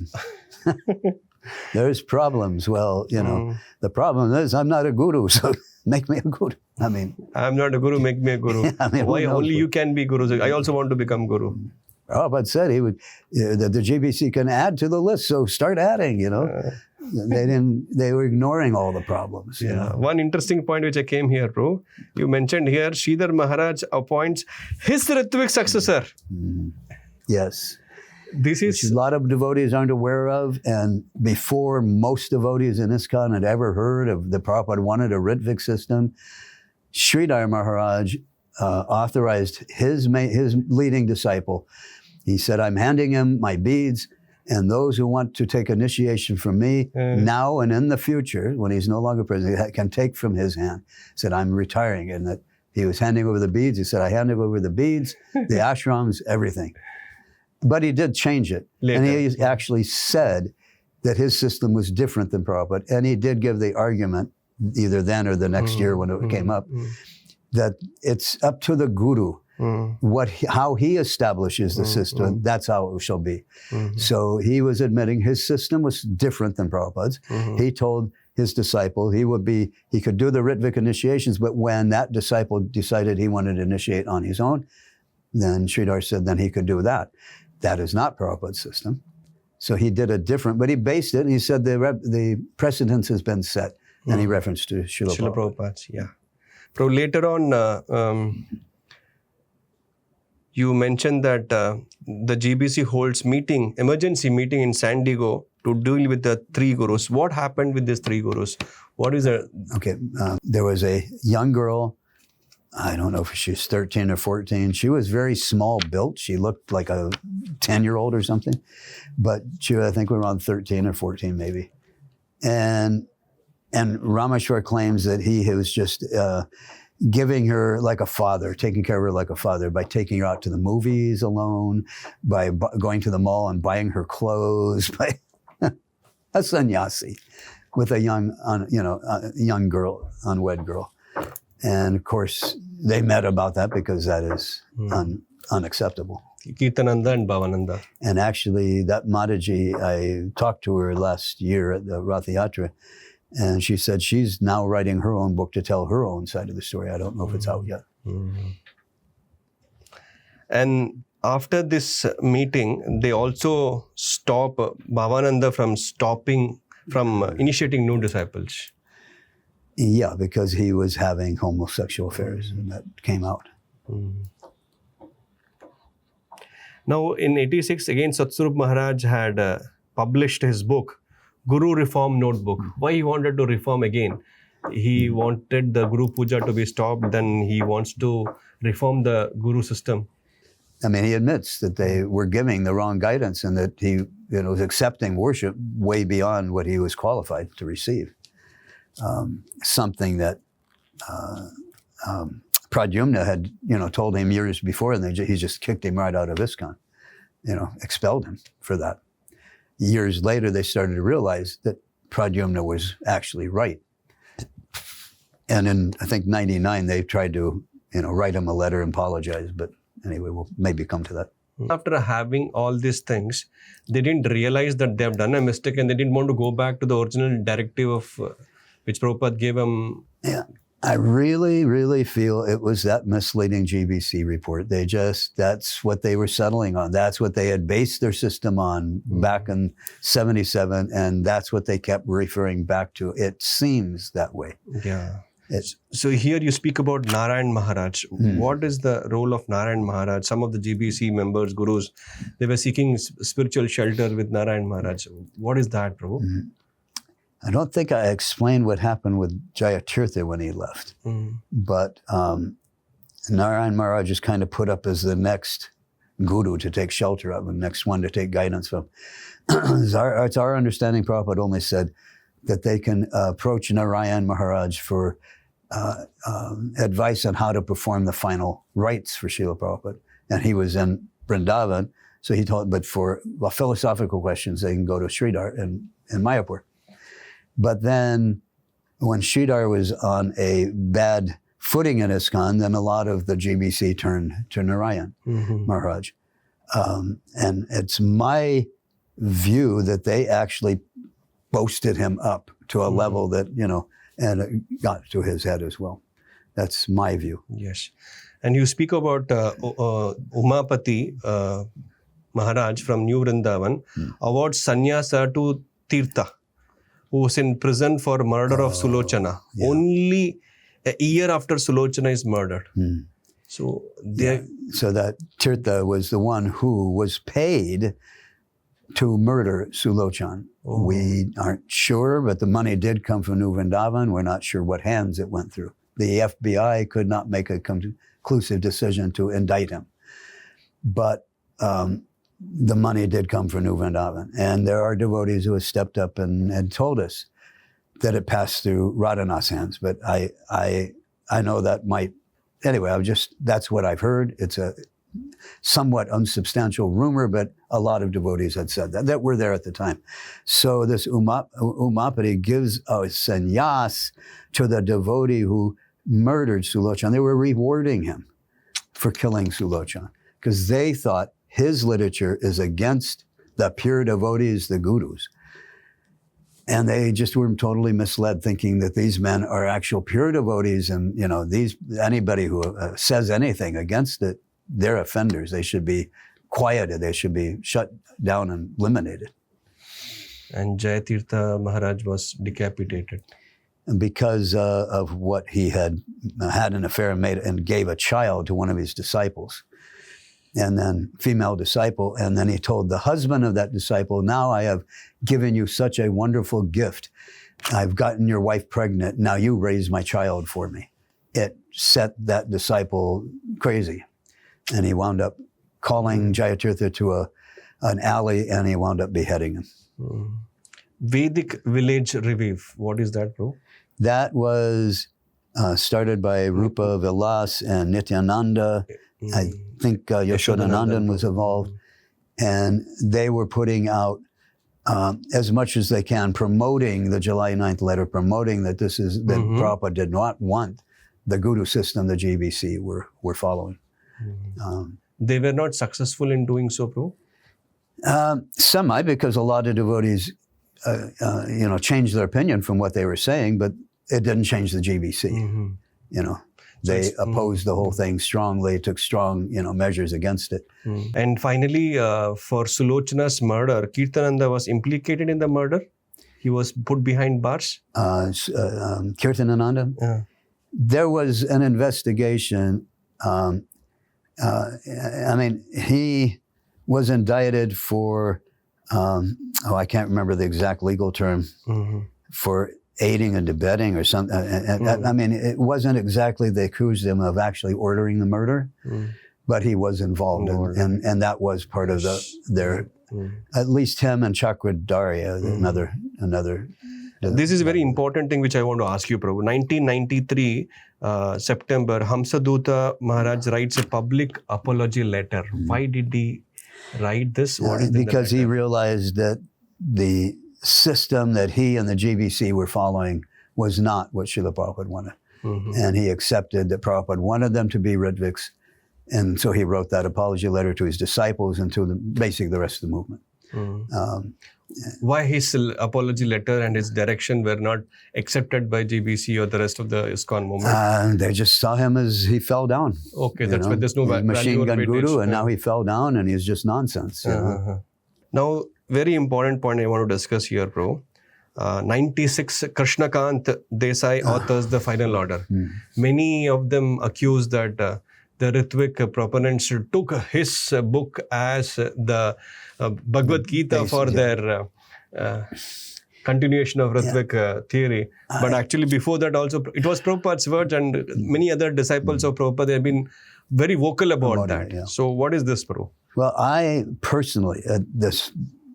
There's problems. Well, the problem is I'm not a guru, so make me a guru. I'm not a guru, make me a guru. Why only you can be guru? I also want to become guru. Prabhupada said he would, that the GBC can add to the list, so start adding, They were ignoring all the problems. One interesting point which I came here, bro. You mentioned here, Sridhar Maharaj appoints his Ritviks successor. Yes. This is which a lot of devotees aren't aware of, and before most devotees in ISKCON had ever heard of the Prabhupada wanted a Ritvik system, Sridhar Maharaj authorized his leading disciple. He said, I'm handing him my beads, and those who want to take initiation from me now and in the future, when he's no longer present, can take from his hand. He said, I'm retiring. And that he was handing over the beads. He said, I handed over the beads, the ashrams, everything. But he did change it. Later. And he actually said that his system was different than Prabhupada. And he did give the argument, either then or the next year when it came up, that it's up to the guru. How he establishes the system, that's how it shall be. So he was admitting his system was different than Prabhupada's. He told his disciple he could do the Ritvik initiations, but when that disciple decided he wanted to initiate on his own, then Sridhar said then he could do that. That is not Prabhupada's system. So he did a different, but he based it, and he said the precedence has been set, and he referenced to Srila Prabhupada. Yeah. So later on, you mentioned that the GBC holds emergency meeting in San Diego to deal with the three gurus. What happened with these three gurus? What is it? Okay, there was a young girl, I don't know if she was 13 or 14. She was very small built. She looked like a 10-year-old or something, but she, I think, was around 13 or 14 maybe. And Rameshwar claims that he was just giving her like a father, taking care of her like a father by taking her out to the movies alone, by going to the mall and buying her clothes, by a sannyasi with a young girl, unwed girl. And of course, they met about that because that is unacceptable. Kirtananda and Bhavananda. And actually, that Mataji, I talked to her last year at the Rath Yatra, and she said she's now writing her own book to tell her own side of the story. I don't know if it's out yet. And after this meeting, they also stop Bhavananda from initiating new disciples. Yeah, because he was having homosexual affairs, and that came out. Now, in 86, again, Satswarup Maharaj had published his book, Guru Reform Notebook. Why he wanted to reform again? He wanted the Guru Puja to be stopped, then he wants to reform the Guru system. I mean, he admits that they were giving the wrong guidance and that he was accepting worship way beyond what he was qualified to receive. Something that Pradyumna had, told him years before, and he just kicked him right out of ISKCON, expelled him for that. Years later, they started to realize that Pradyumna was actually right. And in, I think, 99, they tried to, write him a letter and apologize. But anyway, we'll maybe come to that. After having all these things, they didn't realize that they have done a mistake and they didn't want to go back to the original directive of which Prabhupada gave them. Yeah. I really, really feel it was that misleading GBC report. That's what they were settling on. That's what they had based their system on back in 77, and that's what they kept referring back to. It seems that way. Yeah. So here you speak about Narayan Maharaj. What is the role of Narayan Maharaj? Some of the GBC members, gurus, they were seeking spiritual shelter with Narayan Maharaj. What is that, Prabhu? I don't think I explained what happened with Jayatirtha when he left. But Narayan Maharaj is kind of put up as the next guru to take shelter of, and the next one to take guidance from. It's our understanding, Prabhupada only said that they can approach Narayan Maharaj for advice on how to perform the final rites for Srila Prabhupada. And he was in Vrindavan, so he told, but for philosophical questions, they can go to Sridhar in Mayapur. But then when Sridhar was on a bad footing in ISKCON, then a lot of the GBC turned to Narayan Maharaj. And it's my view that they actually boasted him up to a level that, and it got to his head as well. That's my view. Yes. And you speak about Umapati Maharaj from New Vrindavan awards Sannyasa to Tirtha, who was in prison for murder of Sulochana. Yeah. Only a year after Sulochana is murdered. So so that Tirtha was the one who was paid to murder Sulochan. We aren't sure, but the money did come from New Vrindavan. We're not sure what hands it went through. The FBI could not make a conclusive decision to indict him. But the money did come from New Vrindavan. And there are devotees who have stepped up and told us that it passed through Radhanath's hands. But I know that might, anyway, that's what I've heard. It's a somewhat unsubstantial rumor, but a lot of devotees had said that were there at the time. So this Umapati gives a sannyas to the devotee who murdered Sulochan. They were rewarding him for killing Sulochan because they thought his literature is against the pure devotees, the gurus. And they just were totally misled, thinking that these men are actual pure devotees, and anybody who says anything against it, they're offenders. They should be quieted. They should be shut down and eliminated. And Jayatirtha Maharaj was decapitated. And because of what he had an affair and gave a child to one of his disciples, and then female disciple, and then he told the husband of that disciple, now I have given you such a wonderful gift. I've gotten your wife pregnant. Now you raise my child for me. It set that disciple crazy. And he wound up calling Jayatirtha to an alley, and he wound up beheading him. Vedic Village Revive. What is that, bro? That was started by Rupa Vilas and Nityananda. I think Yashodanandan was involved. And they were putting out as much as they can, promoting the July 9th letter, promoting that that Prabhupada did not want the Guru system the GBC were following. They were not successful in doing so, bro? Semi, because a lot of devotees, changed their opinion from what they were saying, but it didn't change the GBC. They opposed the whole thing strongly, took strong, measures against it. And finally, for Sulochana's murder, Kirtananda was implicated in the murder. He was put behind bars. Kirtananda? Yeah. There was an investigation. He was indicted for, I can't remember the exact legal term, for aiding and abetting or something. It wasn't exactly, they accused him of actually ordering the murder, but he was involved. And that was part of their, at least him and Chakradarya, another. This is a very important thing which I want to ask you, Prabhu. 1993, September, Hamsaduta Maharaj writes a public apology letter. Why did he write this? What is because he realized that the system that he and the GBC were following was not what Srila Prabhupada wanted. And he accepted that Prabhupada wanted them to be Ritviks. And so he wrote that apology letter to his disciples and to basically the rest of the movement. Why his apology letter and his direction were not accepted by GBC or the rest of the ISKCON movement? They just saw him as he fell down. Okay, that's why there's no He's value machine or gun weightage. guru, and now he fell down, and he's just nonsense. Now, very important point I want to discuss here, Prabhu. 96 Krishnakant Desai authors the final order. Many of them accuse that the Ritvik proponents took his book as the Bhagavad Gita for their continuation of Ritvik theory. But actually before that also, it was Prabhupada's words, and many other disciples of Prabhupada have been very vocal about that. So what is this, Prabhu? Well, I personally,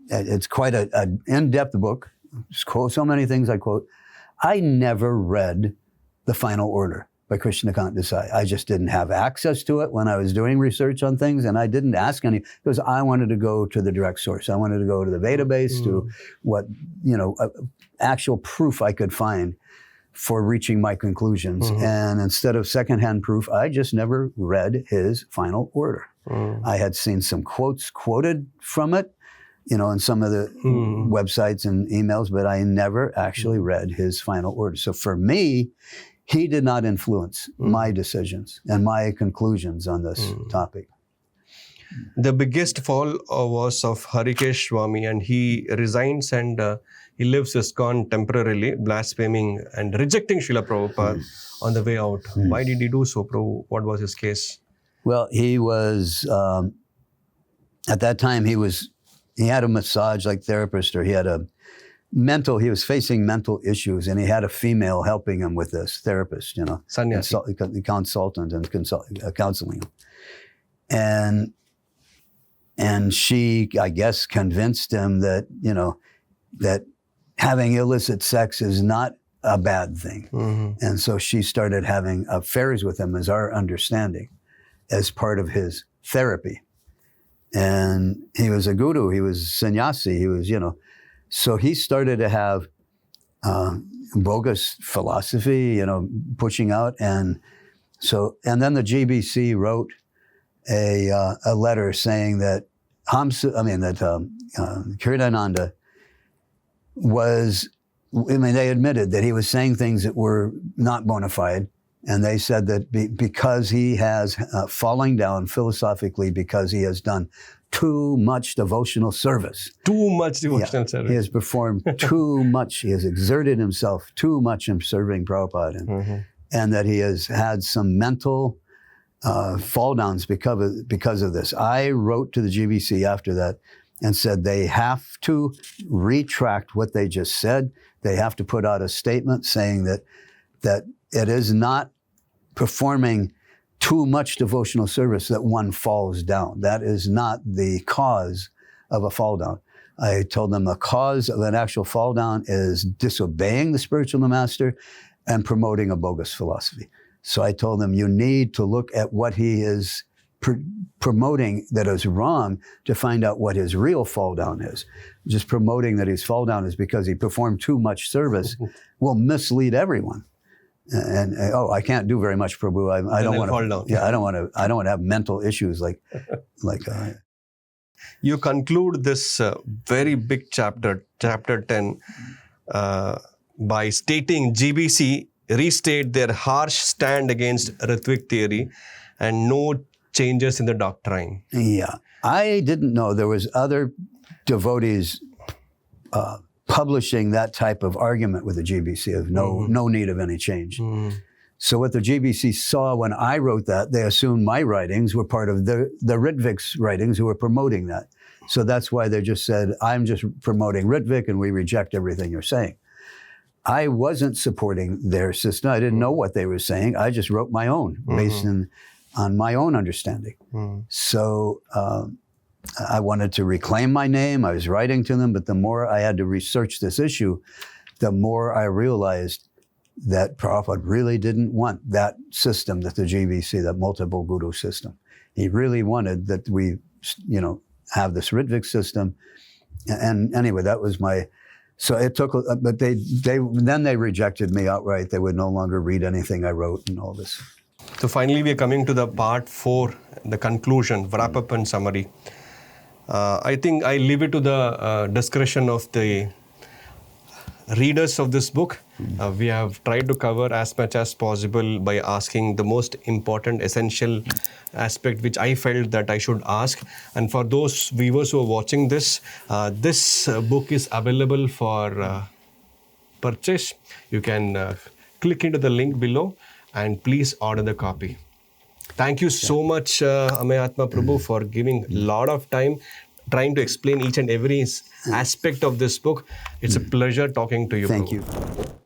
it's quite an in-depth book. So many things I quote. I never read the final order by Krishnakant Desai. I just didn't have access to it when I was doing research on things, and I didn't ask any, because I wanted to go to the direct source. I wanted to go to the database, to what, actual proof I could find for reaching my conclusions. And instead of secondhand proof, I just never read his final order. I had seen some quotes quoted from it, in some of the websites and emails, but I never actually read his final order. So for me, he did not influence my decisions and my conclusions on this topic. The biggest fall was of Harikesh Swami, and he resigns and he leaves ISKCON temporarily, blaspheming and rejecting Srila Prabhupada on the way out. Why did he do so, Prabhu? What was his case? Well, he was, at that time, he had a massage-like therapist, or he was facing mental issues, and he had a female helping him with this therapist, Sannyasa. Consultant and counseling him. And she, I guess, convinced him that, that having illicit sex is not a bad thing. And so she started having affairs with him, as our understanding, as part of his therapy. And he was a guru, he was sannyasi, he was, so he started to have bogus philosophy, pushing out. And then the GBC wrote a letter saying that Kiridananda they admitted that he was saying things that were not bona fide. And they said that because he has falling down philosophically, because he has done too much devotional service. Too much devotional service. He has performed too much. He has exerted himself too much in serving Prabhupada. And that he has had some mental fall downs because of this. I wrote to the GBC after that and said they have to retract what they just said. They have to put out a statement saying that it is not performing too much devotional service that one falls down. That is not the cause of a fall down. I told them the cause of an actual fall down is disobeying the spiritual master and promoting a bogus philosophy. So I told them, you need to look at what he is promoting that is wrong to find out what his real fall down is. Just promoting that his fall down is because he performed too much service will mislead everyone. And I can't do very much, Prabhu. I don't want to fall down. Yeah, I don't want to have mental issues like. You conclude this very big chapter 10, by stating GBC restate their harsh stand against Ritvik theory and no changes in the doctrine. Yeah, I didn't know there was other devotees publishing that type of argument with the GBC of no need of any change. So what the GBC saw when I wrote that, they assumed my writings were part of the Ritviks writings who were promoting that. So that's why they just said, I'm just promoting Ritvik and we reject everything you're saying. I wasn't supporting their system. I didn't know what they were saying. I just wrote my own based on my own understanding. So I wanted to reclaim my name. I was writing to them, but the more I had to research this issue, the more I realized that Prabhupada really didn't want that system, that the GBC, that multiple guru system. He really wanted that we, have this Ritvik system. And anyway, that was so it took, but they rejected me outright. They would no longer read anything I wrote and all this. So finally, we are coming to the part 4, the conclusion, wrap up and summary. I think I leave it to the discretion of the readers of this book. We have tried to cover as much as possible by asking the most important, essential aspect which I felt that I should ask. And for those viewers who are watching this, this book is available for purchase. You can click into the link below and please order the copy. Thank you so much, Ameyatma Prabhu, for giving a lot of time trying to explain each and every aspect of this book. It's a pleasure talking to you. Thank Prabhu. you.